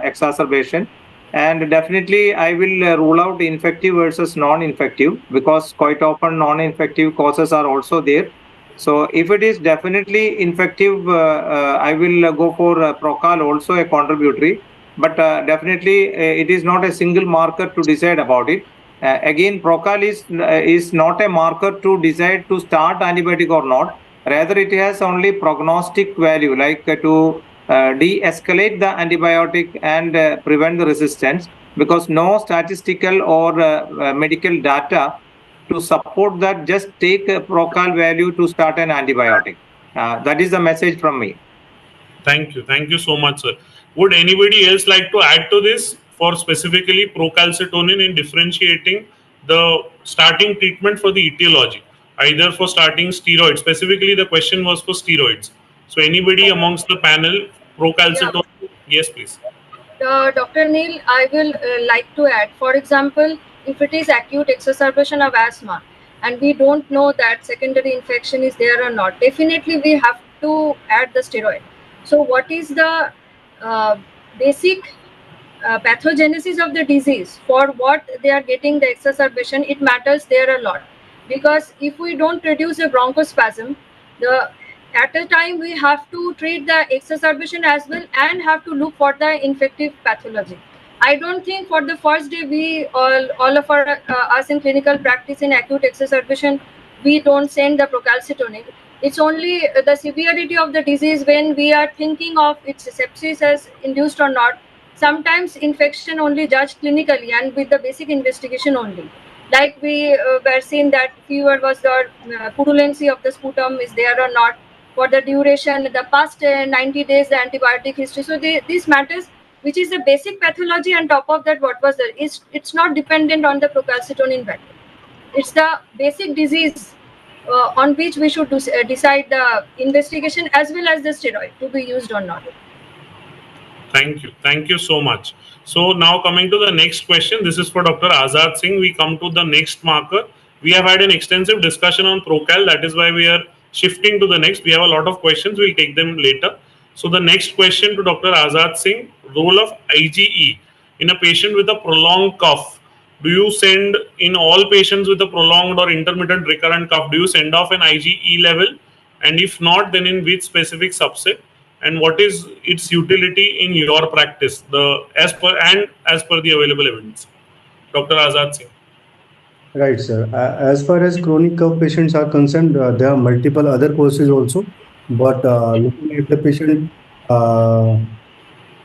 exacerbation. And definitely, I will rule out infective versus non-infective, because quite often non-infective causes are also there. So if it is definitely infective, I will go for procal, also a contributory. But definitely, it is not a single marker to decide about it. Again, procal is not a marker to decide to start antibiotic or not. Rather, it has only prognostic value, like to de-escalate the antibiotic and prevent the resistance, because no statistical or medical data to support that. Just take a procal value to start an antibiotic. That is the message from me. Thank you so much, sir. Would anybody else like to add to this for specifically procalcitonin in differentiating the starting treatment for the etiology, either for starting steroids. Specifically, the question was for steroids. So anybody amongst the panel, procalcitonin? Yes, please. Dr. Neel, I will like to add, for example, if it is acute exacerbation of asthma and we don't know that secondary infection is there or not, definitely we have to add the steroid. So what is the basic pathogenesis of the disease, for what they are getting the exacerbation, it matters there a lot. Because if we don't reduce the bronchospasm, the at a time we have to treat the exacerbation as well and have to look for the infective pathology. I don't think for the first day we all of our us in clinical practice in acute exacerbation we don't send the procalcitonin. It's only the severity of the disease when we are thinking of its sepsis as induced or not. Sometimes infection only judged clinically and with the basic investigation only. Like we were seeing that fever was the purulency of the sputum is there or not, for the duration, the past 90 days, the antibiotic history. So this matters, which is the basic pathology. On top of that, what was the? It's not dependent on the procalcitonin value. It's the basic disease on which we should decide the investigation as well as the steroid to be used or not. Thank you so much. So now coming to the next question, this is for Dr. Azad Singh. We come to the next marker. We have had an extensive discussion on Procal. That is why we are shifting to the next. We have a lot of questions. We'll take them later. So the next question to Dr. Azad Singh, role of IgE in a patient with a prolonged cough. Do you send in all patients with a prolonged or intermittent recurrent cough, do you send off an IgE level? And if not, then in which specific subset? And what is its utility in your practice, as per the available evidence? Dr. Azad Singh. Right, sir. As far as chronic cough patients are concerned, there are multiple other causes also. But looking at the patient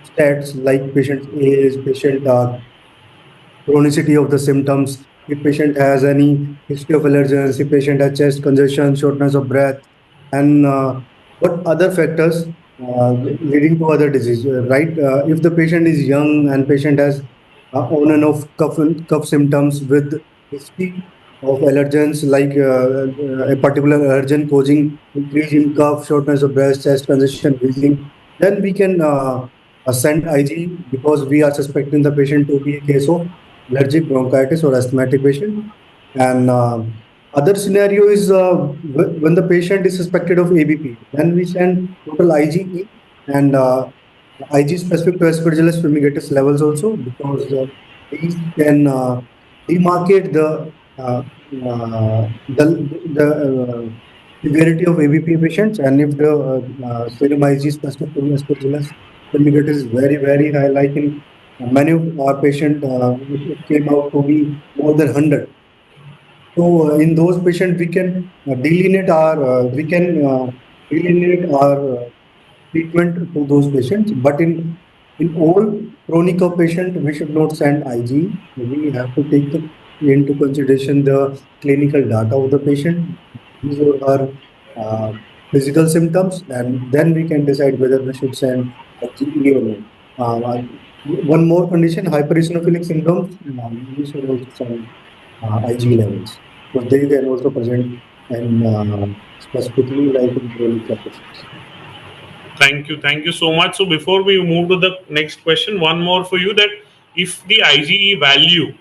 stats, like patient age, patient chronicity of the symptoms, if patient has any history of allergens, if patient has chest congestion, shortness of breath, and what other factors leading to other disease, right? If the patient is young and patient has on and off cough symptoms with history of allergens, like a particular allergen causing increase in cough, shortness of breath, chest congestion, wheezing, then we can send IG because we are suspecting the patient to be a case of allergic bronchitis or asthmatic patient. And other scenario is when the patient is suspected of ABP, then we send total IgE and IG specific to Aspergillus fumigatus levels also, because these can demarcate the severity of ABP patients. And if the serum IG specific to Aspergillus fumigatus is very, very high, like in many of our patients, it came out to be more than 100. So in those patients, we can delineate our treatment to those patients. But in all chronic cough patient, we should not send IG. We have to take into consideration the clinical data of the patient. These are physical symptoms, and then we can decide whether we should send IG or not. One more condition, hypereosinophilic syndrome, we should also send IG levels. So they can also present and specifically like in chronic cough patients. Thank you so much. So before we move to the next question, one more for you, that if the IgE value,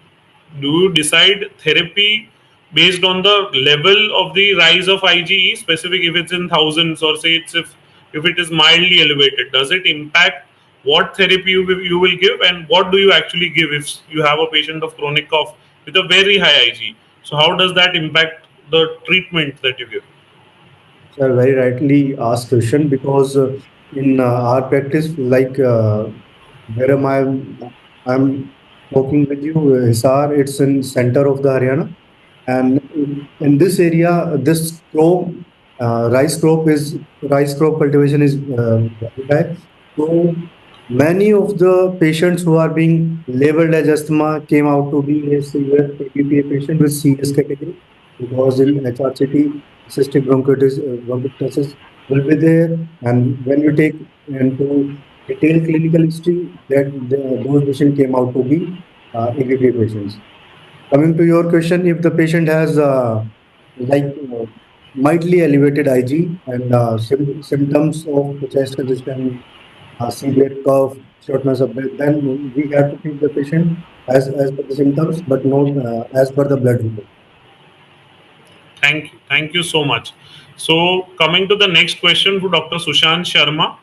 do you decide therapy based on the level of the rise of IgE, specific if it's in thousands, or say it's if it is mildly elevated, does it impact what therapy you will give, and what do you actually give if you have a patient of chronic cough with a very high IgE? So how does that impact the treatment that you give? Sir, very rightly asked question, because in our practice, like where am I'm talking with you, Hisar, it's in center of the Haryana, and in this area, this crop, rice crop cultivation is very high. So many of the patients who are being labeled as asthma came out to be a severe APPA patient with CS category, because in HRCT, cystic bronchitis will be there. And when you take into detailed clinical history that those patients came out to be ABP patients. Coming to your question, if the patient has like mildly elevated IG and symptoms of chest congestion, severe cough, shortness of breath, then we have to treat the patient as per the symptoms, but not as per the blood report. Thank you so much. So coming to the next question for Dr. Sushant Sharma.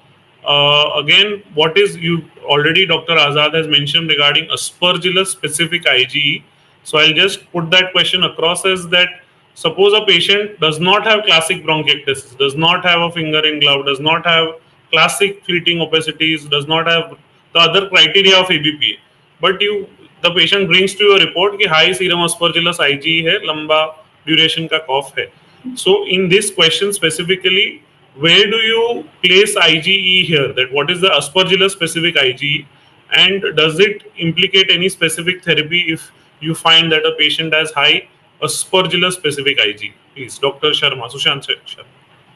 Again, what is you already Dr. Azad has mentioned regarding Aspergillus specific IgE. So I'll just put that question across as that suppose a patient does not have classic bronchiectasis, does not have a finger in glove, does not have classic fleeting opacities, does not have the other criteria of ABPA, but the patient brings to your report कि high serum Aspergillus IgE है, लंबा duration का cough है. So in this question specifically, where do you place IgE here? That what is the Aspergillus specific IgE, and does it implicate any specific therapy if you find that a patient has high Aspergillus specific IgE? Please, Dr. Sharma, Sushant Sharma.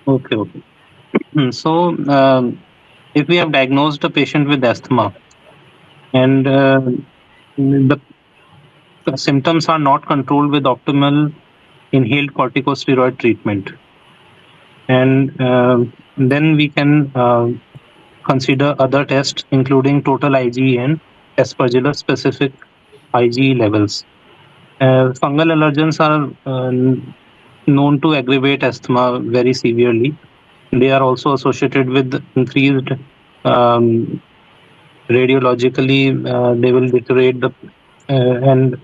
Okay. So if we have diagnosed a patient with asthma and the symptoms are not controlled with optimal inhaled corticosteroid treatment, and then we can consider other tests including total IgE and Aspergillus specific IgE levels. Fungal allergens are known to aggravate asthma very severely. They are also associated with increased radiologically, they will deteriorate and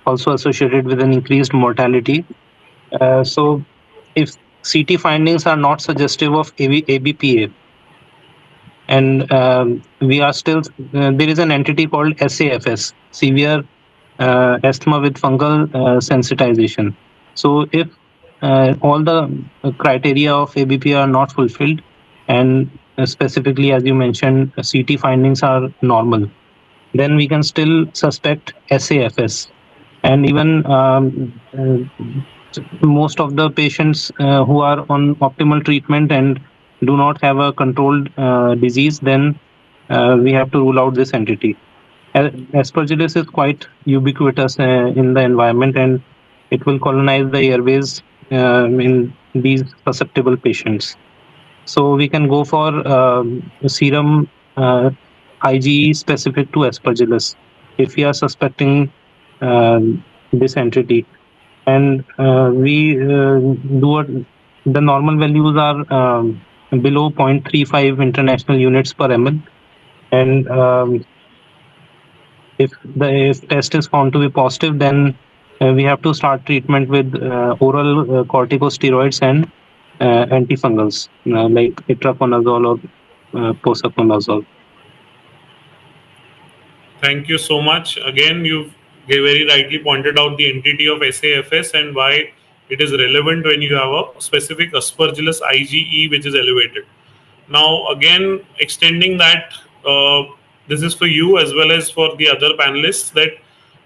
also associated with an increased mortality. So if CT findings are not suggestive of ABPA, and we are still, there is an entity called SAFS, severe asthma with fungal sensitization. So if all the criteria of ABPA are not fulfilled, and specifically, as you mentioned, CT findings are normal, then we can still suspect SAFS. And even most of the patients who are on optimal treatment and do not have a controlled disease, then we have to rule out this entity. Aspergillus is quite ubiquitous in the environment, and it will colonize the airways in these susceptible patients. So we can go for serum IgE specific to Aspergillus if we are suspecting this entity. And we do the normal values are below 0.35 international units per ml, and if the test is found to be positive, then we have to start treatment with oral corticosteroids and antifungals like itraconazole or posaconazole. Thank you so much. Again, you've very rightly pointed out the entity of SAFS and why it is relevant when you have a specific Aspergillus IgE which is elevated. Now, again, extending that, this is for you as well as for the other panelists, that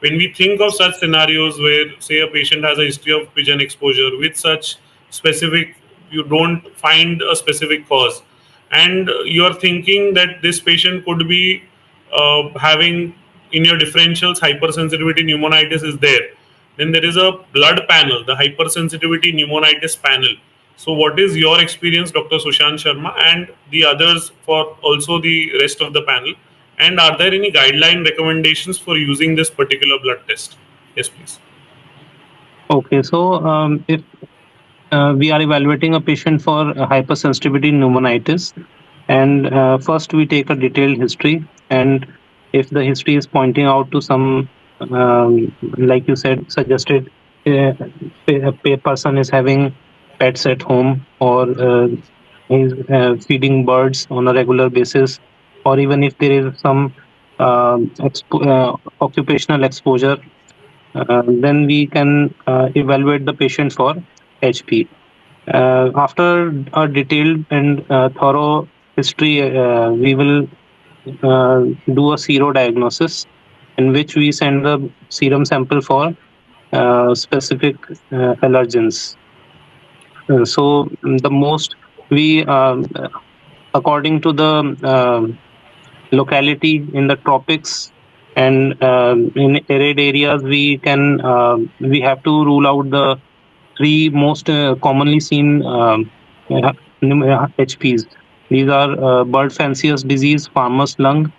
when we think of such scenarios where, say, a patient has a history of pigeon exposure with such specific, you don't find a specific cause, and you're thinking that this patient could be having in your differentials hypersensitivity pneumonitis is there, then there is a blood panel, the hypersensitivity pneumonitis panel. So what is your experience, Dr. Sushant Sharma, and the others for also the rest of the panel? And are there any guideline recommendations for using this particular blood test? Yes, please. Okay, so if we are evaluating a patient for hypersensitivity pneumonitis, and first we take a detailed history, and if the history is pointing out to some, like you said, suggested a person is having pets at home, or is feeding birds on a regular basis, or even if there is some occupational exposure, then we can evaluate the patient for HP. After a detailed and thorough history, we will do a sero diagnosis, in which we send the serum sample for specific allergens. So the most we, according to the locality in the tropics and in arid areas, we have to rule out the three most commonly seen HPs. These are bird fanciers disease, farmer's lung,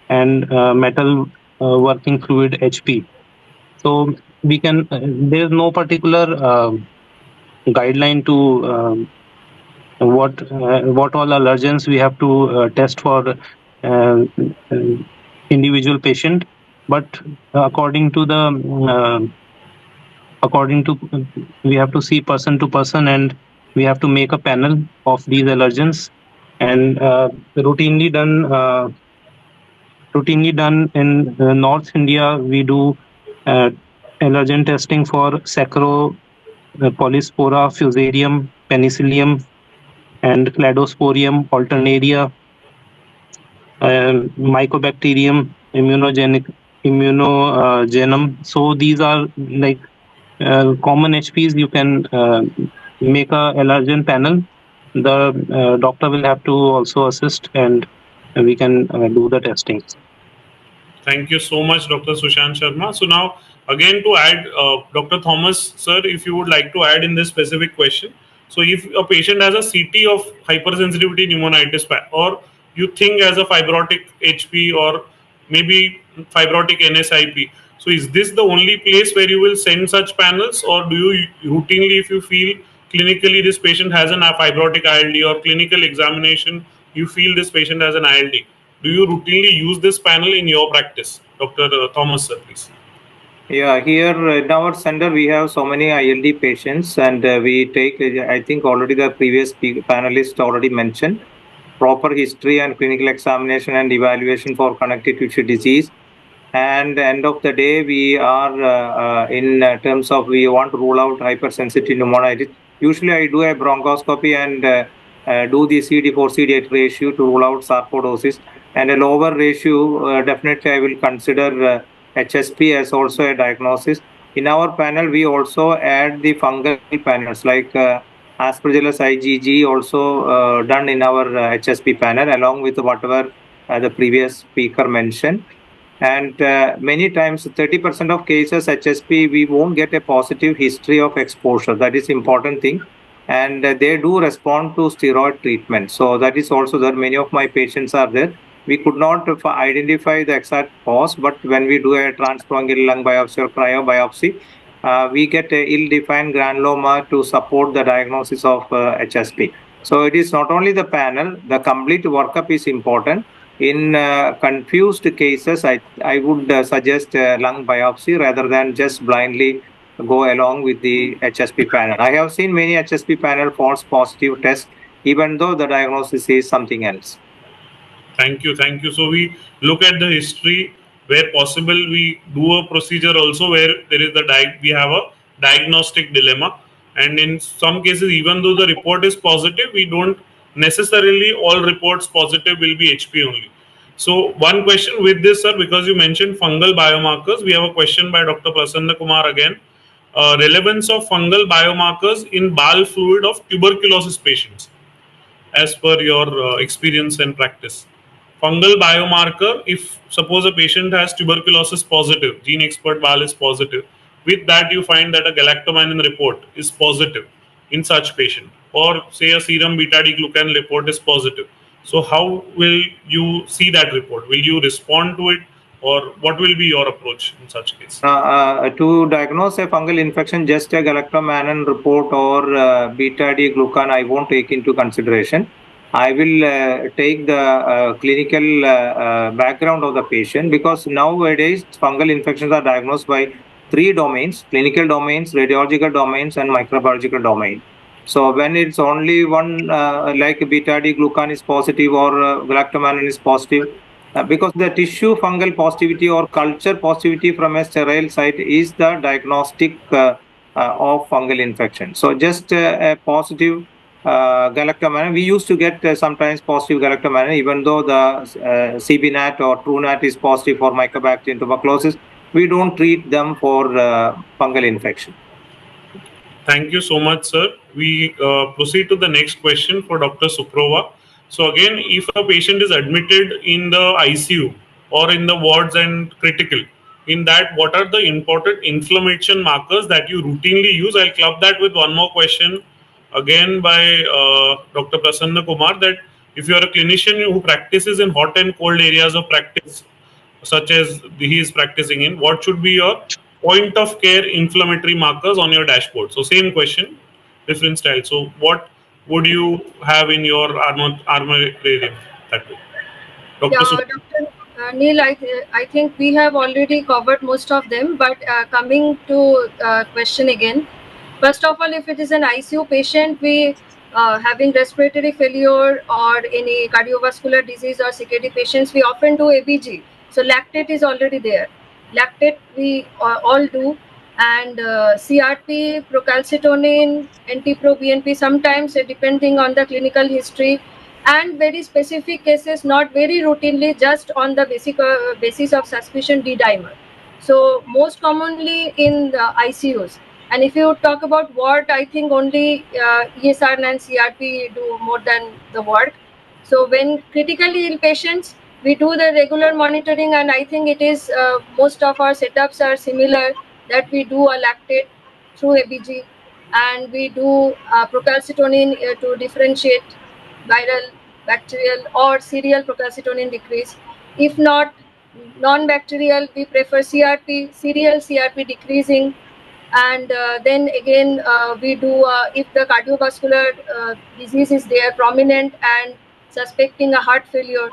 and metal working fluid HP. So we can. There's no particular guideline to what all allergens we have to test for individual patient, but according to we have to see person to person, and we have to make a panel of these allergens, and routinely done in North India. We do allergen testing for Sacro, Polyspora, Fusarium, Penicillium, and Cladosporium, Alternaria, Mycobacterium, Immunogenum. So these are like common HPs. You can make a allergen panel. The doctor will have to also assist, and we can do the testing. Thank you so much, Dr. Sushant Sharma. So now, again, to add, Dr. Thomas, sir, if you would like to add in this specific question. So if a patient has a CT of hypersensitivity pneumonitis, or you think as a fibrotic HP or maybe fibrotic NSIP, so is this the only place where you will send such panels, or do you routinely, if you feel clinically this patient has a fibrotic ILD, or clinical examination, you feel this patient has an ILD, do you routinely use this panel in your practice? Dr. Thomas, sir, please. Yeah, here in our center, we have so many ILD patients, and we take, I think already the previous panelist already mentioned, proper history and clinical examination and evaluation for connective tissue disease. And end of the day, we are in terms of we want to rule out hypersensitive pneumonitis. Usually, I do a bronchoscopy and do the CD4 CD8 ratio to rule out sarcoidosis. And a lower ratio, definitely I will consider HSP as also a diagnosis. In our panel, we also add the fungal panels like Aspergillus IgG also done in our HSP panel, along with whatever the previous speaker mentioned. And many times, 30% of cases HSP, we won't get a positive history of exposure. That is important thing. And they do respond to steroid treatment. So that is also there. Many of my patients are there. We could not identify the exact cause, but when we do a transbronchial lung biopsy or cryobiopsy, we get a ill-defined granuloma to support the diagnosis of HSP. So it is not only the panel, the complete workup is important. In confused cases, I would suggest lung biopsy rather than just blindly go along with the HSP panel. I have seen many HSP panel false positive tests, even though the diagnosis is something else. Thank you. So we look at the history. Where possible, we do a procedure also where there is we have a diagnostic dilemma. And in some cases, even though the report is positive, we don't necessarily all reports positive will be HP only. So one question with this, sir, because you mentioned fungal biomarkers, we have a question by Dr. Prasanna Kumar again. Relevance of fungal biomarkers in bowel fluid of tuberculosis patients, as per your experience and practice. Fungal biomarker, if suppose a patient has tuberculosis positive, gene expert bowel is positive, with that you find that a galactomycin report is positive in such patient, or say a serum beta D glucan report is positive. So how will you see that report? Will you respond to it, or what will be your approach in such case? To diagnose a fungal infection, just a galactomycin report or beta D glucan, I won't take into consideration. I will take the clinical background of the patient, because nowadays fungal infections are diagnosed by three domains: clinical domains, radiological domains, and microbiological domain. So when it's only one, like beta D glucan is positive or galactomycin is positive, because the tissue fungal positivity or culture positivity from a sterile site is the diagnostic of fungal infection. So just a positive galactomycin, we used to get sometimes positive galactomycin, even though the CBNAT or TrueNAT is positive for Mycobacterium tuberculosis, we don't treat them for fungal infection. Thank you so much, sir. We proceed to the next question for Dr. Suprova. So again, if a patient is admitted in the ICU or in the wards and critical, in that, what are the important inflammation markers that you routinely use? I'll club that with one more question again by Dr. Prasanna Kumar, that if you are a clinician who practices in hot and cold areas of practice, such as he is practicing in, what should be your point of care inflammatory markers on your dashboard? So same question, different style. So what would you have in your armamentarium that way? Dr. Yeah, Dr. Neel, I think we have already covered most of them, but coming to question again, first of all, if it is an ICU patient, we having respiratory failure or any cardiovascular disease or CKD patients, we often do ABG. So lactate is already there. Lactate we all do, and CRP, procalcitonin, anti-pro-BNP, sometimes depending on the clinical history, and very specific cases, not very routinely, just on the basis of suspicion, D-dimer. So most commonly in the ICUs. And if you talk about ward, I think only ESR and CRP do more than the work. So when critically ill patients, we do the regular monitoring, and I think it is most of our setups are similar, that we do a lactate through ABG, and we do procalcitonin to differentiate viral, bacterial, or serial procalcitonin decrease. If not non-bacterial, we prefer CRP, serial CRP decreasing, and then again we do if the cardiovascular disease is there prominent and suspecting a heart failure,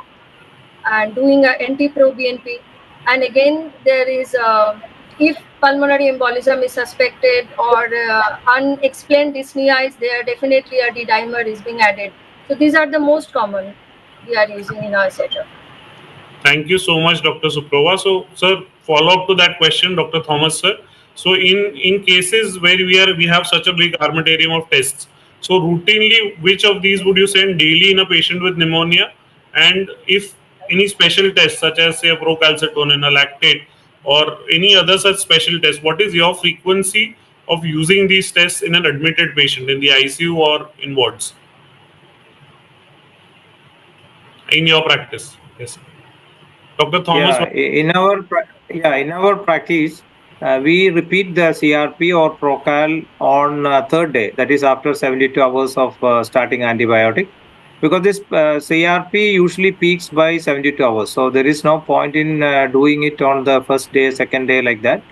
and doing a anti-pro-BNP, and again there is if pulmonary embolism is suspected or unexplained dyspnea is there, definitely a D-dimer is being added. So these are the most common we are using in our setup. Thank you so much, Dr. Suprova. So, sir, follow up to that question, Dr. Thomas, sir. So, in cases where we have such a big armamentarium of tests, so routinely, which of these would you send daily in a patient with pneumonia? And if any special tests, such as say a procalcitonin, a lactate, or any other such special test, what is your frequency of using these tests in an admitted patient in the ICU or in wards? In your practice, yes. Dr. Thomas. In our practice, we repeat the CRP or procal on third day, that is after 72 hours of starting antibiotic, because this CRP usually peaks by 72 hours. So there is no point in doing it on the first day, second day, like that.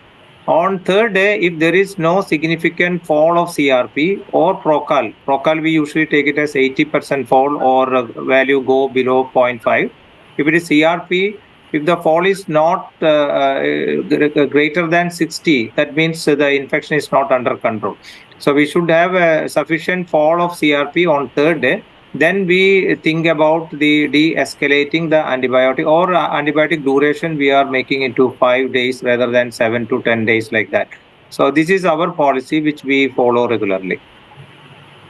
On third day, if there is no significant fall of CRP or procal we usually take it as 80% fall or value go below 0.5. If it is CRP, if the fall is not greater than 60, that means the infection is not under control. So we should have a sufficient fall of CRP on third day. Then we think about the de-escalating the antibiotic, or antibiotic duration we are making into 5 days rather than 7 to 10 days, like that. So this is our policy which we follow regularly.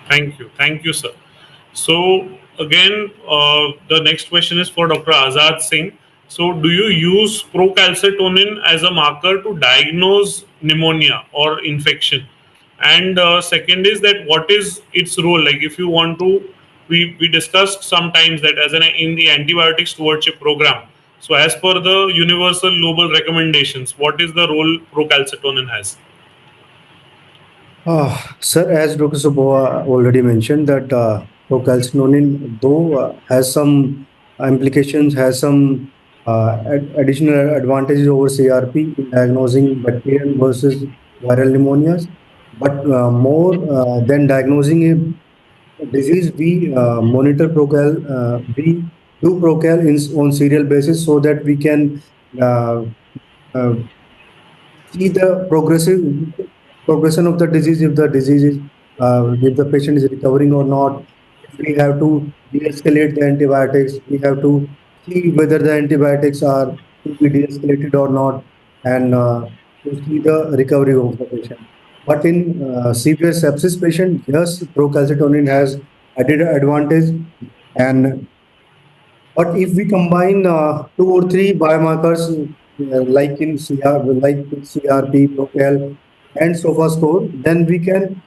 Thank you, sir. So again, the next question is for Dr. Azad Singh. So do you use procalcitonin as a marker to diagnose pneumonia or infection? And second is that what is its role? Like if you want to, we discussed sometimes that as in the antibiotic stewardship program. So as per the universal global recommendations, what is the role procalcitonin has? Sir, as Dr. Suprova already mentioned, that procalcitonin, though has some implications, has some additional advantages over CRP in diagnosing bacterial versus viral pneumonias, but more than diagnosing a disease, we monitor procal, we do procal on serial basis so that we can see the progression of the disease, if the disease is, if the patient is recovering or not. We have to de-escalate the antibiotics. We have to see whether the antibiotics are to be de-escalated or not, and to see the recovery of the patient. But in severe sepsis patient, yes, procalcitonin has added advantage. And but if we combine 2 or 3 biomarkers like in CRP, procal, and SOFA score, then we can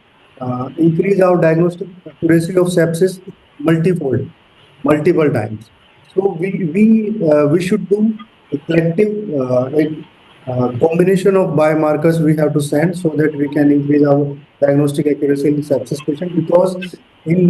increase our diagnostic accuracy of sepsis multifold. multiple times. So we should do a collective combination of biomarkers we have to send so that we can increase our diagnostic accuracy in sepsis patient, because in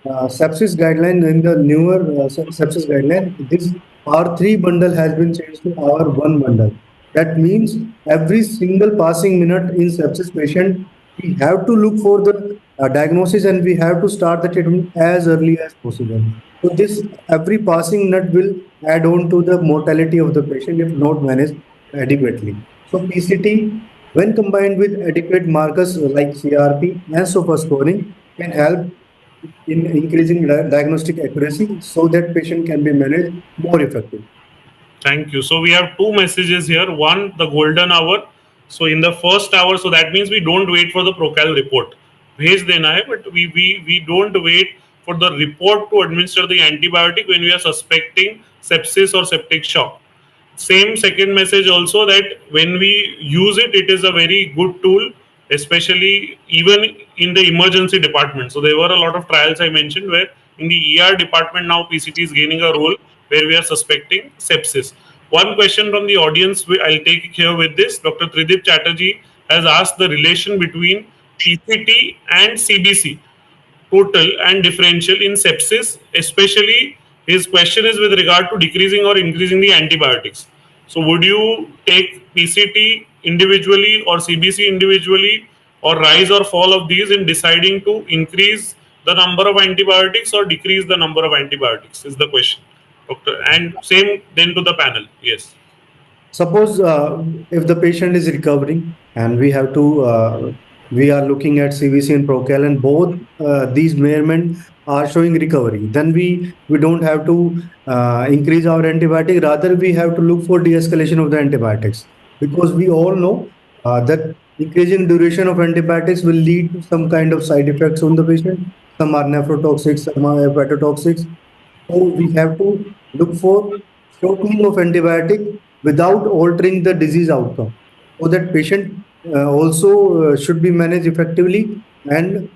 sepsis guideline, in the newer sepsis guideline, this R3 bundle has been changed to R1 bundle. That means every single passing minute in sepsis patient, we have to look for the diagnosis and we have to start the treatment as early as possible. So this every passing minute will add on to the mortality of the patient if not managed adequately. So PCT, when combined with adequate markers like CRP and SOFA scoring, can help in increasing diagnostic accuracy so that patient can be managed more effectively. Thank you. So we have two messages here. One, the golden hour. So in the first hour, so that means we don't wait for the procal report. Bhej dena hai, but we don't wait for the report to administer the antibiotic when we are suspecting sepsis or septic shock. Same second message also, that when we use it, it is a very good tool, especially even in the emergency department. So there were a lot of trials I mentioned where in the ER department now PCT is gaining a role where we are suspecting sepsis. One question from the audience, I'll take here with this. Dr. Tridip Chatterjee has asked the relation between PCT and CBC, total and differential, in sepsis, especially his question is with regard to decreasing or increasing the antibiotics. So would you take PCT individually or CBC individually, or rise or fall of these in deciding to increase the number of antibiotics or decrease the number of antibiotics, is the question, doctor. And same then to the panel. Yes. Suppose if the patient is recovering and we have to we are looking at CVC and Procal, and both these measurements are showing recovery, then we don't have to increase our antibiotic. Rather, we have to look for de-escalation of the antibiotics, because we all know that increasing duration of antibiotics will lead to some kind of side effects on the patient. Some are nephrotoxic, some are hepatotoxic. So we have to look for shortening of antibiotic without altering the disease outcome, so that patient also should be managed effectively, and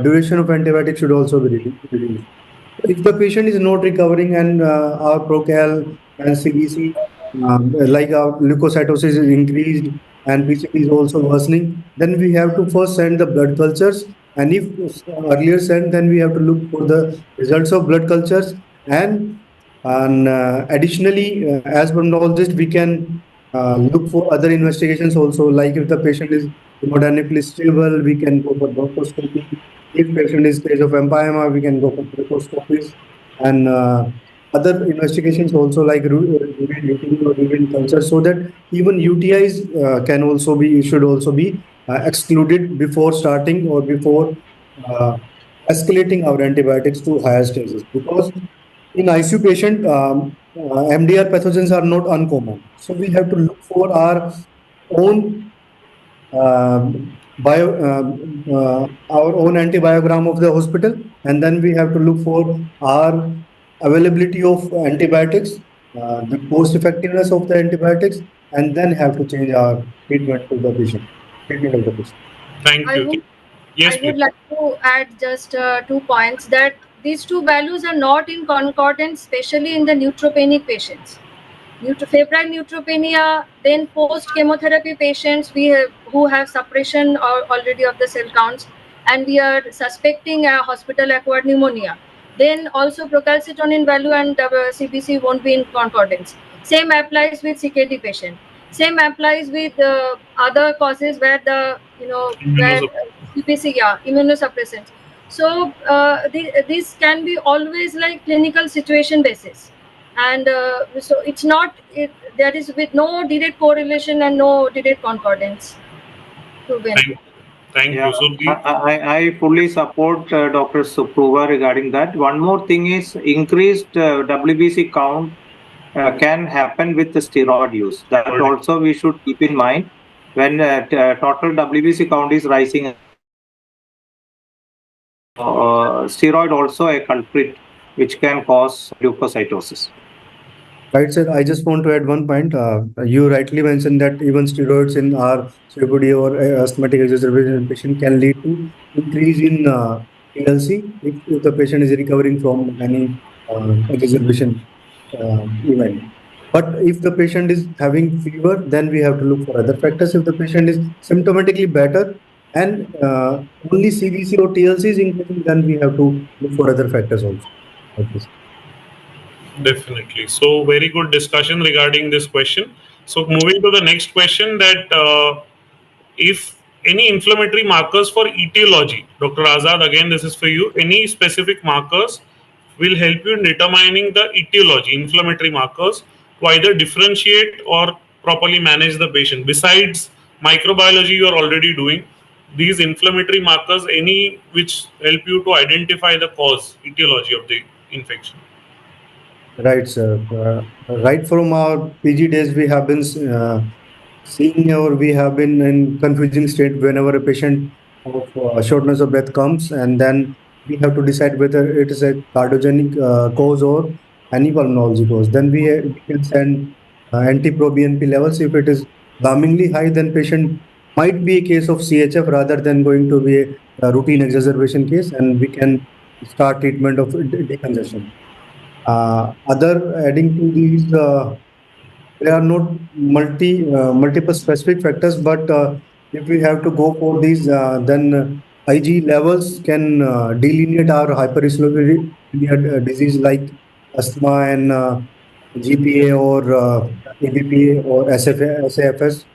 duration of antibiotic should also be reduced. If the patient is not recovering and our Procal and CBC, like our leukocytosis is increased and PCT is also worsening, then we have to first send the blood cultures. And if earlier sent, then we have to look for the results of blood cultures. And additionally, as per all this, we can look for other investigations also. Like if the patient is hemodynamically stable, we can go for bronchoscopy. If patient is case of empyema, we can go for bronchoscopies. And other investigations also, like urine culture, so that even UTIs should also be excluded before starting or before escalating our antibiotics to higher stages. Because in ICU patient, MDR pathogens are not uncommon. So we have to look for our own our own antibiogram of the hospital, and then we have to look for our availability of antibiotics, the cost effectiveness of the antibiotics, and then have to change our treatment to the patient. Thank you. Yes, I would like to add just 2 points, that these two values are not in concordance, especially in the neutropenic patients. Febrile neutropenia, then post-chemotherapy patients who have suppression already of the cell counts, and we are suspecting a hospital-acquired pneumonia. Then also procalcitonin value and CBC won't be in concordance. Same applies with CKD patient. Same applies with other causes where where CBC, immunosuppressants. So this can be always like clinical situation basis. And so it's not, there is with no direct correlation and no direct concordance. Thank you. So I fully support Dr. Suprova regarding that. One more thing is increased WBC count can happen with the steroid use. That also we should keep in mind when total WBC count is rising. Steroid also a culprit which can cause leukocytosis. Right, sir. I just want to add one point. You rightly mentioned that even steroids in our COPD or asthmatic exacerbation patient can lead to increase in PLC if the patient is recovering from any exacerbation event. But if the patient is having fever, then we have to look for other factors. If the patient is symptomatically better and only CVC or TLC is increasing, then we have to look for other factors also. Like this. Definitely. So very good discussion regarding this question. So moving to the next question, that if any inflammatory markers for etiology, Dr. Azad, again this is for you. Any specific markers will help you in determining the etiology, inflammatory markers, to either differentiate or properly manage the patient. Besides microbiology, you are already doing these inflammatory markers, any which help you to identify the cause, etiology of the infection. Right, sir. Right from our PG days, we have been seeing, or we have been in confusing state whenever a patient of shortness of breath comes, and then we have to decide whether it is a cardiogenic cause or any pulmonology cause. Then we can send anti-pro-BNP levels. If it is alarmingly high, then patient might be a case of CHF rather than going to be a routine exacerbation case, and we can start treatment of decongestion. Adding to these, there are not multiple specific factors, but if we have to go for these, then IG levels can delineate our hyperinsulinemia disease like asthma and GPA or ABPA or SAFS.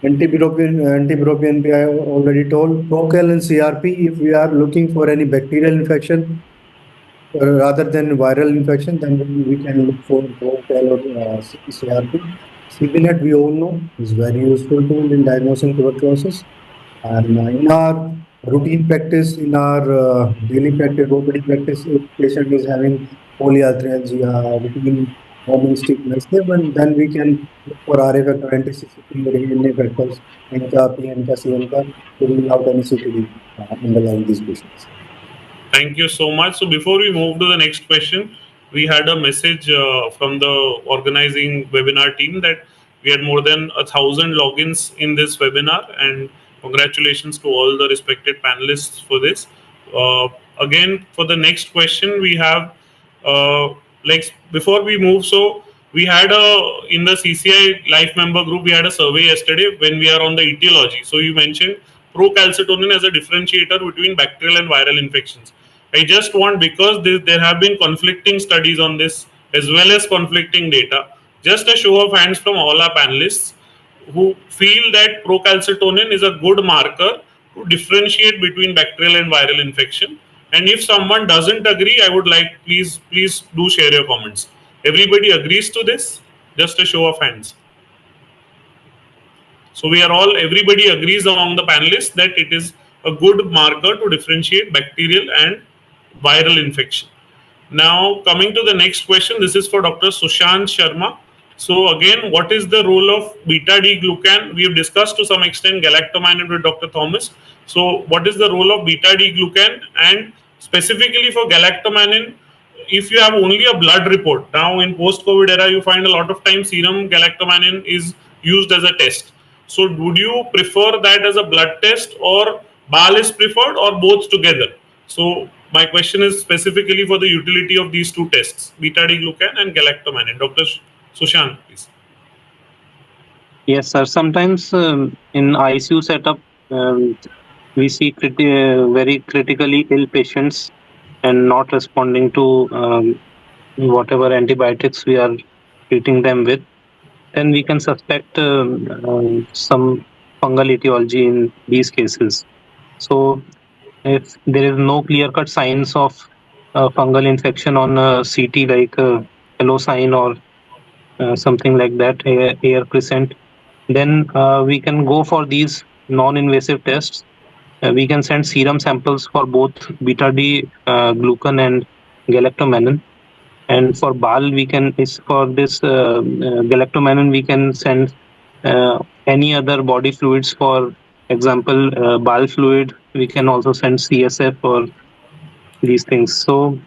Anti-BNP, I already told. Procal and CRP, if we are looking for any bacterial infection, rather than viral infection, then we can look for Procal or CRP. CBNet, we all know, is very useful tool in diagnosing tuberculosis. And in our routine practice, in our daily practice, OPD practice, if patient is having polyarthralgia, routine morning stiffness, then we can look for RA factor, anti-CCP, RNA factors, NCA, PNCA, CNCA, to rule out any CTD underlying these patients. Thank you so much. So before we move to the next question, we had a message from the organizing webinar team that we had more than 1,000 logins in this webinar, and congratulations to all the respected panelists for this. Again, for the next question, we have like before we move, so we had in the CCI life member group, we had a survey yesterday when we are on the etiology. So you mentioned procalcitonin as a differentiator between bacterial and viral infections. I just want, because there have been conflicting studies on this as well as conflicting data, just a show of hands from all our panelists who feel that procalcitonin is a good marker to differentiate between bacterial and viral infection. And if someone doesn't agree, I would like, please do share your comments. Everybody agrees to this? Just a show of hands. So everybody agrees among the panelists that it is a good marker to differentiate bacterial and viral infection. Now, coming to the next question, this is for Dr. Sushant Sharma. So again, what is the role of beta-D-glucan? We have discussed to some extent galactomannan with Dr. Thomas. So what is the role of beta-D-glucan? And specifically for galactomannan, if you have only a blood report, now in post-COVID era, you find a lot of times serum galactomannan is used as a test. So would you prefer that as a blood test, or BAL is preferred, or both together? So my question is specifically for the utility of these two tests, beta-D-glucan and galactomannan. Dr. Sushant, please. Yes, sir. Sometimes in ICU setup, we see very critically ill patients and not responding to whatever antibiotics we are treating them with. Then we can suspect some fungal etiology in these cases. So if there is no clear-cut signs of fungal infection on CT, like yellow sign or something like that, air crescent, then we can go for these non-invasive tests. We can send serum samples for both beta-D glucan and galactomannan. And for BAL, for this galactomannan, we can send any other body fluids. For example, BAL fluid, we can also send CSF for these things. So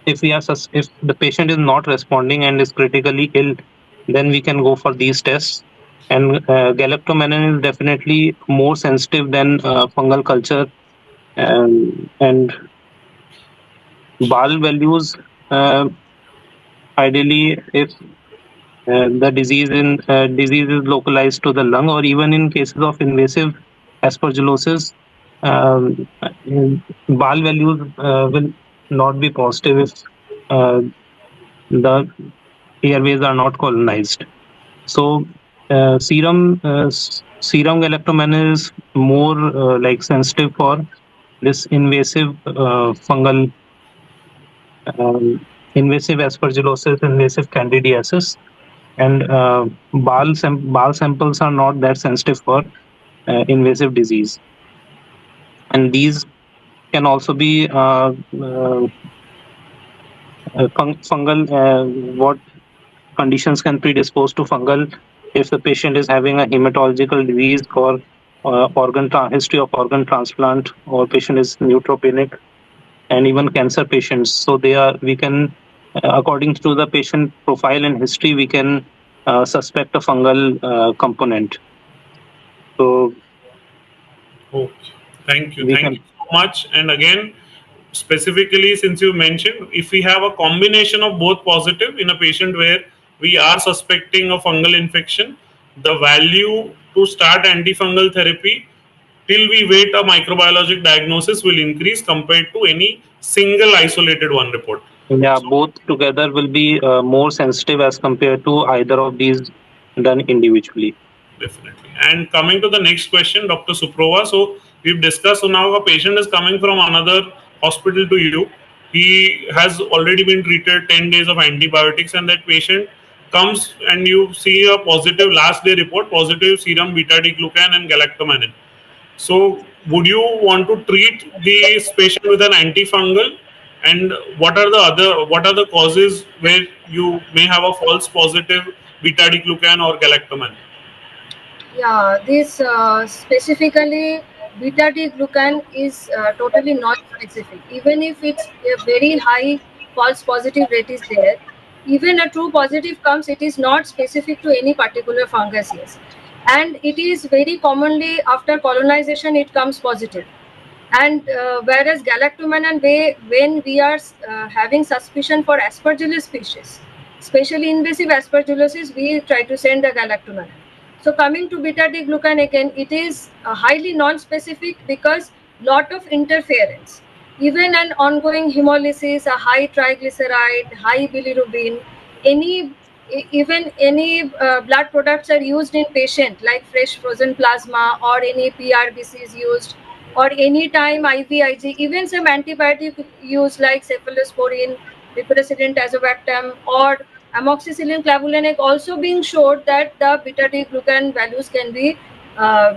if the patient is not responding and is critically ill, then we can go for these tests. And galactomannan is definitely more sensitive than fungal culture, and BAL values ideally, if the disease is localized to the lung, or even in cases of invasive aspergillosis, BAL values will not be positive if the airways are not colonized. So serum galactomannan is more like sensitive for this invasive fungal, invasive aspergillosis, invasive candidiasis, and BAL samples are not that sensitive for invasive disease, and these can also be fungal. What conditions can predispose to fungal if the patient is having a hematological disease or history of organ transplant, or patient is neutropenic, and even cancer patients. So we can, according to the patient profile and history, we can suspect a fungal component. So okay, thank you so much. And again, specifically, since you mentioned, if we have a combination of both positive in a patient where we are suspecting a fungal infection, the value to start antifungal therapy till we wait a microbiologic diagnosis will increase compared to any single isolated one report. Yeah, both together will be more sensitive as compared to either of these done individually. Definitely. And coming to the next question, Dr. Suprova. So we've discussed, so now a patient is coming from another hospital to you. He has already been treated 10 days of antibiotics, and that patient comes and you see a positive last day report, positive serum beta D glucan and galactomannan. So would you want to treat this patient with an antifungal? And what are the causes where you may have a false positive beta D glucan or galactomannan? Yeah, this specifically beta T glucan is totally not specific. Even if it's a very high false positive rate is there, even a true positive comes, it is not specific to any particular fungus, yes. And it is very commonly after colonization it comes positive. And whereas galactomannan, when we are having suspicion for aspergillus species, especially invasive aspergillosis, we try to send the galactomannan. So coming to beta D glucan again, it is highly non-specific because lot of interference. Even an ongoing hemolysis, a high triglyceride, high bilirubin, even any blood products are used in patient like fresh frozen plasma or any PRBC is used, or any time IVIG, even some antibiotic use like cephalosporin, piperacillin tazobactam, or amoxicillin clavulanate also being showed that the beta T glucan values can be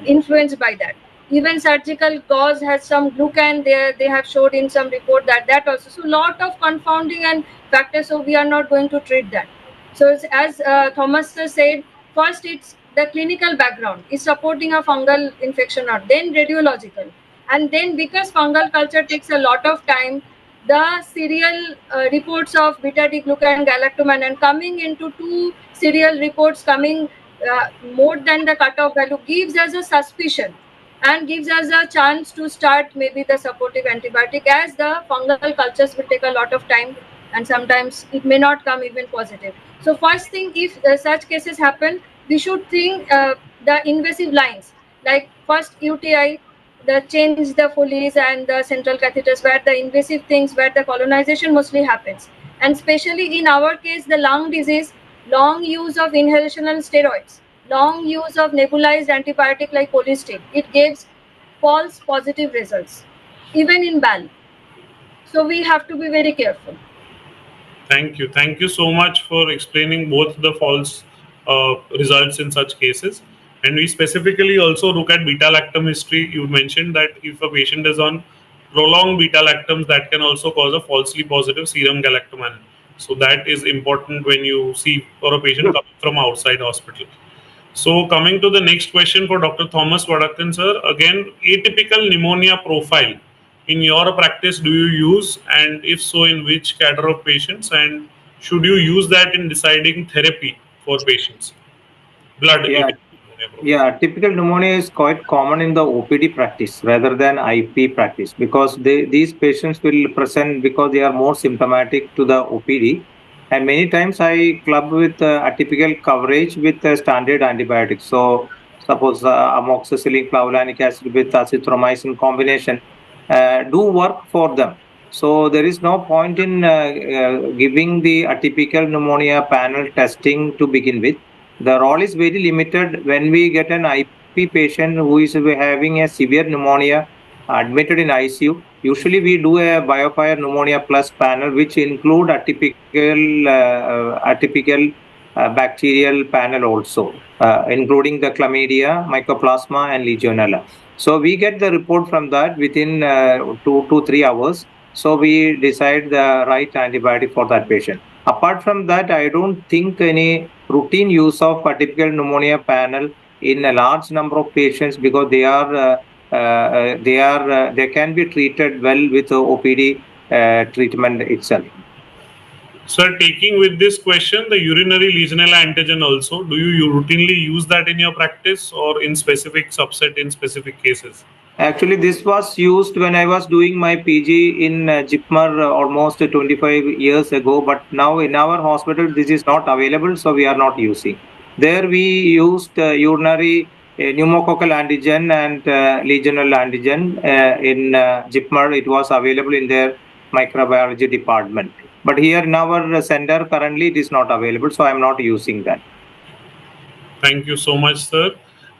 influenced by that. Even surgical gauze has some glucan there, they have showed in some report that also. So lot of confounding and factors, so we are not going to treat that. So as Thomas said, first it's the clinical background is supporting a fungal infection, or then radiological, and then because fungal culture takes a lot of time, the serial reports of beta D glucan galactomannan coming into 2 serial reports coming more than the cutoff value gives us a suspicion and gives us a chance to start maybe the supportive antibiotic, as the fungal cultures will take a lot of time and sometimes it may not come even positive. So first thing, if such cases happen, we should think the invasive lines, like first UTI, the change the Foley's and the central catheters, where the invasive things, where the colonization mostly happens. And especially in our case, the lung disease, long use of inhalational steroids, long use of nebulized antibiotic like polystyrene, it gives false positive results, even in BAL. So we have to be very careful. Thank you. Thank you so much for explaining both the false results in such cases. And we specifically also look at beta lactam history. You mentioned that if a patient is on prolonged beta lactams, that can also cause a falsely positive serum galactomannan. So that is important when you see for a patient coming from outside hospital. So coming to the next question for Dr. Thomas Vadakkan, sir, again, atypical pneumonia profile in your practice do you use, and if so, in which cadre of patients, and should you use that in deciding therapy for patients? Blood. Yeah, Yeah, typical pneumonia is quite common in the OPD practice rather than IP practice because these patients will present because they are more symptomatic to the OPD. And many times I club with atypical coverage with standard antibiotics. So suppose amoxicillin, clavulanic acid with azithromycin combination do work for them. So there is no point in giving the atypical pneumonia panel testing to begin with. The role is very limited when we get an IP patient who is having a severe pneumonia admitted in ICU. Usually we do a biofire pneumonia plus panel which include atypical bacterial panel also, including the chlamydia, mycoplasma and legionella. So we get the report from that within 2 to 3 hours. So we decide the right antibiotic for that patient. Apart from that, I don't think any routine use of atypical pneumonia panel in a large number of patients because they can be treated well with OPD treatment itself. Sir, taking with this question, the urinary Legionella antigen also, do you routinely use that in your practice or in specific subset in specific cases? Actually, this was used when I was doing my PG in JIPMER almost 25 years ago, but now in our hospital, this is not available, so we are not using. There we used urinary pneumococcal antigen and Legionella antigen. In JIPMER, it was available in their microbiology department. But here in our center, currently it is not available, so I am not using that. Thank you so much, sir.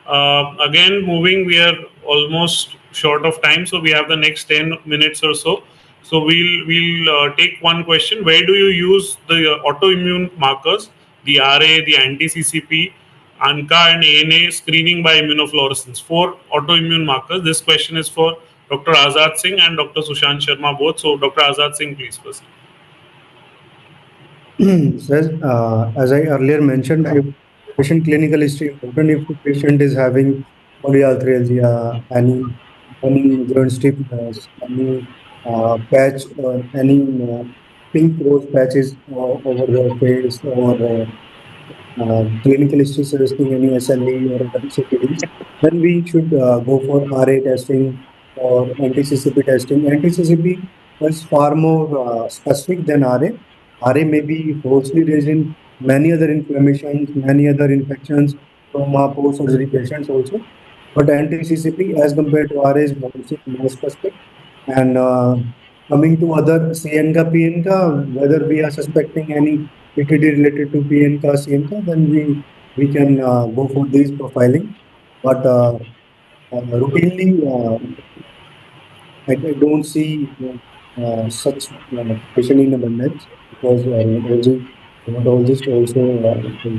Again, moving, we are almost short of time, so we have the next 10 minutes or so. So we'll take one question. Where do you use the autoimmune markers, the RA, the anti-CCP, ANCA and ANA screening by immunofluorescence? 4 autoimmune markers. This question is for Dr. Azad Singh and Dr. Sushant Sharma both. So Dr. Azad Singh, please first. As I earlier mentioned, if patient clinical history important, if the patient is having polyarthralgia, any joint stiffness, any patch or any pink rose patches over the face or clinical history suggesting any SLE or other CTDs, then we should go for RA testing or anti-CCP testing. Anti-CCP is far more specific than RA. RA may be falsely raised in many other inflammations, many other infections, trauma, post-surgery patients also. But anti-CCP as compared to RA is more specific. And coming to other CNCA, PNCA, whether we are suspecting any PTD related to PNCA, CNCA, then we can go for these profiling. But routinely, I don't see such patient in abundance because rheumatologist also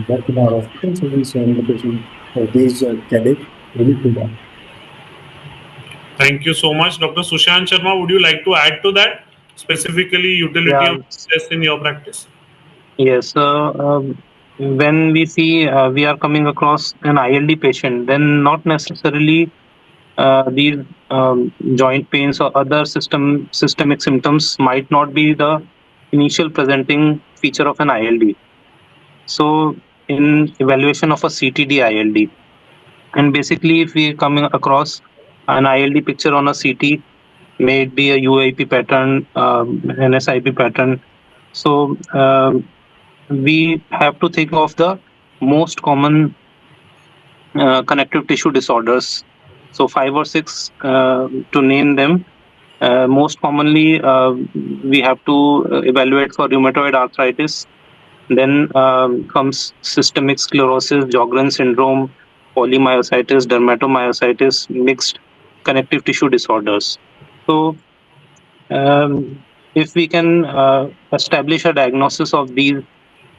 work in our hospital, so we send the patient for these cadets really to that. Thank you so much. Dr. Sushant Sharma, would you like to add to that, specifically utility of test in your practice? Yes. When we see we are coming across an ILD patient, then not necessarily these joint pains or other systemic symptoms might not be the initial presenting feature of an ILD. So in evaluation of a CTD ILD, and basically if we are coming across an ILD picture on a CT, may it be a UIP pattern, an SIP pattern. So we have to think of the most common connective tissue disorders. So 5 or 6 to name them. Most commonly, we have to evaluate for rheumatoid arthritis. Then comes systemic sclerosis, Sjogren's syndrome, polymyositis, dermatomyositis, mixed connective tissue disorders. So if we can establish a diagnosis of these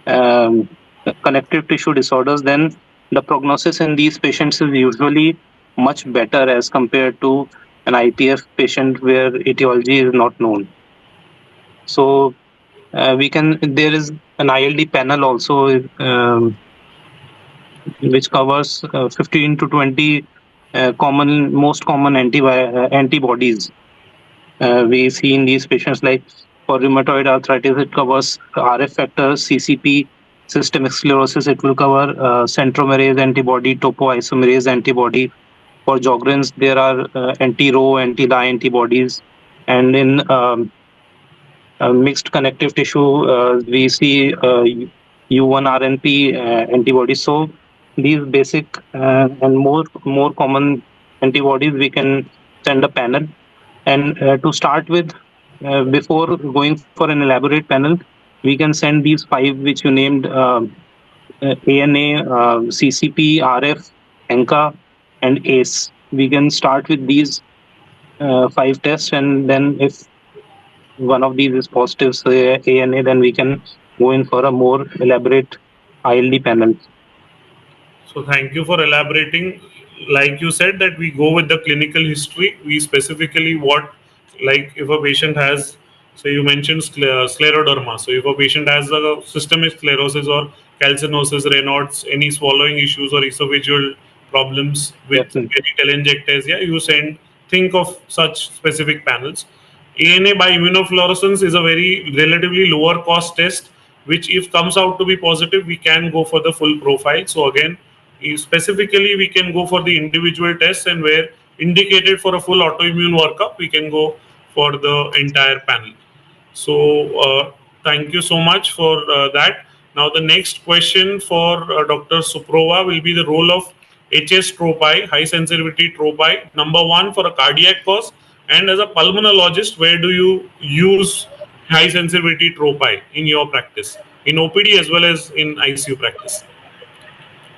connective tissue disorders, then the prognosis in these patients is usually much better as compared to an IPF patient where etiology is not known. So there is an ILD panel also which covers 15 to 20 most common antibodies we see in these patients. Like for rheumatoid arthritis, it covers RF factors, CCP, systemic sclerosis, it will cover centromerase antibody, topoisomerase antibody. For Sjogren's, there are anti-Rho, anti-Li antibodies. And in mixed connective tissue, we see U1-RNP antibodies. So these basic and more common antibodies, we can send a panel. And to start with, before going for an elaborate panel, we can send these 5 which you named, ANA, CCP, RF, ENCA, and ACE. We can start with these 5 tests, and then if one of these is positive, say ANA, then we can go in for a more elaborate ILD panel. So thank you for elaborating. Like you said, that we go with the clinical history. We specifically what, like if a patient has, so you mentioned scleroderma. So if a patient has a systemic sclerosis or calcinosis, Raynaud's, any swallowing issues or esophageal problems with telangiectasia, you think of such specific panels. ANA by immunofluorescence is a very relatively lower cost test, which if comes out to be positive, we can go for the full profile. So again, specifically we can go for the individual tests, and where indicated for a full autoimmune workup, we can go for the entire panel. So thank you so much for that. Now the next question for Dr. Suprova will be the role of HS tropi, high sensitivity tropi, number 1 for a cardiac cause, and as a pulmonologist, where do you use high sensitivity tropi in your practice, in OPD as well as in ICU practice?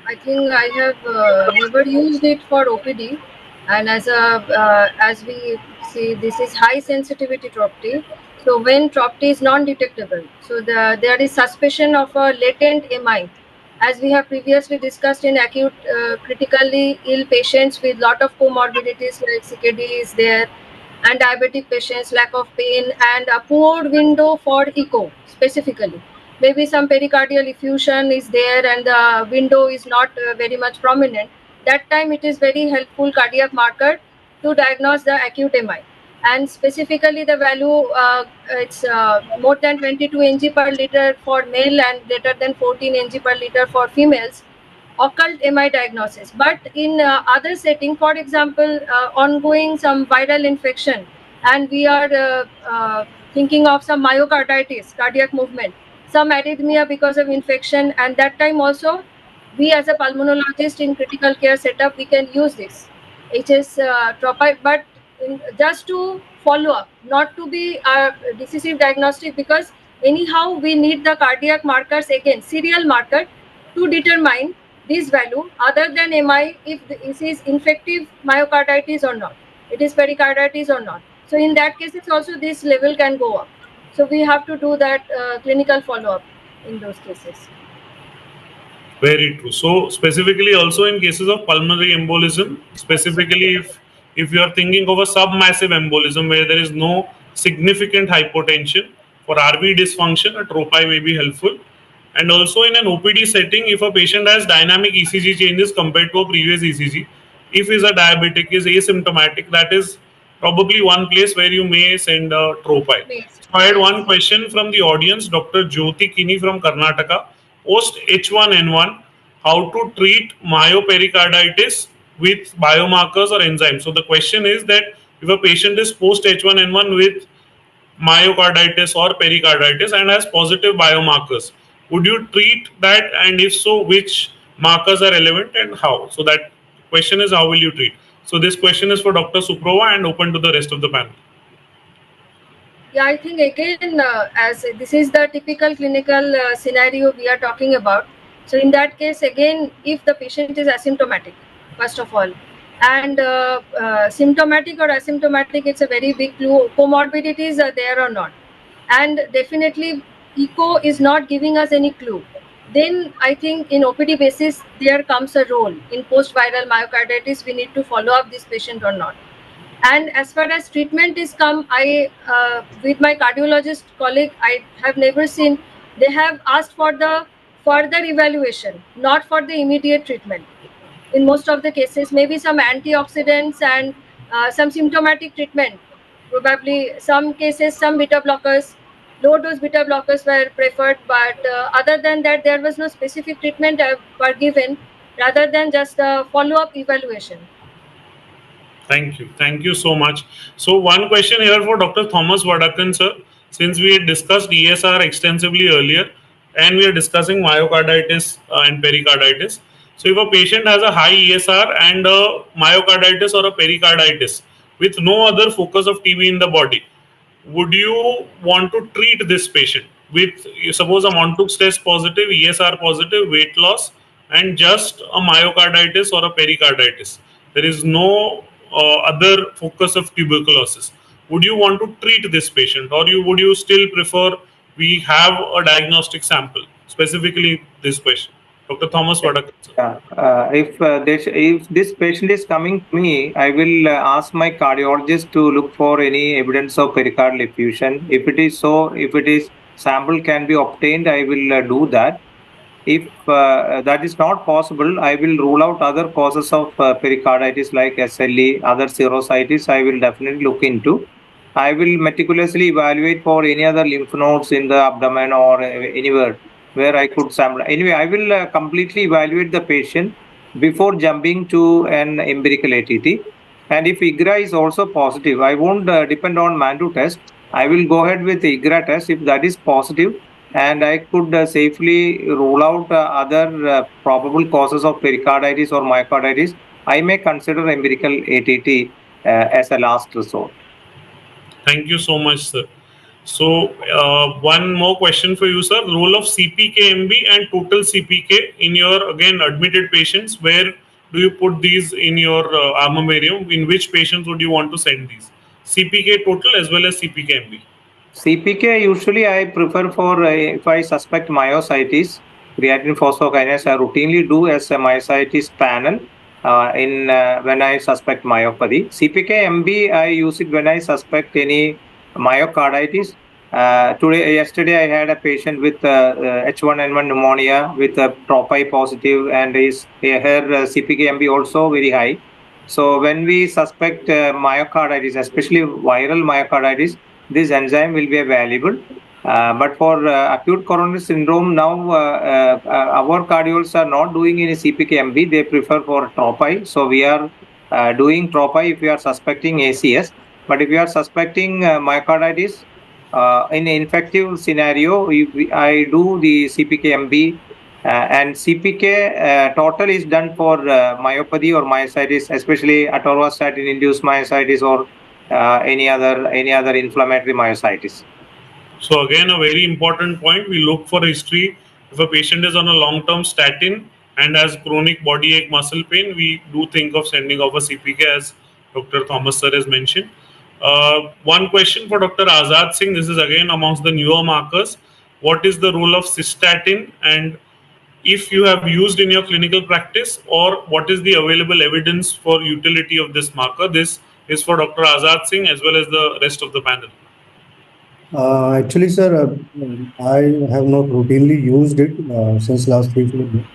I think I have never used it for OPD, and as we see, this is high sensitivity TROP-T. So when TROP-T is non-detectable, so there is suspicion of a latent MI, as we have previously discussed in acute critically ill patients with lot of comorbidities like CKD is there, and diabetic patients, lack of pain, and a poor window for echo specifically. Maybe some pericardial effusion is there and the window is not very much prominent. That time it is very helpful cardiac marker to diagnose the acute MI. And specifically the value, it's more than 22 Ng per liter for male and greater than 14 Ng per liter for females, occult MI diagnosis. But in other setting, for example, ongoing some viral infection, and we are thinking of some myocarditis, cardiac movement, some arrhythmia because of infection, and that time also we as a pulmonologist in critical care setup, we can use this HS tropi, but just to follow up, not to be a decisive diagnostic, because anyhow we need the cardiac markers, again serial marker, to determine this value other than MI, if this is infective myocarditis or not, it is pericarditis or not. So in that case, it's also this level can go up. So we have to do that clinical follow-up in those cases. Very true. So specifically also in cases of pulmonary embolism, specifically if you are thinking of a submassive embolism where there is no significant hypotension, for RV dysfunction, a tropi may be helpful. And also in an OPD setting, if a patient has dynamic ECG changes compared to a previous ECG, if is a diabetic, is asymptomatic, that is probably one place where you may send a tropi. So I had one question from the audience, Dr. Jyoti Kini from Karnataka. Post H1N1, how to treat myopericarditis with biomarkers or enzymes? So the question is that if a patient is post H1N1 with myocarditis or pericarditis and has positive biomarkers, would you treat that, and if so, which markers are relevant and how? So that question is, how will you treat? So this question is for Dr. Suprova and open to the rest of the panel. Yeah, I think again, as this is the typical clinical scenario we are talking about. So in that case, again, if the patient is asymptomatic, first of all, and symptomatic or asymptomatic, it's a very big clue. Comorbidities are there or not, and definitely echo is not giving us any clue. Then I think in OPD basis, there comes a role in post-viral myocarditis. We need to follow up this patient or not. And as far as treatment is come, I with my cardiologist colleague, I have never seen, they have asked for the further evaluation, not for the immediate treatment. In most of the cases, maybe some antioxidants and some symptomatic treatment, probably some cases, some beta blockers, low dose beta blockers were preferred, but other than that, there was no specific treatment were given rather than just a follow-up evaluation. Thank you. Thank you so much. So one question here for Dr. Thomas Vadakkan, sir. Since we had discussed ESR extensively earlier, and we are discussing myocarditis and pericarditis. So if a patient has a high ESR and a myocarditis or a pericarditis with no other focus of TB in the body, would you want to treat this patient with, suppose a Montauk test positive, ESR positive, weight loss, and just a myocarditis or a pericarditis? There is no other focus of tuberculosis. Would you want to treat this patient, or would you still prefer we have a diagnostic sample? Specifically, this question, Dr. Thomas Vadakkan. If this patient is coming to me, I will ask my cardiologist to look for any evidence of pericardial effusion. If it is so, if it is sample can be obtained, I will do that. If that is not possible, I will rule out other causes of pericarditis like SLE, other serositis. I will definitely look into. I will meticulously evaluate for any other lymph nodes in the abdomen or anywhere where I could sample. Anyway, I will completely evaluate the patient before jumping to an empirical ATT. And if IGRA is also positive, I won't depend on Mandu test. I will go ahead with the IGRA test if that is positive, and I could safely rule out other probable causes of pericarditis or myocarditis. I may consider empirical ATT as a last resort. Thank you so much, sir. So, one more question for you, sir. Role of CPK-MB and total CPK in your, again, admitted patients. Where do you put these in your armamentarium? In which patients would you want to send these? CPK total as well as CPK-MB. CPK usually I prefer for if I suspect myositis, creatine phosphokinase I routinely do as a myositis panel when I suspect myopathy. CPK-MB I use it when I suspect any myocarditis. Yesterday I had a patient with H1N1 pneumonia with a TROPI positive, and her CPK-MB also very high. So when we suspect myocarditis, especially viral myocarditis, this enzyme will be available. But for acute coronary syndrome, now our cardiologists are not doing any CPK-MB. They prefer for TROPI. So we are doing TROPI if we are suspecting ACS. But if we are suspecting myocarditis, in an infective scenario, I do the CPK-MB. And CPK total is done for myopathy or myositis, especially atorvastatin-induced myositis or any other inflammatory myositis. So again, a very important point, we look for history. If a patient is on a long-term statin and has chronic body ache, muscle pain, we do think of sending off a CPK, as Dr. Thomas sir has mentioned. One question for Dr. Azad Singh. This is again amongst the newer markers. What is the role of cystatin, and if you have used in your clinical practice, or what is the available evidence for utility of this marker? This is for Dr. Azad Singh as well as the rest of the panel. Actually, sir, I have not routinely used it since last 3-4 years.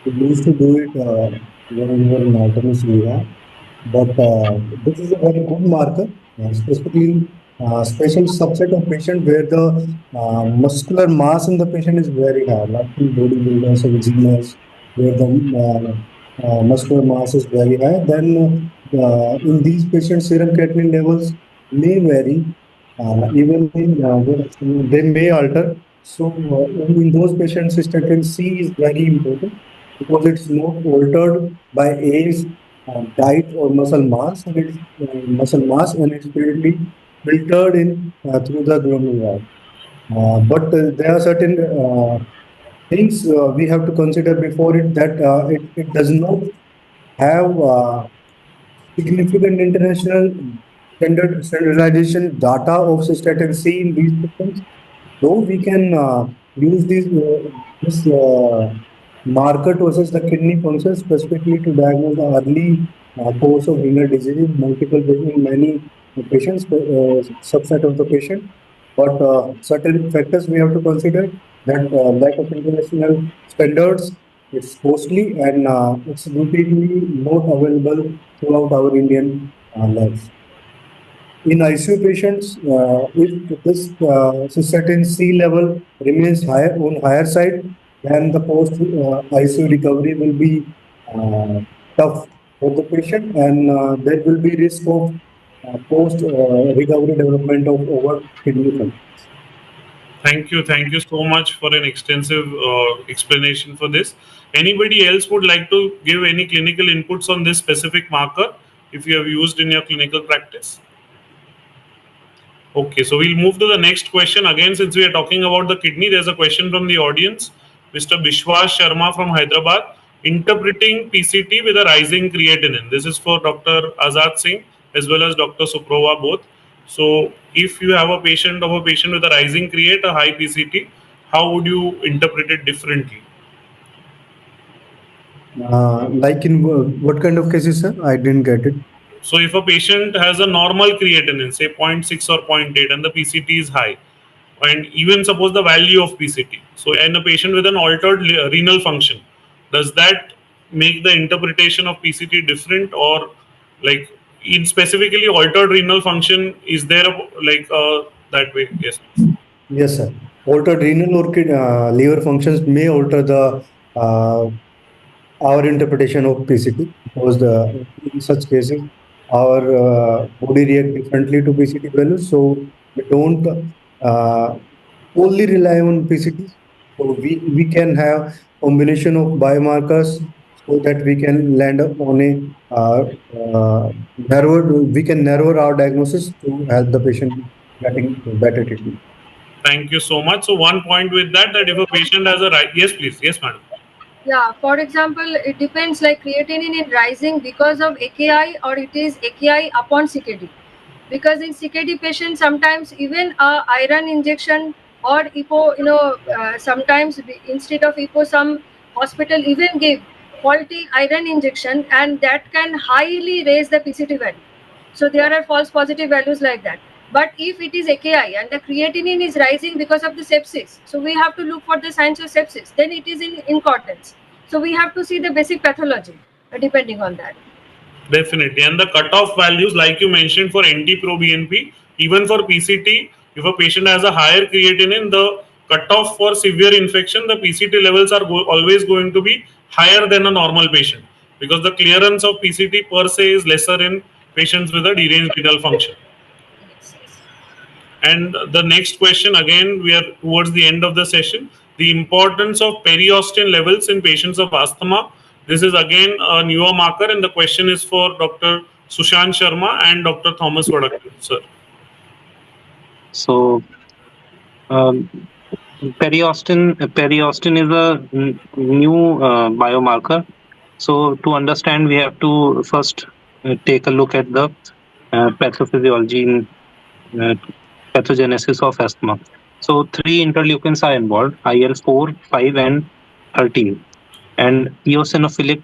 We used to do it when we were in alternate Suprova, but this is a very good marker, specifically special subset of patient where the muscular mass in the patient is very high, like in bodybuilders or gymmers, where the muscular mass is very high. Then in these patients, serum creatinine levels may vary. Even they may alter. So in those patients, cystatin C is very important because it's not altered by age, diet, or muscle mass, and it's clearly filtered in through the glomerular. But there are certain things we have to consider before it, that it does not have significant international standardization data of cystatin C in these systems. Though we can use this marker to assess the kidney function, specifically to diagnose the early course of renal disease in many patients, subset of the patient. But certain factors we have to consider, that lack of international standards, it's costly, and it's routinely not available throughout our Indian labs. In ICU patients, if this cystatin C level remains higher on higher side, then the post ICU recovery will be tough for the patient, and there will be risk of post recovery development of over kidney function. Thank you so much for an extensive explanation for this. Anybody else would like to give any clinical inputs on this specific marker if you have used in your clinical practice? Okay, so we'll move to the next question. Again, since we are talking about the kidney, there's a question from the audience. Mr. Bishwas Sharma from Hyderabad, interpreting PCT with a rising creatinine. This is for Dr. Azad Singh as well as Dr. Suprova both. So if you have a patient with a rising create, a high PCT, how would you interpret it differently? Like in what kind of cases, sir? I didn't get it. So if a patient has a normal creatinine, say 0.6 or 0.8, and the PCT is high, and even suppose the value of PCT, so in a patient with an altered renal function, does that make the interpretation of PCT different, or like in specifically altered renal function, is there that way? Yes. Yes, sir. Altered renal or liver functions may alter the our interpretation of PCT, because in such cases our body react differently to PCT values, so we don't only rely on PCT. So we can have combination of biomarkers so that we can land on a we can narrow our diagnosis to help the patient getting better treatment. Thank you so much. So one point with that if a patient has a yes, please, yes, madam. Yeah, for example, it depends, like creatinine is rising because of AKI or it is AKI upon CKD. Because in CKD patients, sometimes even iron injection or EPO, sometimes instead of EPO, some hospital even give faulty iron injection, and that can highly raise the PCT value. So there are false positive values like that. But if it is AKI and the creatinine is rising because of the sepsis, so we have to look for the signs of sepsis, then it is in incontinence. So we have to see the basic pathology depending on that. Definitely. And the cutoff values, like you mentioned, for NT-proBNP, even for PCT, if a patient has a higher creatinine, the cutoff for severe infection, the PCT levels are always going to be higher than a normal patient, because the clearance of PCT per se is lesser in patients with a deranged renal function. And the next question, again, we are towards the end of the session, the importance of periostin levels in patients of asthma. This is again a newer marker, and the question is for Dr. Sushant Sharma and Dr. Thomas Vadakkan, sir. So, periostin is a new biomarker. So, to understand, we have to first take a look at the pathophysiology in pathogenesis of asthma. So, 3 interleukins are involved: IL-4, 5, and 13. And eosinophilic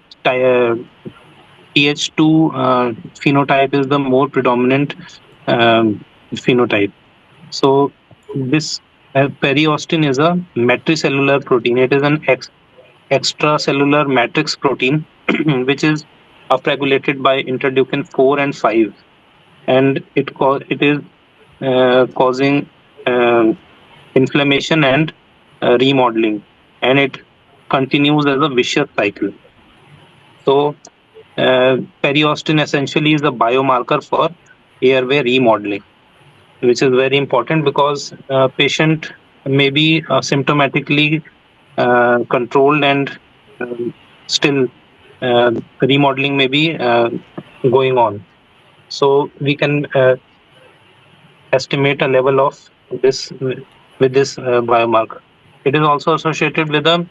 Th2 phenotype is the more predominant phenotype. So this periostin is a matricellular protein. It is an extracellular matrix protein which is upregulated by interleukin 4 and 5, and it is causing inflammation and remodeling, and it continues as a vicious cycle. So periostin essentially is a biomarker for airway remodeling, which is very important because patient may be symptomatically controlled and still remodeling may be going on. So we can estimate a level of this with this biomarker. It is also associated with a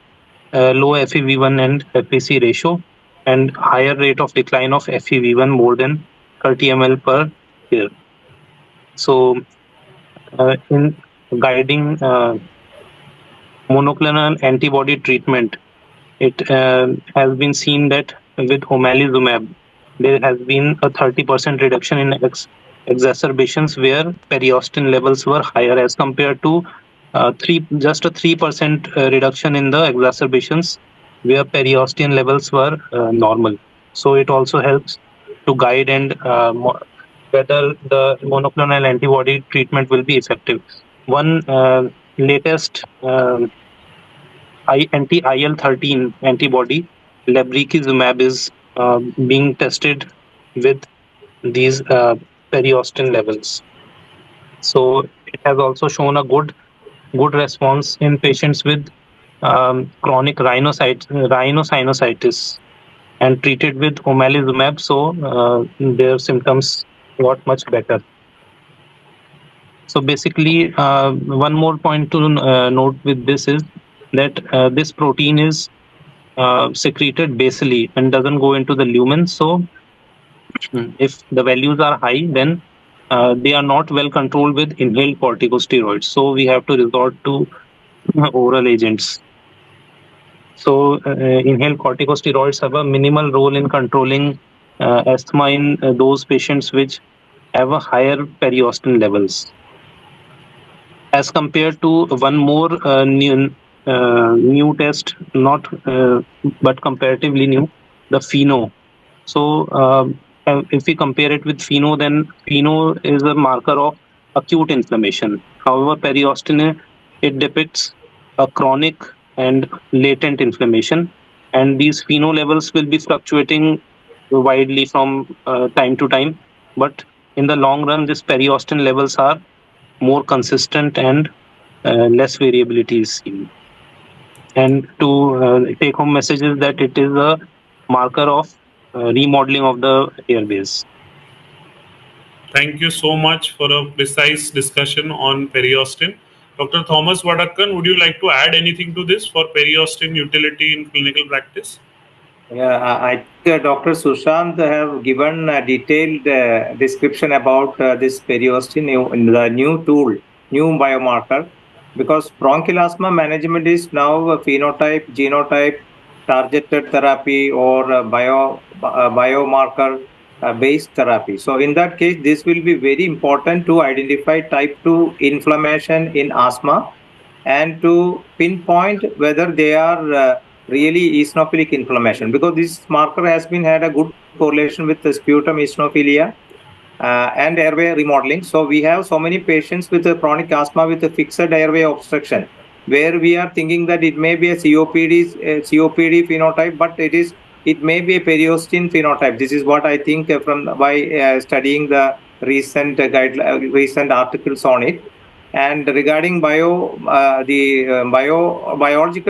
low FEV1 and FVC ratio and higher rate of decline of FEV1 more than 30 ml per year. So in guiding monoclonal antibody treatment, it has been seen that with omalizumab, there has been a 30% reduction in exacerbations where periostin levels were higher as compared to just a 3% reduction in the exacerbations where periostin levels were normal. So it also helps to guide and whether the monoclonal antibody treatment will be effective. One latest anti-IL-13 antibody, lebrikizumab, is being tested with these periostin levels. So it has also shown a good response in patients with chronic rhinosinusitis and treated with omalizumab. So their symptoms got much better. So basically, one more point to note with this is that this protein is secreted basally and doesn't go into the lumen. So if the values are high, then they are not well controlled with inhaled corticosteroids. So we have to resort to oral agents. So inhaled corticosteroids have a minimal role in controlling asthma in those patients which have a higher periostin levels. As compared to one more new test, not but comparatively new, the FeNO. So if we compare it with FeNO, then FeNO is a marker of acute inflammation. However, periostin, it depicts a chronic and latent inflammation, and these FeNO levels will be fluctuating widely from time to time. But in the long run, these periostin levels are more consistent and less variability is seen. And to take home message is that it is a marker of remodeling of the airbase. Thank you so much for a precise discussion on periostin. Dr. Thomas Vadakkan, would you like to add anything to this for periostin utility in clinical practice? Yeah, I think Dr. Sushant have given a detailed description about this periostin, the new tool, new biomarker, because bronchial asthma management is now a phenotype, genotype, targeted therapy, or biomarker based therapy. So in that case, this will be very important to identify type 2 inflammation in asthma and to pinpoint whether they are really eosinophilic inflammation, because this marker has been had a good correlation with the sputum eosinophilia and airway remodeling. So we have so many patients with a chronic asthma with a fixed airway obstruction, where we are thinking that it may be a COPD phenotype, but it may be a periostin phenotype. This is what I think by studying the recent recent articles on it. And regarding biological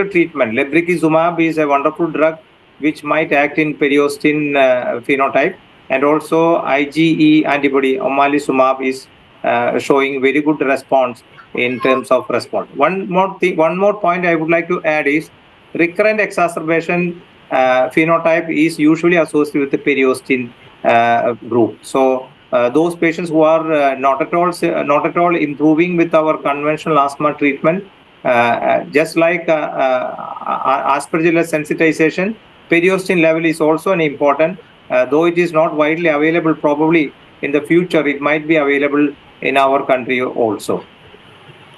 treatment, lebrikizumab is a wonderful drug which might act in periostin phenotype, and also IgE antibody omalizumab is showing very good response in terms of response. One more point I would like to add is recurrent exacerbation phenotype is usually associated with the periostin group. So those patients who are not at all improving with our conventional asthma treatment, just like aspergillus sensitization, periostin level is also an important, though it is not widely available. Probably in the future it might be available in our country also.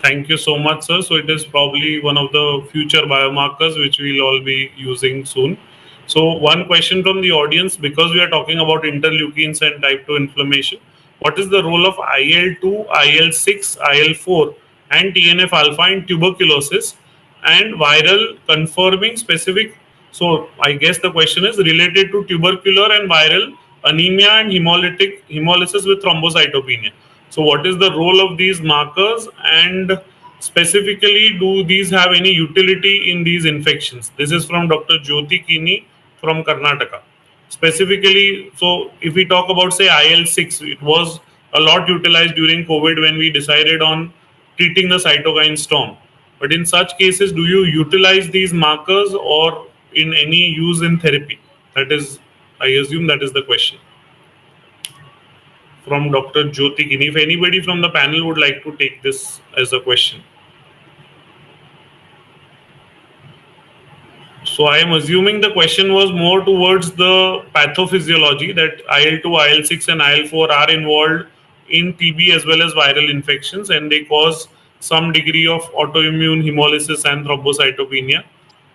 Thank you so much, sir. So it is probably one of the future biomarkers which we'll all be using soon. So one question from the audience, because we are talking about interleukins and type 2 inflammation, what is the role of IL-2, IL-6, IL-4 and TNF alpha in tuberculosis and viral confirming specific? So I guess the question is related to tubercular and viral anemia and hemolysis with thrombocytopenia. So what is the role of these markers, and specifically do these have any utility in these infections? This is from Dr. Jyoti Kini from Karnataka. Specifically, so if we talk about say IL-6, it was a lot utilized during COVID when we decided on treating the cytokine storm. But in such cases, do you utilize these markers or in any use in therapy? That is, I assume that is the question from Dr. Jyoti Kini. If anybody from the panel would like to take this as a question. So I am assuming the question was more towards the pathophysiology, that IL-2, IL-6 and IL-4 are involved in TB as well as viral infections, and they cause some degree of autoimmune hemolysis and thrombocytopenia.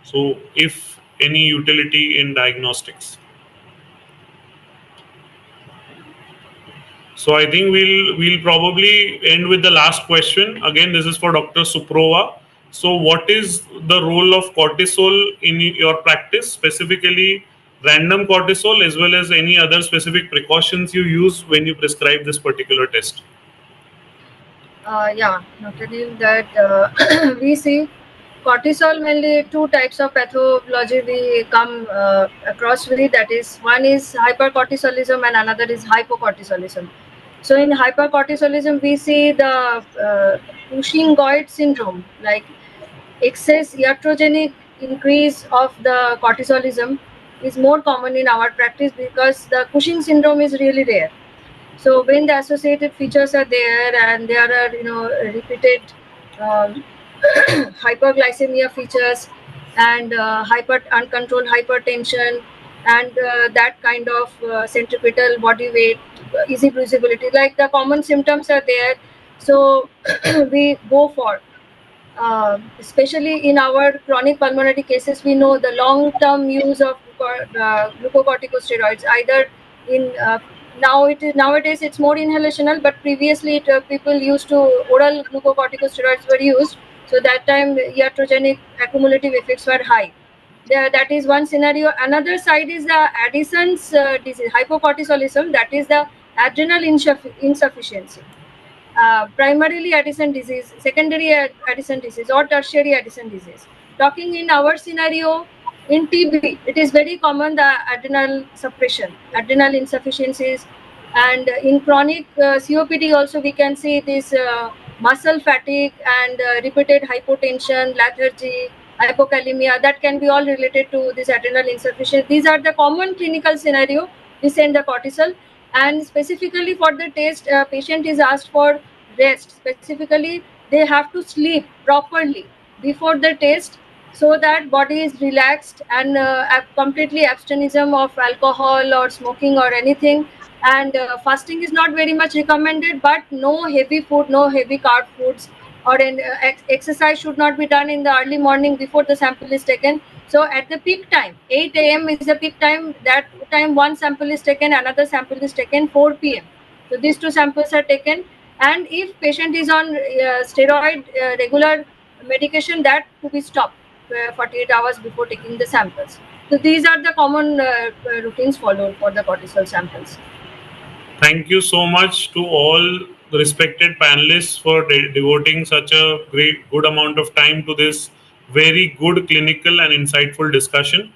So if any utility in diagnostics. So I think we'll probably end with the last question. Again, this is for Dr. Suprova. So what is the role of cortisol in your practice, specifically random cortisol, as well as any other specific precautions you use when you prescribe this particular test? Yeah, Dr. Neel, that we see cortisol mainly two types of pathology we come across with. That is, one is hypercortisolism and another is hypocortisolism. So in hypercortisolism, we see the Cushing-Goid syndrome, like excess iatrogenic increase of the cortisolism is more common in our practice because the Cushing syndrome is really rare. So when the associated features are there and there are repeated um, hyperglycemia features and uncontrolled hypertension and that kind of centripetal body weight, easy bruisability, like the common symptoms are there. So we go for especially in our chronic pulmonary cases, we know the long-term use of glucocorticosteroids. Either in nowadays it's more inhalational, but previously people used to oral glucocorticosteroids were used. So that time iatrogenic accumulative effects were high. That is one scenario. Another side is the Addison's disease, hypocortisolism. That is the adrenal insufficiency. Primarily Addison disease, secondary Addison disease, or tertiary Addison disease. Talking in our scenario, in TB, it is very common the adrenal suppression, adrenal insufficiencies, and in chronic COPD also we can see this muscle fatigue and repeated hypotension, lethargy, hypokalemia. That can be all related to this adrenal insufficiency. These are the common clinical scenario. We send the cortisol. And specifically for the test, patient is asked for rest. Specifically, they have to sleep properly before the test so that body is relaxed and completely abstinence of alcohol or smoking or anything. And fasting is not very much recommended, but no heavy food, no heavy carb foods, or exercise should not be done in the early morning before the sample is taken. So at the peak time, 8 a.m. is the peak time. That time one sample is taken, another sample is taken 4 p.m. So these two samples are taken. And if patient is on steroid regular medication, that to be stopped 48 hours before taking the samples. So these are the common routines followed for the cortisol samples. Thank you so much to all the respected panelists for devoting such a good amount of time to this very good clinical and insightful discussion.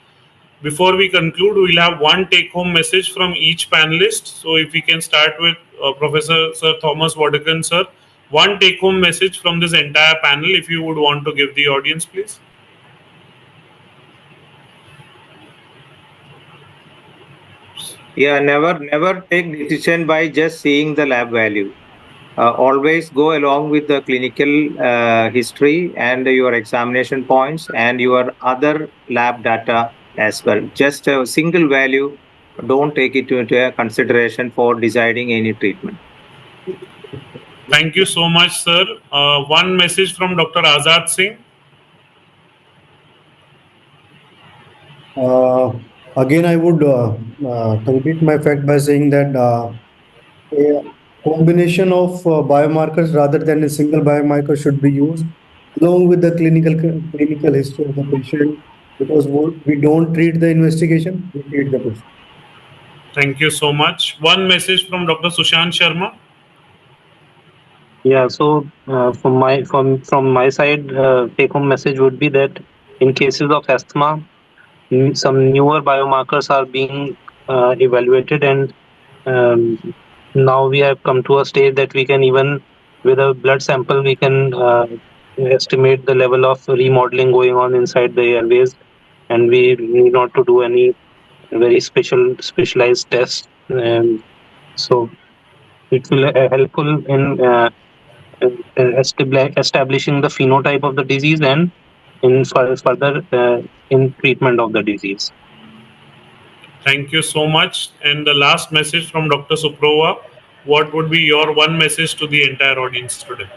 Before we conclude, we'll have one take-home message from each panelist. So if we can start with Professor Sir Thomas Vadakkan, sir. One take-home message from this entire panel, if you would want to give the audience, please. Yeah, never take decision by just seeing the lab value. Always go along with the clinical history and your examination points and your other lab data as well. Just a single value, don't take it into consideration for deciding any treatment. Thank you so much, sir. One message from Dr. Azad Singh. Again, I would complete my fact by saying that a combination of biomarkers rather than a single biomarker should be used along with the clinical history of the patient, because we don't treat the investigation, we treat the patient. Thank you so much. One message from Dr. Sushant Sharma. Yeah, so from my side, take-home message would be that in cases of asthma, some newer biomarkers are being evaluated, and now we have come to a stage that we can, even with a blood sample, we can estimate the level of remodeling going on inside the airways, and we need not to do any very specialized tests. So it will helpful in establishing the phenotype of the disease and in further in treatment of the disease. Thank you so much. And the last message from Dr. Suprova. What would be your one message to the entire audience today?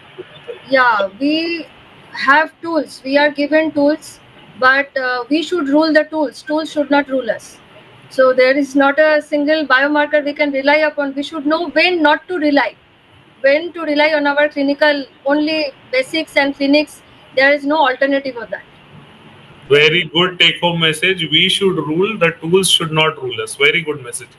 Yeah, we have tools. We are given tools, but we should rule the tools. Tools should not rule us. So there is not a single biomarker we can rely upon. We should know when not to rely. When to rely on our clinical, only basics and clinics. There is no alternative of that. Very good take home message. We should rule, the tools should not rule us. Very good message.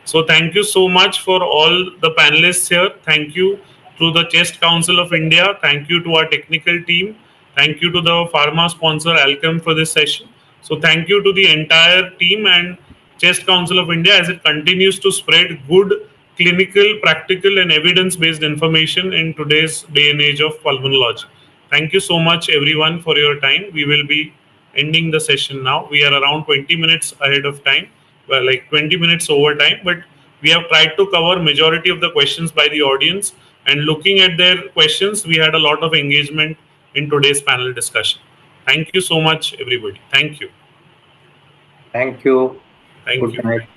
So thank you so much for all the panelists here. Thank you to the Chest Council of India. Thank you to our technical team. Thank you to the pharma sponsor ALKEM for this session. So thank you to the entire team and Chest Council of India as it continues to spread good clinical, practical and evidence-based information in today's day and age of pulmonology. Thank you so much everyone for your time. We will be ending the session now. We are around 20 minutes ahead of time, well, like 20 minutes over time, but we have tried to cover majority of the questions by the audience, and looking at their questions, we had a lot of engagement in today's panel discussion. Thank you so much, everybody. Thank you. Thank you. Thank Good you. night.